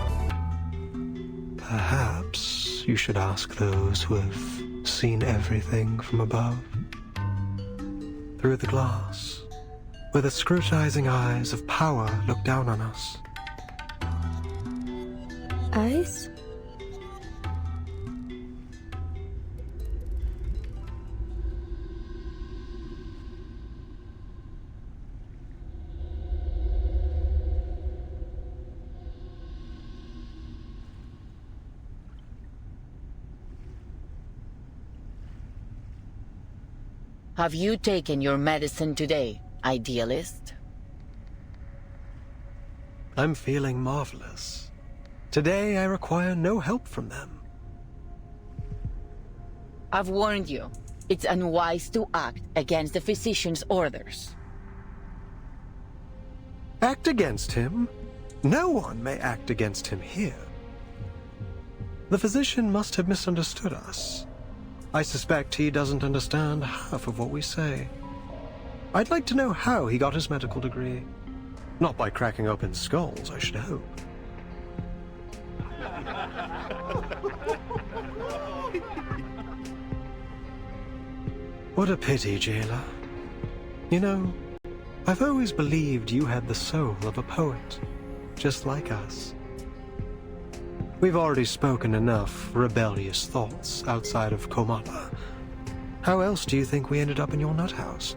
Perhaps you should ask those who have seen everything from above. Through the glass, where the scrutinizing eyes of power look down on us. Eyes? Have you taken your medicine today, idealist? I'm feeling marvelous. Today I require no help from them. I've warned you. It's unwise to act against the physician's orders. Act against him? No one may act against him here. The physician must have misunderstood us. I suspect he doesn't understand half of what we say. I'd like to know how he got his medical degree. Not by cracking open skulls, I should hope. What a pity, jailer. You know, I've always believed you had the soul of a poet, just like us. We've already spoken enough rebellious thoughts outside of Komala. How else do you think we ended up in your nut house?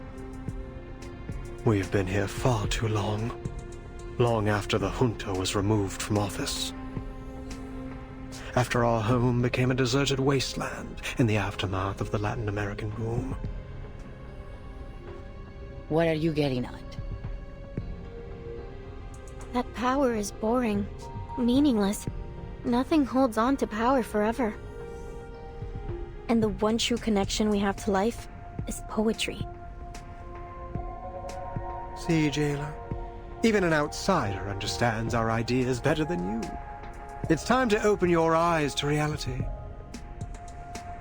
We've been here far too long. Long after the junta was removed from office. After our home became a deserted wasteland in the aftermath of the Latin American boom. What are you getting at? That power is boring, meaningless. Nothing holds on to power forever. And the one true connection we have to life is poetry. See, jailer? Even an outsider understands our ideas better than you. It's time to open your eyes to reality.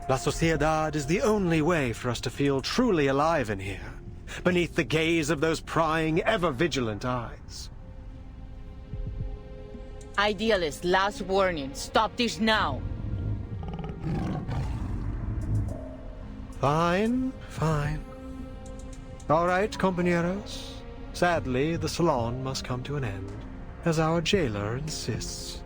La Sociedad is the only way for us to feel truly alive in here, beneath the gaze of those prying, ever-vigilant eyes. Idealist, last warning. Stop this now. Fine, fine. All right, compañeros. Sadly, the salon must come to an end, as our jailer insists.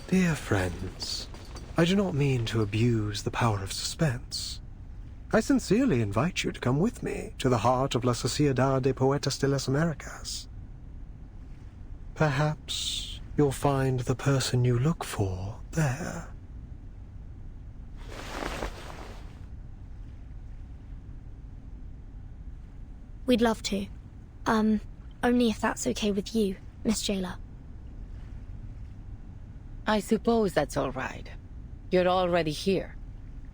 Dear friends, I do not mean to abuse the power of suspense. I sincerely invite you to come with me to the heart of La Sociedad de Poetas de las Americas. Perhaps you'll find the person you look for there. We'd love to. Only if that's okay with you, Miss Jailer. I suppose that's all right. You're already here.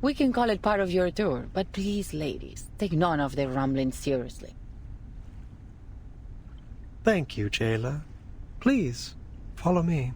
We can call it part of your tour, but please, ladies, take none of their rumblings seriously. Thank you, jailer. Please, follow me.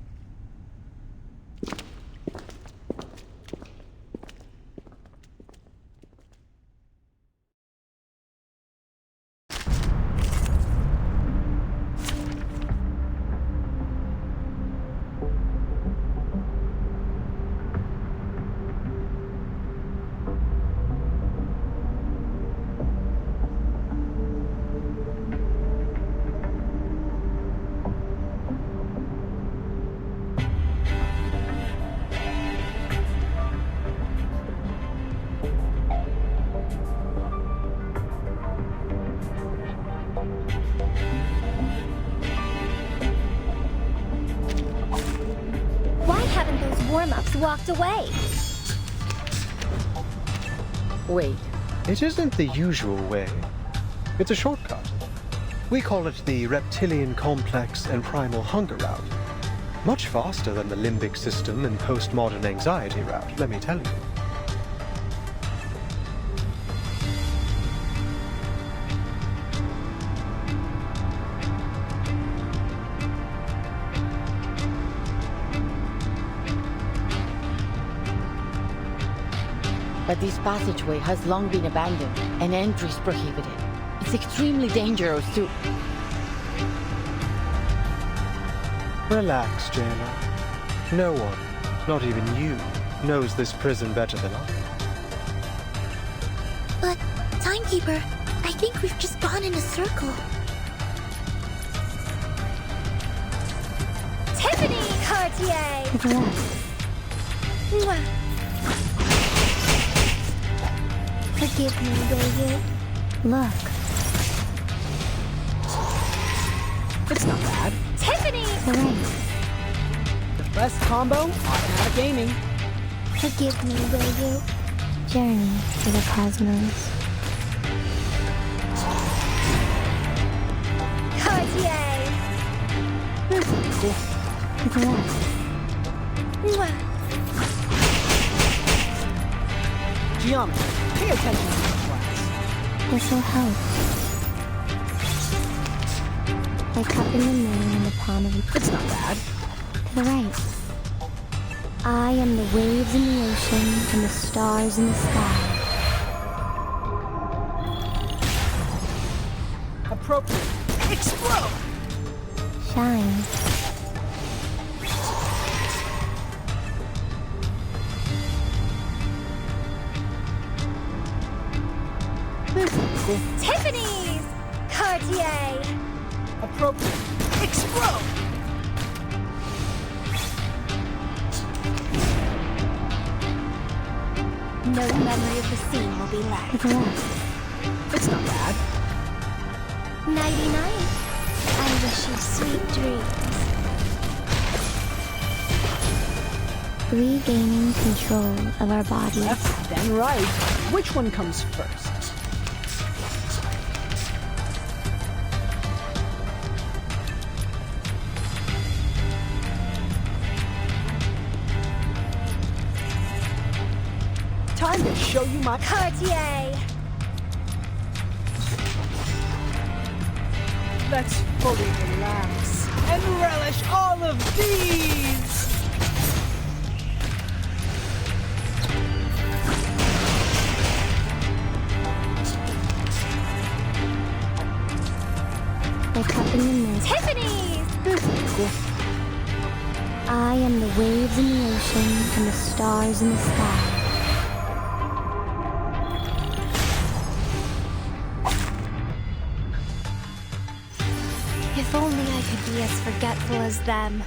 just walked away. Wait. It isn't the usual way. It's a shortcut. We call it the Reptilian Complex and Primal Hunger route. Much faster than the limbic system and postmodern anxiety route, let me tell you. But this passageway has long been abandoned and entry is prohibited. It's extremely dangerous too. Relax, Jailer. No one, not even you, knows this prison better than I. But, Timekeeper, I think we've just gone in a circle. Tiffany Cartier! Mwah. Forgive me, will you? Look. It's not bad. Tiffany! Lorraine. The best combo, automatic aiming. Forgive me, will you? Journey to the cosmos. Cartier! Mwah. Geometry, pay attention to the class. This will help. By cupping the moon in the palm of each. It's not bad. To the right. I am the waves in the ocean and the stars in the sky. Appropriate. Explode! Shine. Tiffany's! Cartier! Appropriate. Explode! No memory of the scene will be left. It's not bad. Nighty-night. I wish you sweet dreams. Regaining control of our bodies. Left, then right. Which one comes first? Time to show you my Cartier! Let's fully relax and relish all of these! By cupping the moon. Tiffany's! I am the waves in the ocean and the stars in the sky. If only I could be as forgetful as them.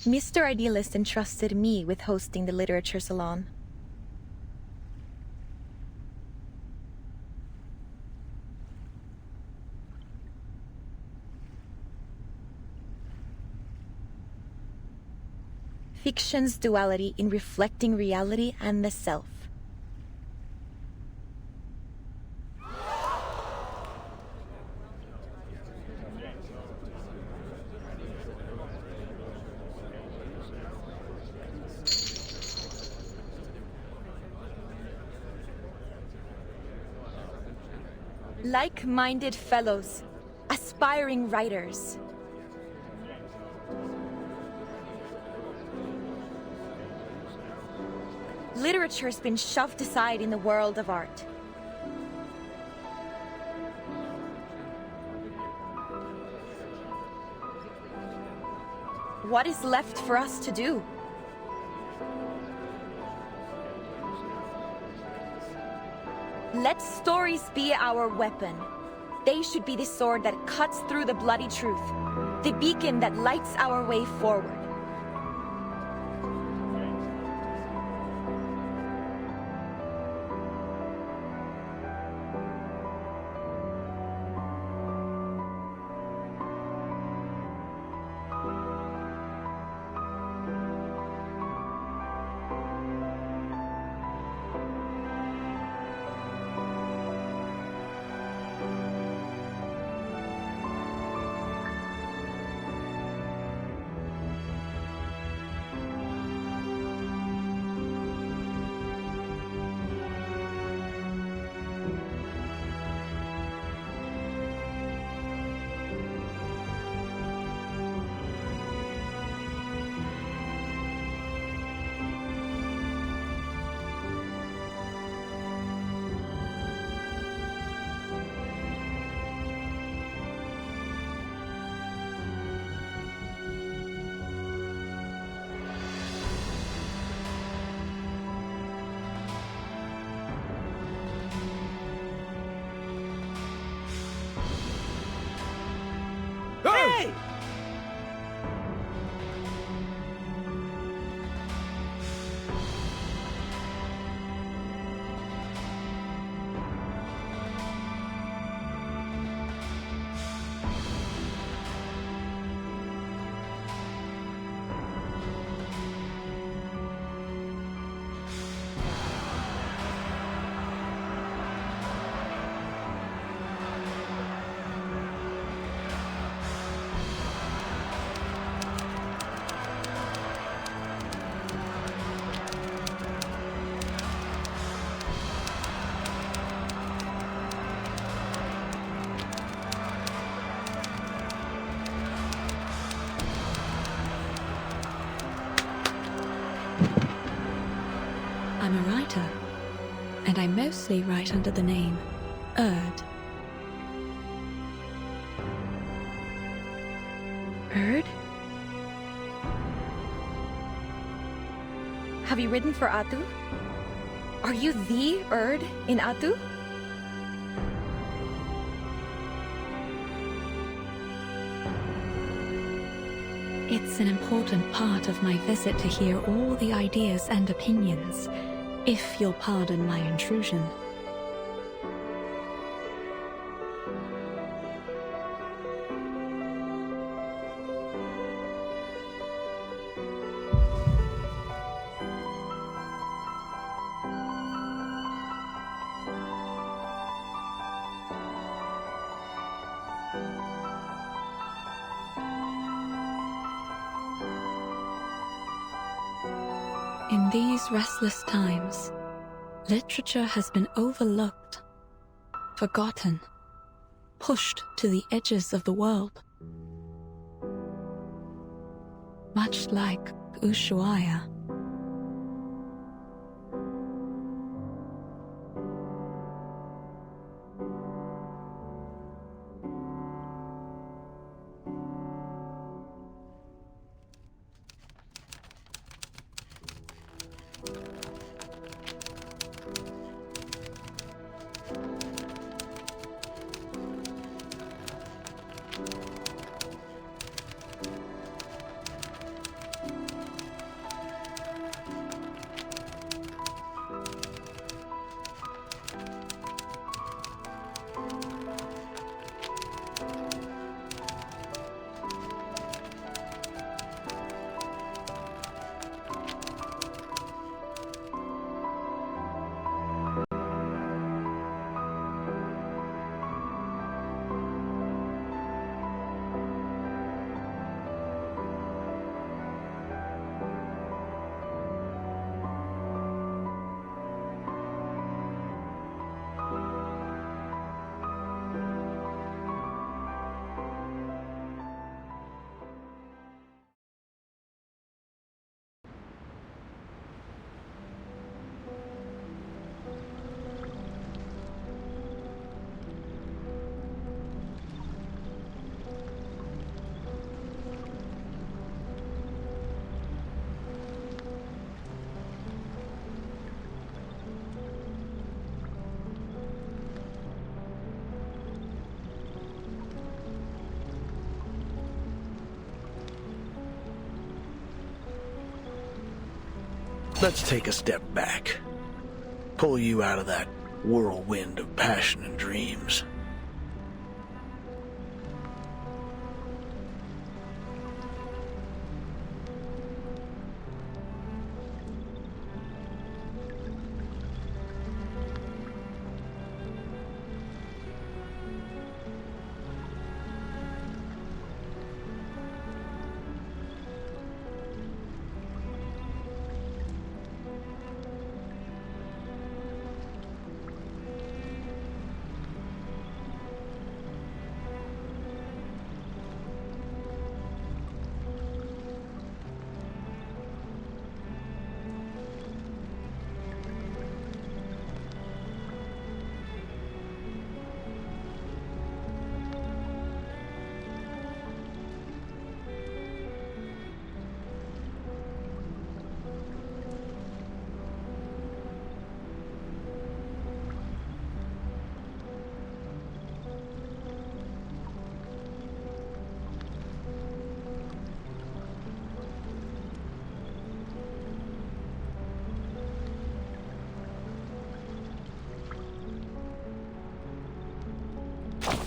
Mr. Idealist entrusted me with hosting the literature salon. Fiction's duality in reflecting reality and the self. Like-minded fellows, aspiring writers. Literature's been shoved aside in the world of art. What is left for us to do? Let stories be our weapon. They should be the sword that cuts through the bloody truth, the beacon that lights our way forward. Hey! I'm a writer, and I mostly write under the name Erd. Erd? Have you written for Atu? Are you the Erd in Atu? It's an important part of my visit to hear all the ideas and opinions, if you'll pardon my intrusion. In these restless times, literature has been overlooked, forgotten, pushed to the edges of the world. Much like Ushuaia. Let's take a step back. Pull you out of that whirlwind of passion and dreams.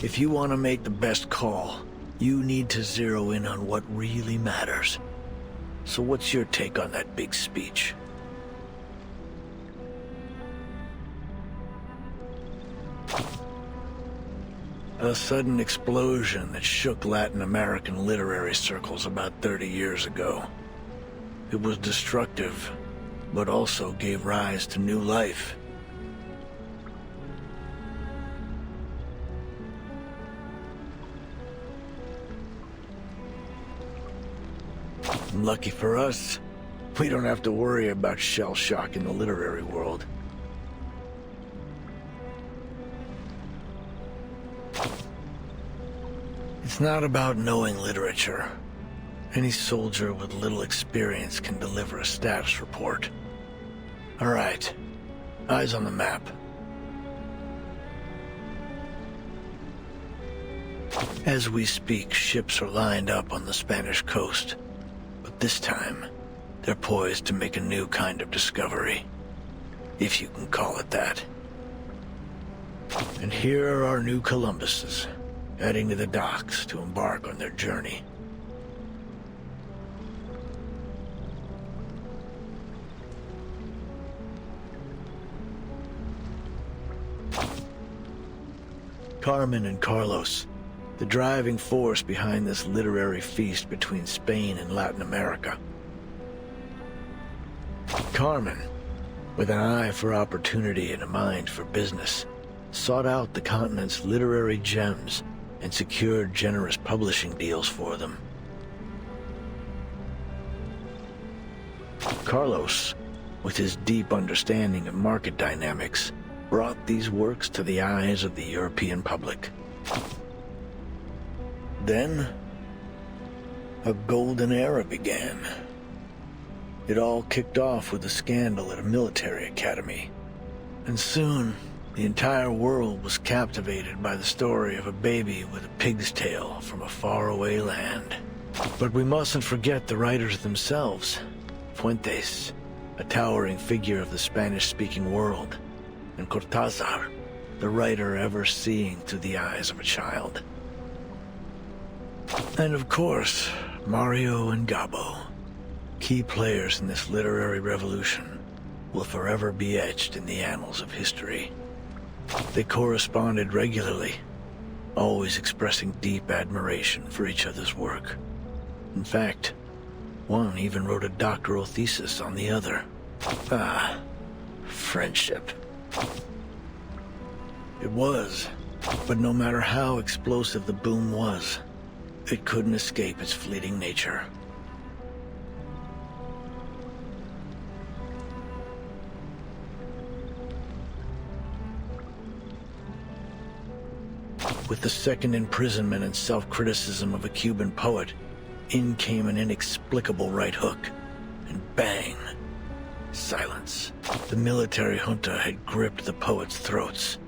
If you want to make the best call, you need to zero in on what really matters. So what's your take on that big speech? A sudden explosion that shook Latin American literary circles about 30 years ago. It was destructive, but also gave rise to new life. Lucky for us, we don't have to worry about shell shock in the literary world. It's not about knowing literature. Any soldier with little experience can deliver a status report. All right, eyes on the map. As we speak, ships are lined up on the Spanish coast. But this time, they're poised to make a new kind of discovery. If you can call it that. And here are our new Columbuses, heading to the docks to embark on their journey. Carmen and Carlos, the driving force behind this literary feast between Spain and Latin America. Carmen, with an eye for opportunity and a mind for business, sought out the continent's literary gems and secured generous publishing deals for them. Carlos, with his deep understanding of market dynamics, brought these works to the eyes of the European public. Then, a golden era began. It all kicked off with a scandal at a military academy. And soon, the entire world was captivated by the story of a baby with a pig's tail from a faraway land. But we mustn't forget the writers themselves. Fuentes, a towering figure of the Spanish-speaking world, and Cortázar, the writer ever seeing through the eyes of a child. And of course, Mario and Gabo, key players in this literary revolution, will forever be etched in the annals of history. They corresponded regularly, always expressing deep admiration for each other's work. In fact, one even wrote a doctoral thesis on the other. Ah, friendship. It was, but no matter how explosive the boom was, it couldn't escape its fleeting nature. With the second imprisonment and self-criticism of a Cuban poet, in came an inexplicable right hook, and bang! Silence. The military junta had gripped the poets' throats.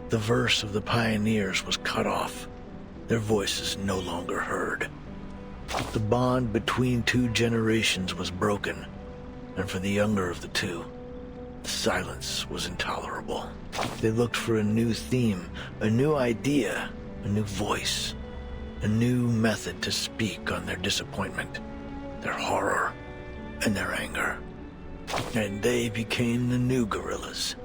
The verse of the pioneers was cut off. Their voices no longer heard. The bond between two generations was broken, and for the younger of the two, the silence was intolerable. They looked for a new theme, a new idea, a new voice, a new method to speak on their disappointment, their horror, and their anger. And they became the new guerrillas.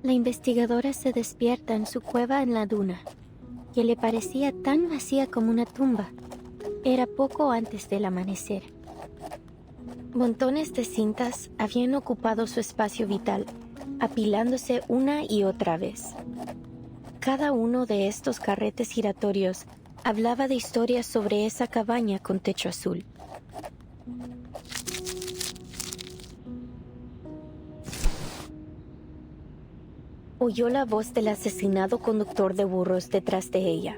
La investigadora se despierta en su cueva en la duna, que le parecía tan vacía como una tumba. Era poco antes del amanecer. Montones de cintas habían ocupado su espacio vital, apilándose una y otra vez. Cada uno de estos carretes giratorios hablaba de historias sobre esa cabaña con techo azul. Oyó la voz del asesinado conductor de burros detrás de ella.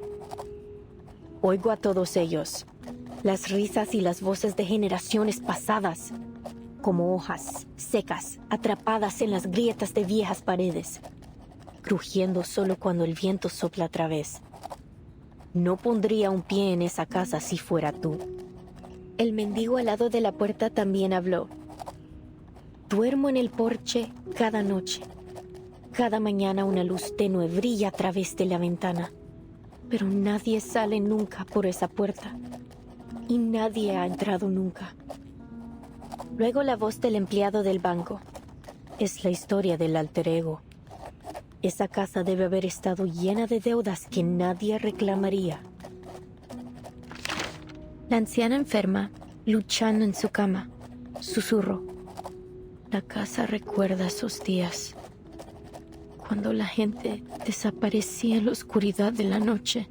Oigo a todos ellos, las risas y las voces de generaciones pasadas, como hojas secas atrapadas en las grietas de viejas paredes, crujiendo solo cuando el viento sopla otra vez. No pondría un pie en esa casa si fuera tú. El mendigo al lado de la puerta también habló. Duermo en el porche cada noche. Cada mañana una luz tenue brilla a través de la ventana, pero nadie sale nunca por esa puerta, y nadie ha entrado nunca. Luego la voz del empleado del banco. Es la historia del alter ego. Esa casa debe haber estado llena de deudas que nadie reclamaría. La anciana enferma, luchando en su cama, susurró. La casa recuerda esos días, cuando la gente desaparecía en la oscuridad de la noche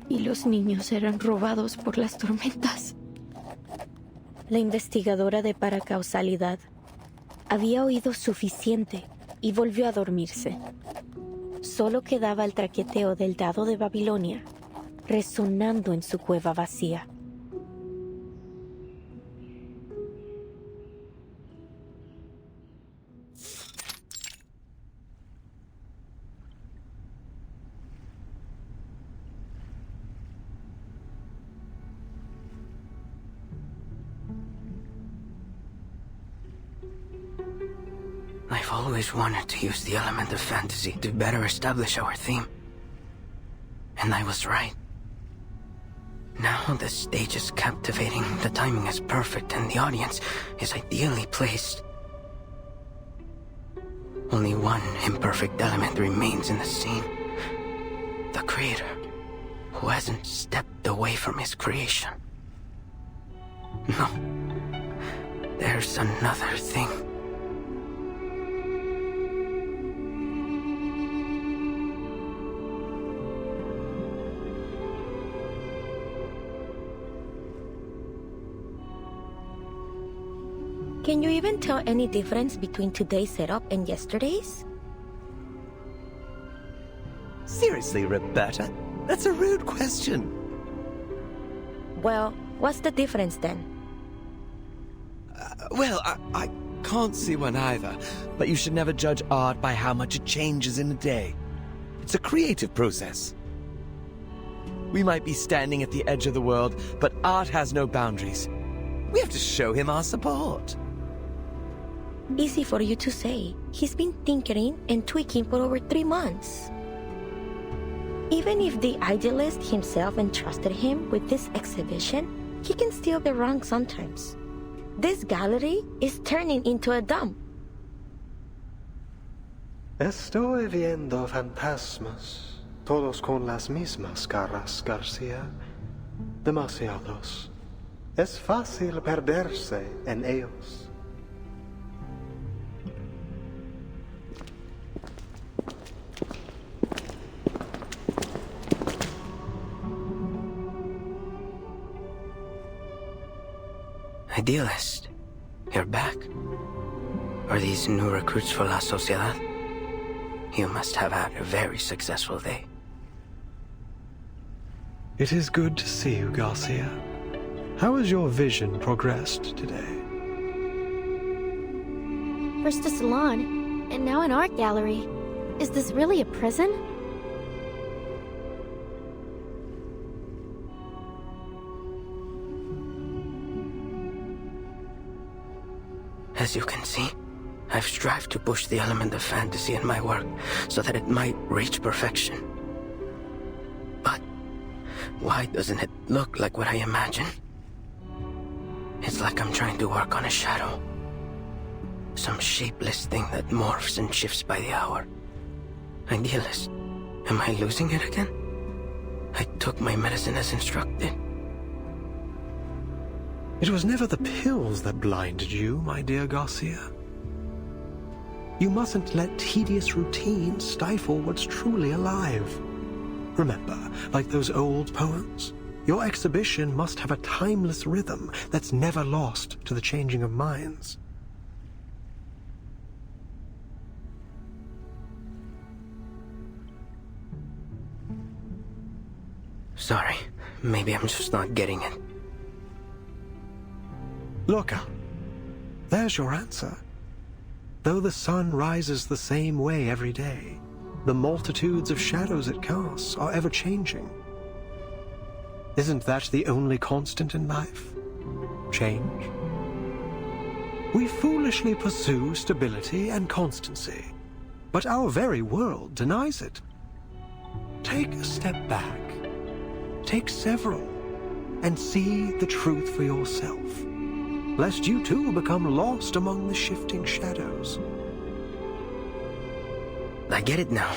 y los niños eran robados por las tormentas. La investigadora de paracausalidad había oído suficiente y volvió a dormirse. Solo quedaba el traqueteo del dado de Babilonia, resonando en su cueva vacía. I've always wanted to use the element of fantasy to better establish our theme. And I was right. Now the stage is captivating, the timing is perfect, and the audience is ideally placed. Only one imperfect element remains in the scene. The creator, who hasn't stepped away from his creation. No. There's another thing. Can you even tell any difference between today's setup and yesterday's? Seriously, Roberta? That's a rude question. Well, what's the difference then? I can't see one either, but you should never judge art by how much it changes in a day. It's a creative process. We might be standing at the edge of the world, but art has no boundaries. We have to show him our support. Easy for you to say. He's been tinkering and tweaking for over 3 months. Even if the idealist himself entrusted him with this exhibition, he can still be wrong sometimes. This gallery is turning into a dump. Estoy viendo fantasmas, todos con las mismas caras, García. Demasiados. Es fácil perderse en ellos. Idealist, you're back. Are these new recruits for La Sociedad? You must have had a very successful day. It is good to see you, Garcia. How has your vision progressed today? First a salon, and now an art gallery. Is this really a prison? As you can see, I've strived to push the element of fantasy in my work so that it might reach perfection. But why doesn't it look like what I imagine? It's like I'm trying to work on a shadow. Some shapeless thing that morphs and shifts by the hour. Idealist, am I losing it again? I took my medicine as instructed. It was never the pills that blinded you, my dear Garcia. You mustn't let tedious routine stifle what's truly alive. Remember, like those old poems, your exhibition must have a timeless rhythm that's never lost to the changing of minds. Sorry, maybe I'm just not getting it. Look out. There's your answer. Though the sun rises the same way every day, the multitudes of shadows it casts are ever-changing. Isn't that the only constant in life? Change? We foolishly pursue stability and constancy, but our very world denies it. Take a step back. Take several, and see the truth for yourself, lest you too become lost among the shifting shadows. I get it now.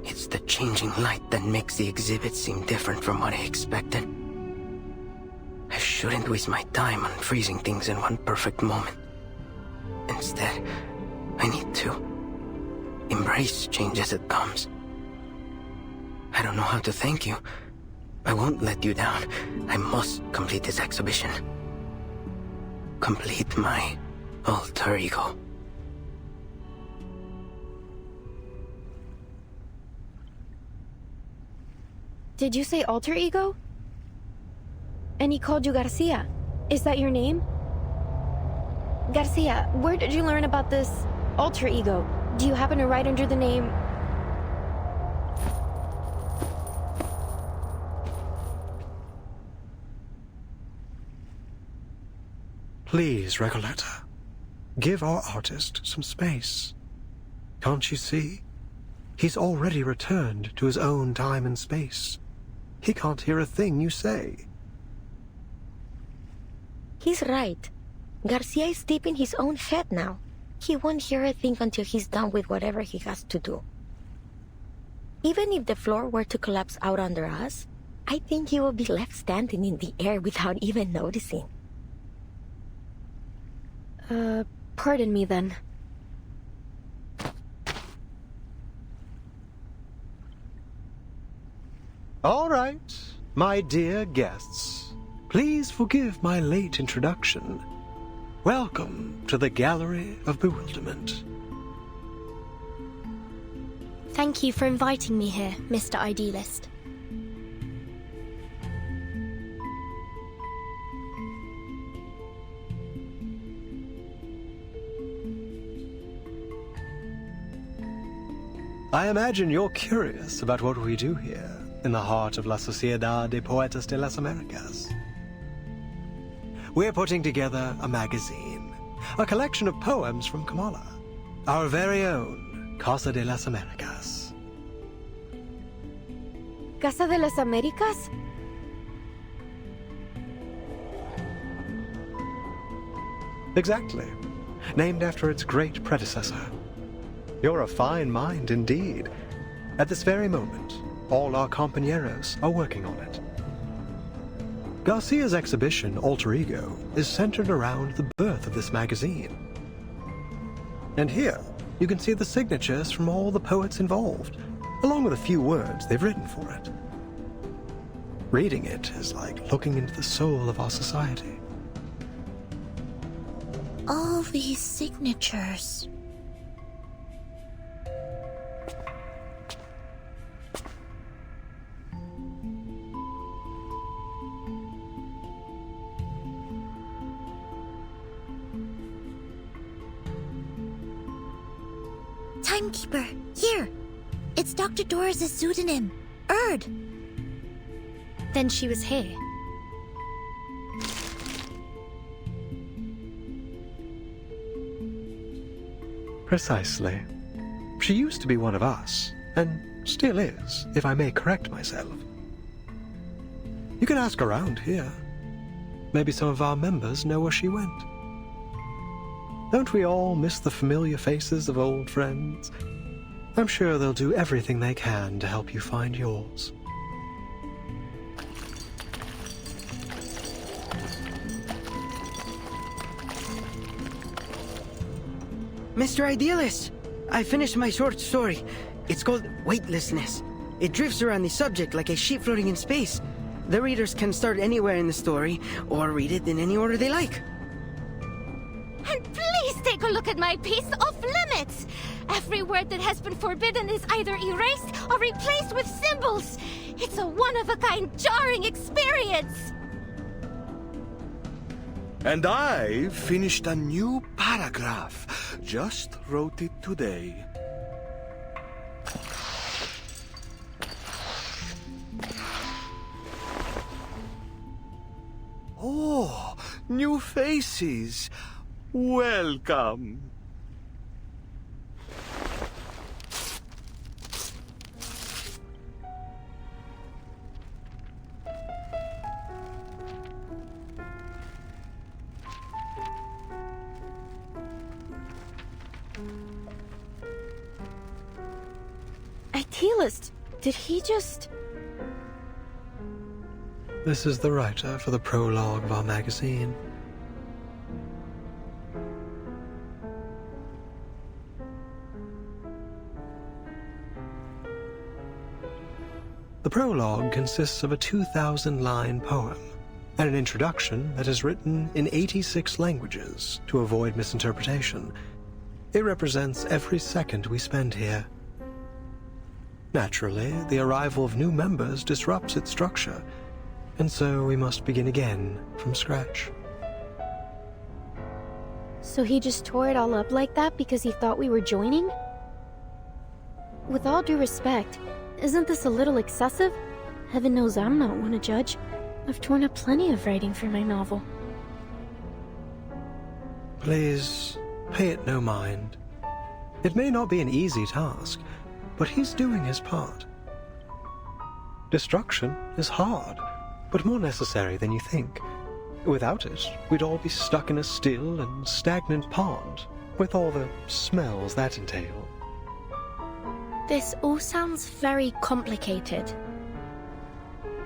It's the changing light that makes the exhibit seem different from what I expected. I shouldn't waste my time on freezing things in one perfect moment. Instead, I need to embrace change as it comes. I don't know how to thank you. I won't let you down. I must complete this exhibition. Complete my alter ego. Did you say alter ego? And he called you Garcia. Is that your name? Garcia, where did you learn about this alter ego? Do you happen to write under the name... Please, Recoleta, give our artist some space. Can't you see? He's already returned to his own time and space. He can't hear a thing you say. He's right. Garcia is deep in his own head now. He won't hear a thing until he's done with whatever he has to do. Even if the floor were to collapse out under us, I think he will be left standing in the air without even noticing. Pardon me then. All right, my dear guests. Please forgive my late introduction. Welcome to the Gallery of Bewilderment. Thank you for inviting me here, Mr. Idealist. I imagine you're curious about what we do here in the heart of La Sociedad de Poetas de las Americas. We're putting together a magazine, a collection of poems from Kamala, our very own Casa de las Americas. ¿Casa de las Américas? Exactly. Named after its great predecessor. You're a fine mind indeed. At this very moment, all our compañeros are working on it. Garcia's exhibition, Alter Ego, is centered around the birth of this magazine. And here, you can see the signatures from all the poets involved, along with a few words they've written for it. Reading it is like looking into the soul of our society. All these signatures. timekeeper. Here. It's Dr. Doris' pseudonym. Erd. Then she was here. Precisely. She used to be one of us, and still is, if I may correct myself. You can ask around here. Maybe some of our members know where she went. Don't we all miss the familiar faces of old friends? I'm sure they'll do everything they can to help you find yours. Mr. Idealist, I finished my short story. It's called Weightlessness. It drifts around the subject like a ship floating in space. The readers can start anywhere in the story, or read it in any order they like. And please take a look at my piece, Off Limits! Every word that has been forbidden is either erased or replaced with symbols. It's a one-of-a-kind, jarring experience! And I finished a new paragraph. Just wrote it today. Oh, new faces. Welcome. Idealist, did he just... This is the writer for the prologue of our magazine. The prologue consists of a 2,000-line poem and an introduction that is written in 86 languages to avoid misinterpretation. It represents every second we spend here. Naturally, the arrival of new members disrupts its structure, and so we must begin again from scratch. So he just tore it all up like that because he thought we were joining? With all due respect, isn't this a little excessive? Heaven knows I'm not one to judge. I've torn up plenty of writing for my novel. Please, pay it no mind. It may not be an easy task, but he's doing his part. Destruction is hard, but more necessary than you think. Without it, we'd all be stuck in a still and stagnant pond, with all the smells that entail. This all sounds very complicated.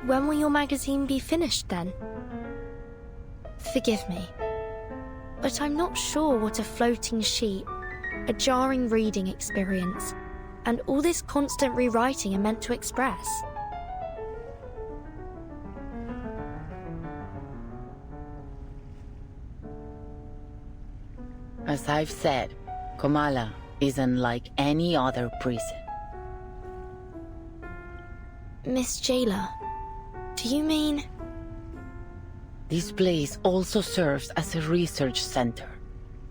When will your magazine be finished then? Forgive me, but I'm not sure what a floating sheet, a jarring reading experience, and all this constant rewriting are meant to express. As I've said, Comala is unlike any other prison. Miss Jailer, do you mean... This place also serves as a research center.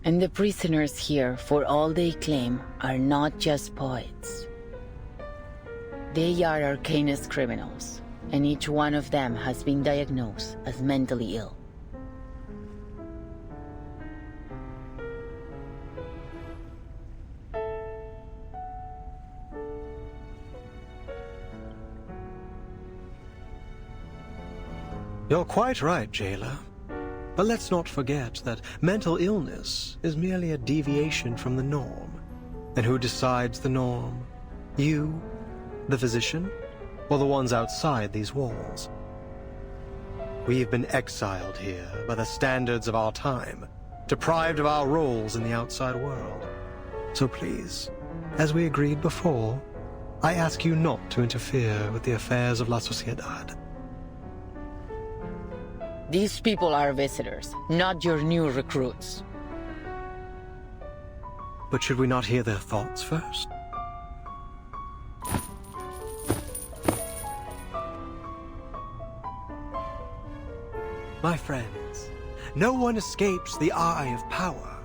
And the prisoners here, for all they claim, are not just poets. They are Arcanist criminals, and each one of them has been diagnosed as mentally ill. You're quite right, Jailer. But let's not forget that mental illness is merely a deviation from the norm. And who decides the norm? You, the physician, or the ones outside these walls? We've been exiled here by the standards of our time, deprived of our roles in the outside world. So please, as we agreed before, I ask you not to interfere with the affairs of La Sociedad. These people are visitors, not your new recruits. But should we not hear their thoughts first? My friends, no one escapes the eye of power.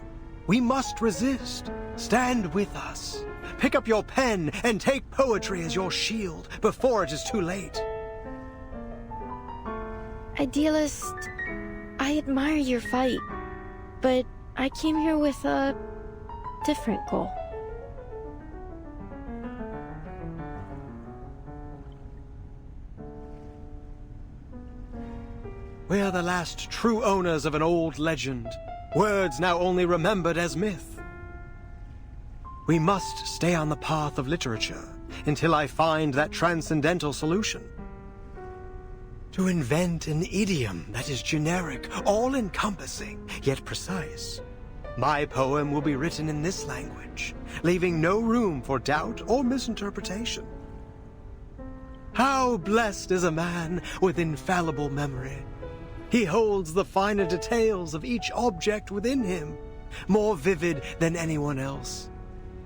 We must resist. Stand with us. pick up your pen and take poetry as your shield before it is too late. Idealist, I admire your fight, but I came here with a different goal. We're the last true owners of an old legend, words now only remembered as myth. We must stay on the path of literature until I find that transcendental solution. To invent an idiom that is generic, all-encompassing, yet precise. My poem will be written in this language, leaving no room for doubt or misinterpretation. How blessed is a man with infallible memory. He holds the finer details of each object within him, more vivid than anyone else.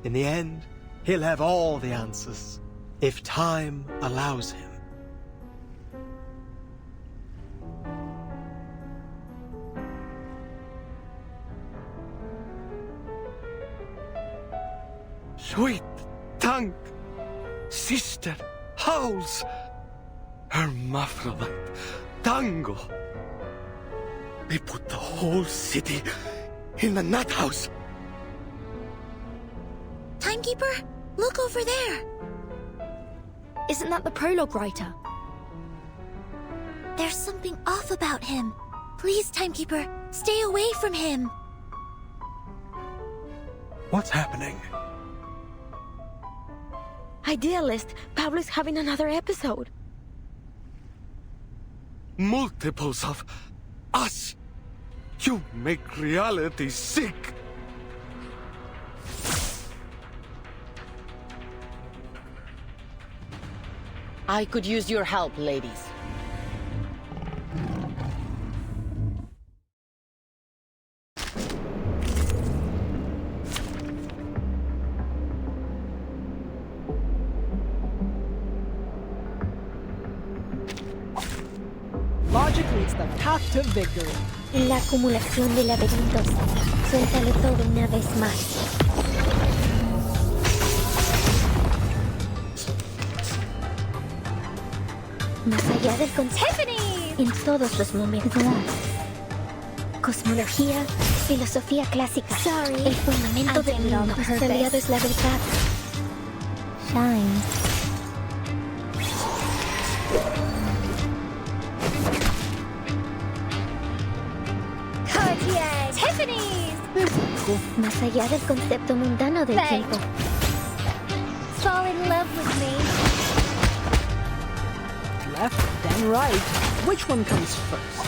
In the end, he'll have all the answers, if time allows him. Sweet tongue, sister howls, hermaphrodite, tango. They put the whole city in the nut house. Timekeeper, look over there. Isn't that the prologue writer? There's something off about him. Please, Timekeeper, stay away from him. What's happening? Idealist, Pablo's having another episode. Multiples of us. You make reality sick. I could use your help, ladies. Logic leads the path to victory. La acumulación de laberintos. Suéltalo todo una vez más. Más allá del concepto. En todos los momentos. Cosmología, filosofía clásica. El fundamento del mundo. Más aliado es la verdad. Shine. Más allá del concepto mundano del tiempo. Fall in love with me. Left, then right. Which one comes first?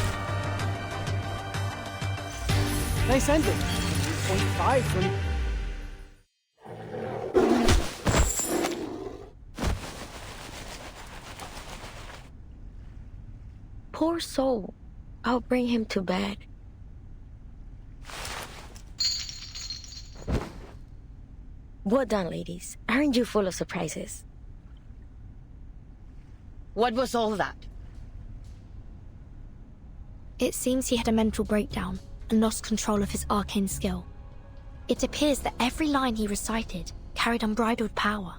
Nice ending. 3.5 from... Poor soul. I'll bring him to bed. Well done, ladies. Aren't you full of surprises? What was all that? It seems he had a mental breakdown and lost control of his arcane skill. It appears that every line he recited carried unbridled power.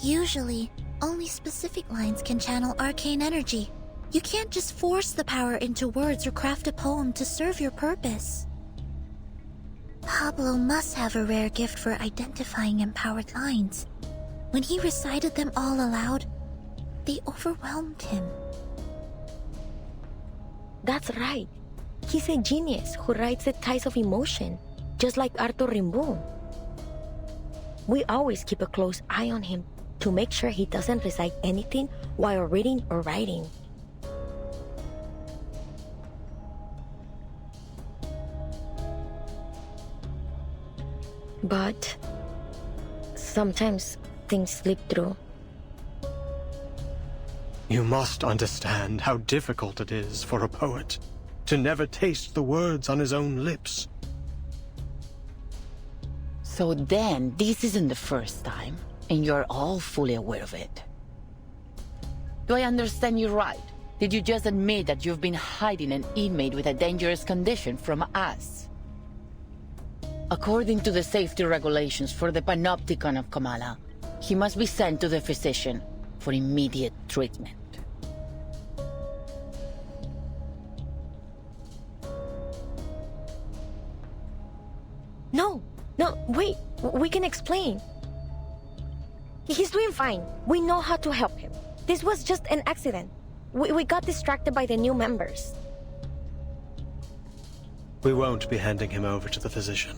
Usually, only specific lines can channel arcane energy. You can't just force the power into words or craft a poem to serve your purpose. Pablo must have a rare gift for identifying empowered lines. When he recited them all aloud, they overwhelmed him. That's right. He's a genius who rides the tides of emotion, just like Arthur Rimbaud. We always keep a close eye on him to make sure he doesn't recite anything while reading or writing. But sometimes things slip through. You must understand how difficult it is for a poet to never taste the words on his own lips. So then, this isn't the first time, and you're all fully aware of it. Do I understand you right? Did you just admit that you've been hiding an inmate with a dangerous condition from us? According to the safety regulations for the Panopticon of Kamala, he must be sent to the physician for immediate treatment. No, wait. We can explain. He's doing fine. We know how to help him. This was just an accident. We got distracted by the new members. We won't be handing him over to the physician.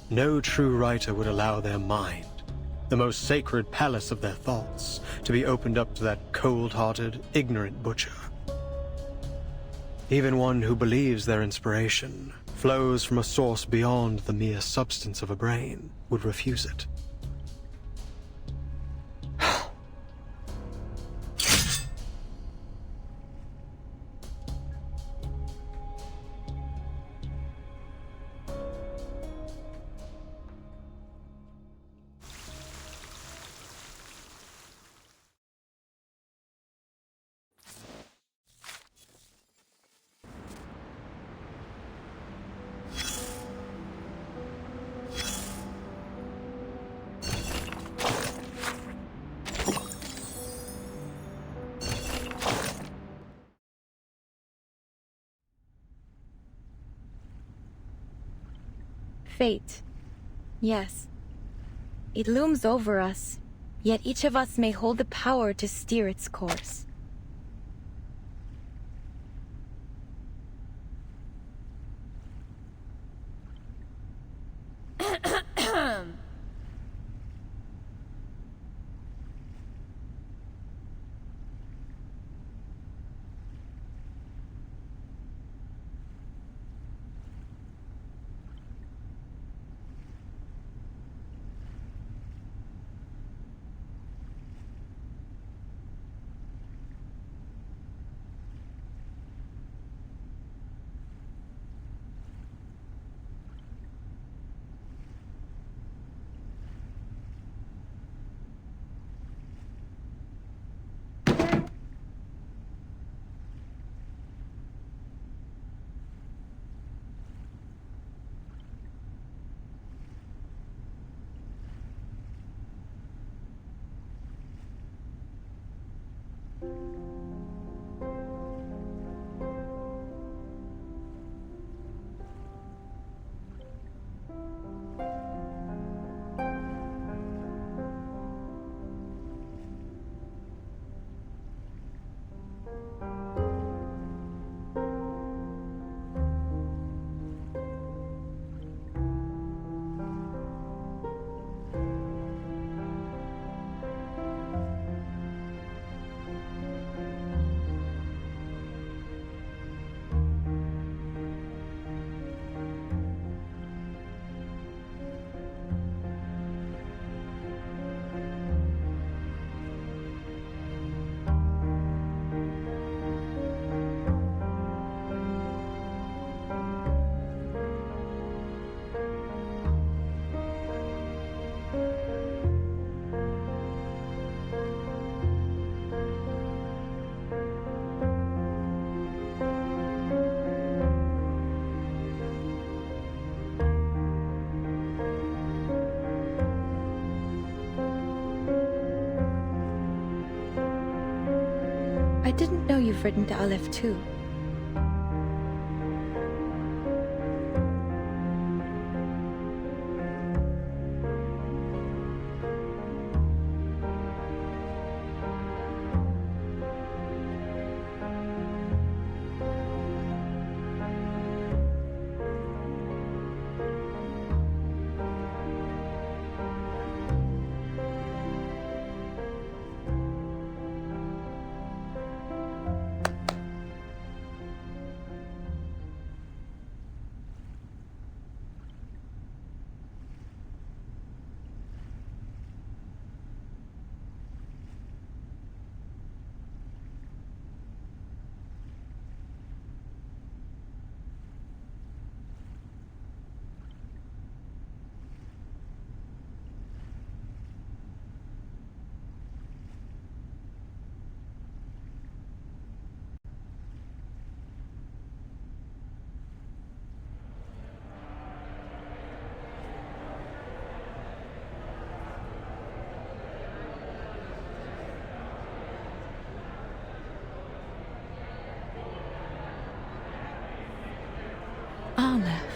No true writer would allow their mind, the most sacred palace of their thoughts, to be opened up to that cold-hearted, ignorant butcher. Even one who believes their inspiration flows from a source beyond the mere substance of a brain would refuse it. Fate. Yes. It looms over us, yet each of us may hold the power to steer its course. I didn't know you've written to Aleph too. Aleph.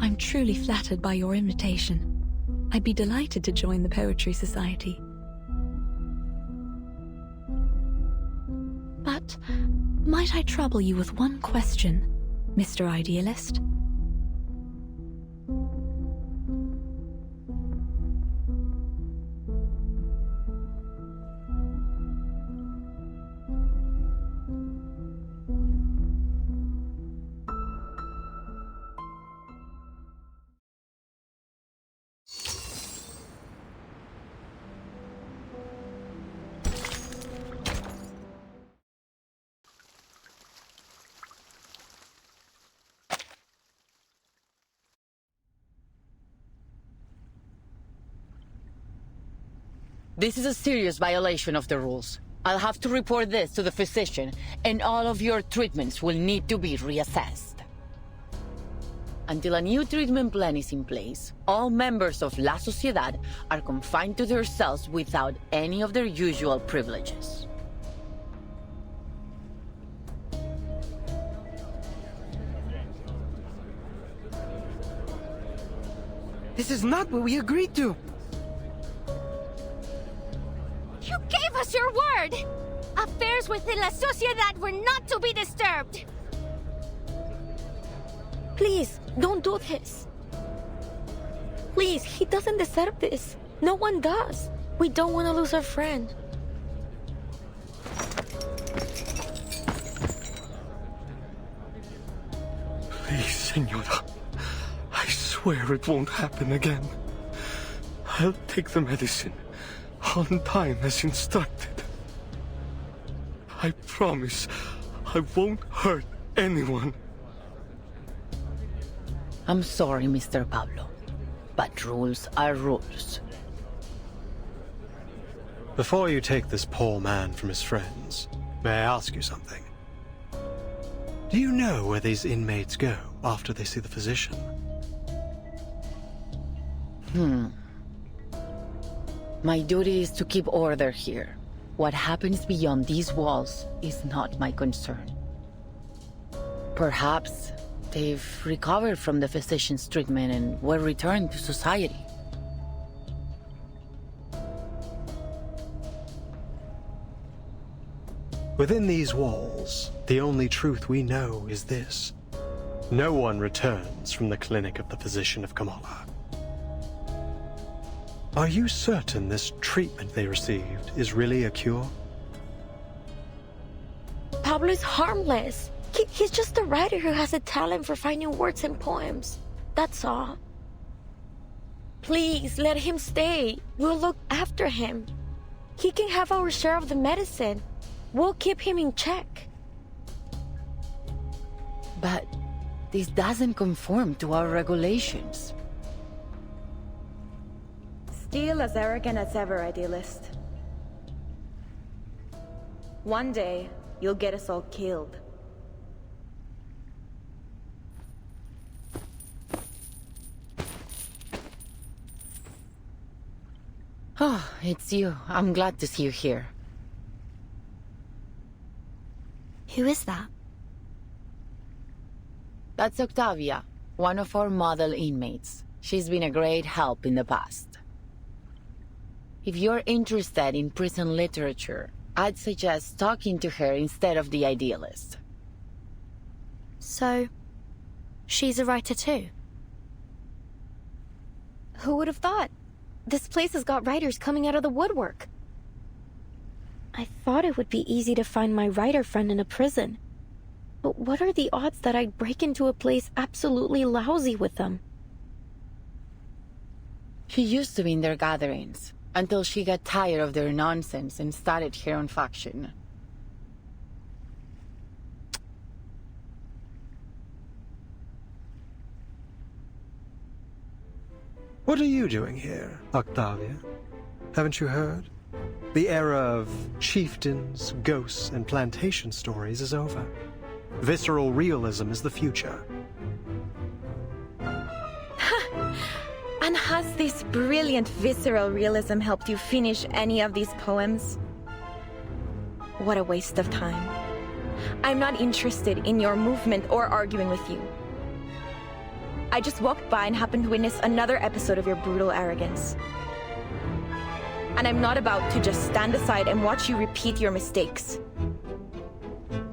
I'm truly flattered by your invitation. I'd be delighted to join the Poetry Society. But might I trouble you with one question, Mr. Idealist? This is a serious violation of the rules. I'll have to report this to the physician, and all of your treatments will need to be reassessed. Until a new treatment plan is in place, all members of La Sociedad are confined to their cells without any of their usual privileges. This is not what we agreed to. You gave us your word! Affairs within La Sociedad were not to be disturbed! Please, don't do this. Please, he doesn't deserve this. No one does. We don't want to lose our friend. Please, Senora. I swear it won't happen again. I'll take the medicine on time as instructed. I promise I won't hurt anyone. I'm sorry, Mr. Pablo, but rules are rules. Before you take this poor man from his friends, may I ask you something? Do you know where these inmates go after they see the physician? My duty is to keep order here. What happens beyond these walls is not my concern. Perhaps they've recovered from the physician's treatment and were returned to society. Within these walls, the only truth we know is this. No one returns from the clinic of the physician of Kamala. Are you certain this treatment they received is really a cure? Pablo is harmless. He's just a writer who has a talent for finding words in poems. That's all. Please, let him stay. We'll look after him. He can have our share of the medicine. We'll keep him in check. But this doesn't conform to our regulations. Still as arrogant as ever, Idealist. One day, you'll get us all killed. Oh, it's you. I'm glad to see you here. Who is that? That's Octavia, one of our model inmates. She's been a great help in the past. If you're interested in prison literature, I'd suggest talking to her instead of the Idealist. So, she's a writer too? Who would have thought? This place has got writers coming out of the woodwork. I thought it would be easy to find my writer friend in a prison. But what are the odds that I'd break into a place absolutely lousy with them? She used to be in their gatherings, until she got tired of their nonsense and started her own faction. What are you doing here, Octavia? Haven't you heard? The era of chieftains, ghosts, and plantation stories is over. Visceral realism is the future. And has this brilliant visceral realism helped you finish any of these poems? What a waste of time. I'm not interested in your movement or arguing with you. I just walked by and happened to witness another episode of your brutal arrogance. And I'm not about to just stand aside and watch you repeat your mistakes.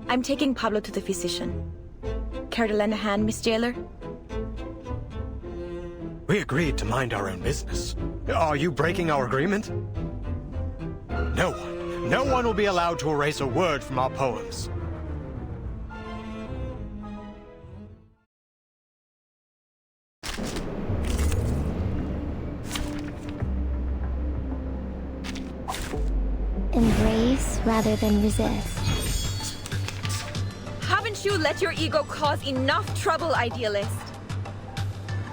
I'm taking Pablo to the physician. Care to lend a hand, Miss Jailer? We agreed to mind our own business. Are you breaking our agreement? No one will be allowed to erase a word from our poems. Embrace rather than resist. Haven't you let your ego cause enough trouble, Idealist?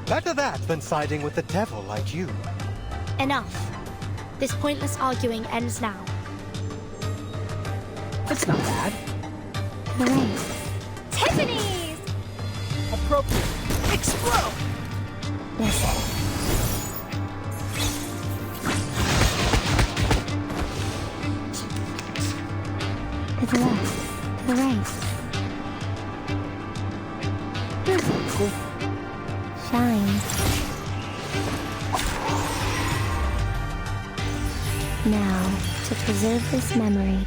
Better that than siding with the devil like you. Enough. This pointless arguing ends now. It's not bad. Hooray. Tiffany's! Appropriate. Explode! Listen. To the left. To the right. Shine. Now, to preserve this memory.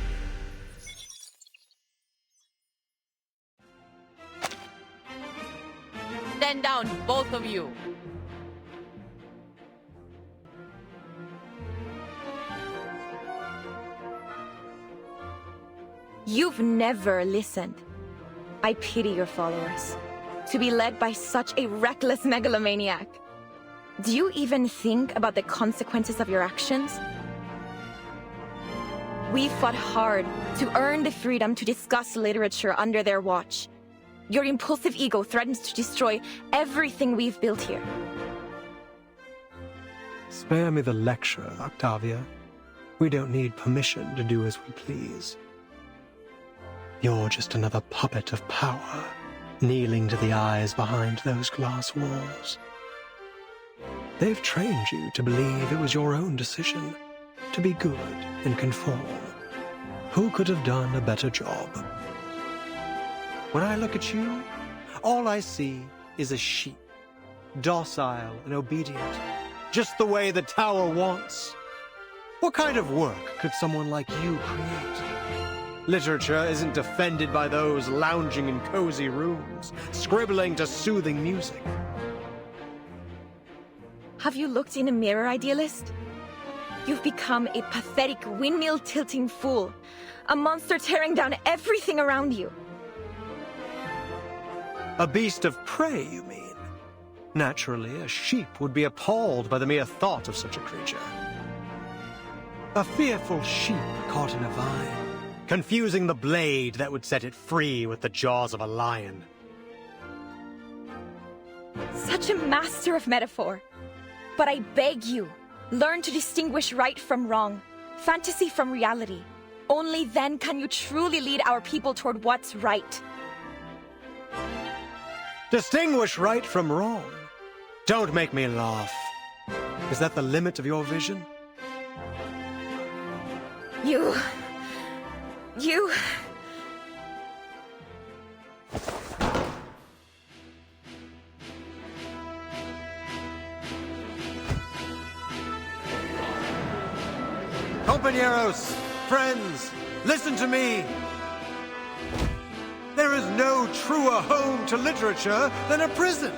Stand down, both of you. You've never listened. I pity your followers. To be led by such a reckless megalomaniac. Do you even think about the consequences of your actions? We fought hard to earn the freedom to discuss literature under their watch. Your impulsive ego threatens to destroy everything we've built here. Spare me the lecture, Octavia. We don't need permission to do as we please. You're just another puppet of power, kneeling to the eyes behind those glass walls. They've trained you to believe it was your own decision, to be good and conform. Who could have done a better job? When I look at you, all I see is a sheep, docile and obedient, just the way the tower wants. What kind of work could someone like you create? Literature isn't defended by those lounging in cozy rooms, scribbling to soothing music. Have you looked in a mirror, idealist? You've become a pathetic windmill-tilting fool. A monster tearing down everything around you. A beast of prey, you mean? Naturally, a sheep would be appalled by the mere thought of such a creature. A fearful sheep caught in a vine, confusing the blade that would set it free with the jaws of a lion. Such a master of metaphor. But I beg you, learn to distinguish right from wrong, fantasy from reality. Only then can you truly lead our people toward what's right. Distinguish right from wrong? Don't make me laugh. Is that the limit of your vision? You... Compañeros, friends, listen to me. There is no truer home to literature than a prison.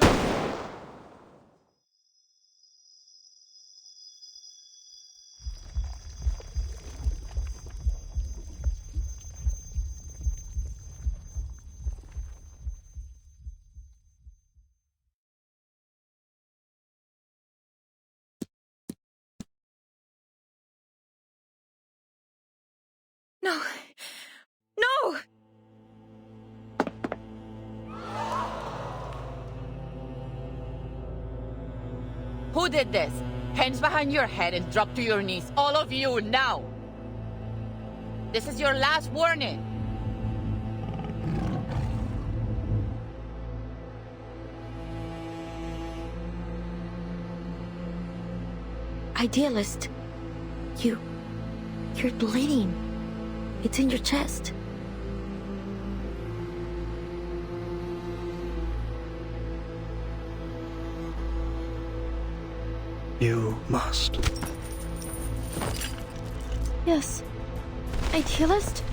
No! No! Who did this? Hands behind your head and drop to your knees. All of you, now! This is your last warning. Idealist, you're bleeding. It's in your chest. You must. Yes. Idealist?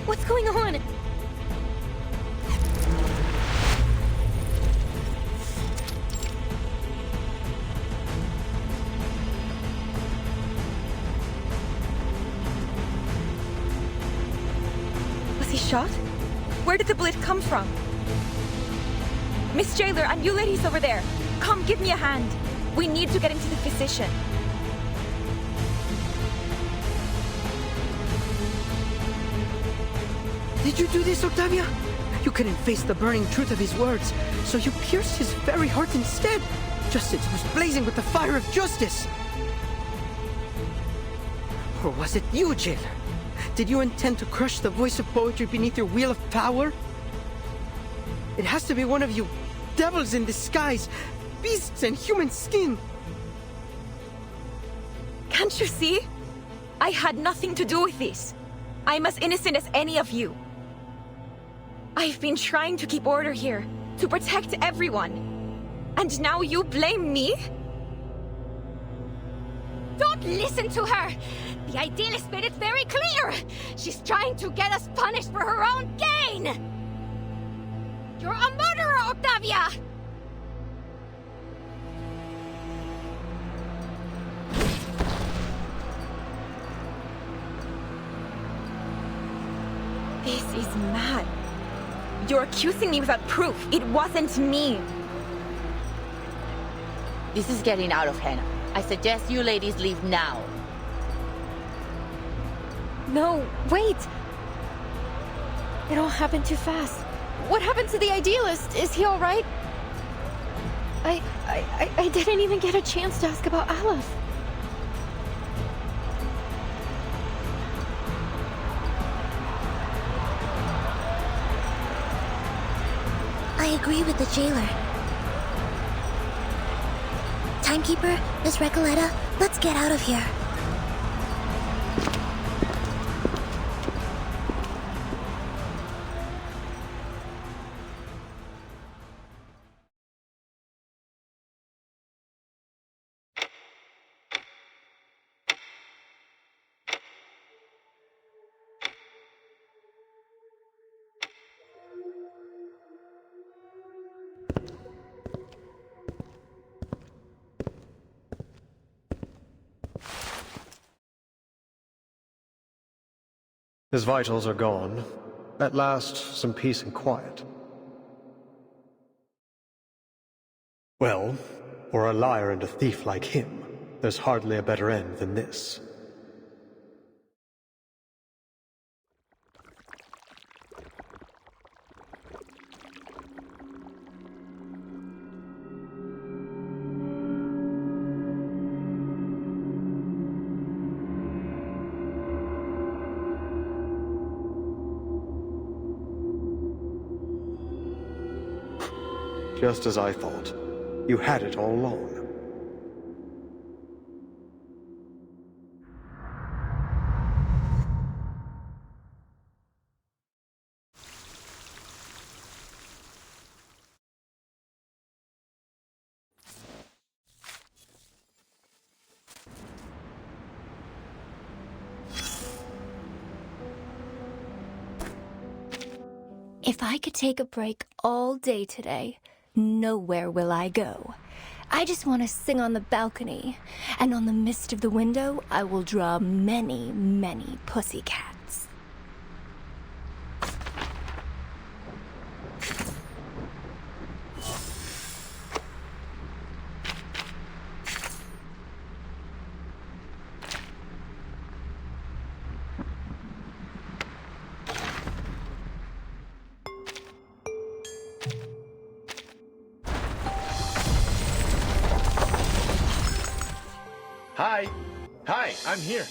What's going on? Was he shot? Where did the bleed come from? Miss Jailer, and you ladies over there, come give me a hand. We need to get into the physician. Did you do this, Octavia? You couldn't face the burning truth of his words, so you pierced his very heart instead. Justice was blazing with the fire of justice. Or was it you, Jailer? Did you intend to crush the voice of poetry beneath your wheel of power? It has to be one of you devils in disguise, beasts in human skin. Can't you see? I had nothing to do with this. I'm as innocent as any of you. I've been trying to keep order here, to protect everyone. And now you blame me? Don't listen to her! The Idealist made it very clear! She's trying to get us punished for her own gain! You're a murderer, Octavia! This is mad. You're accusing me without proof. It wasn't me. This is getting out of hand. I suggest you ladies leave now. No, wait! It all happened too fast. What happened to the Idealist? Is he alright? I didn't even get a chance to ask about Aleph. I agree with the jailer. Timekeeper, Miss Recoleta, let's get out of here. His vitals are gone. At last, some peace and quiet. Well, for a liar and a thief like him, there's hardly a better end than this. Just as I thought. You had it all along. If I could take a break all day today, nowhere will I go. I just want to sing on the balcony, and on the mist of the window, I will draw many, many pussycats. Hi, I'm here.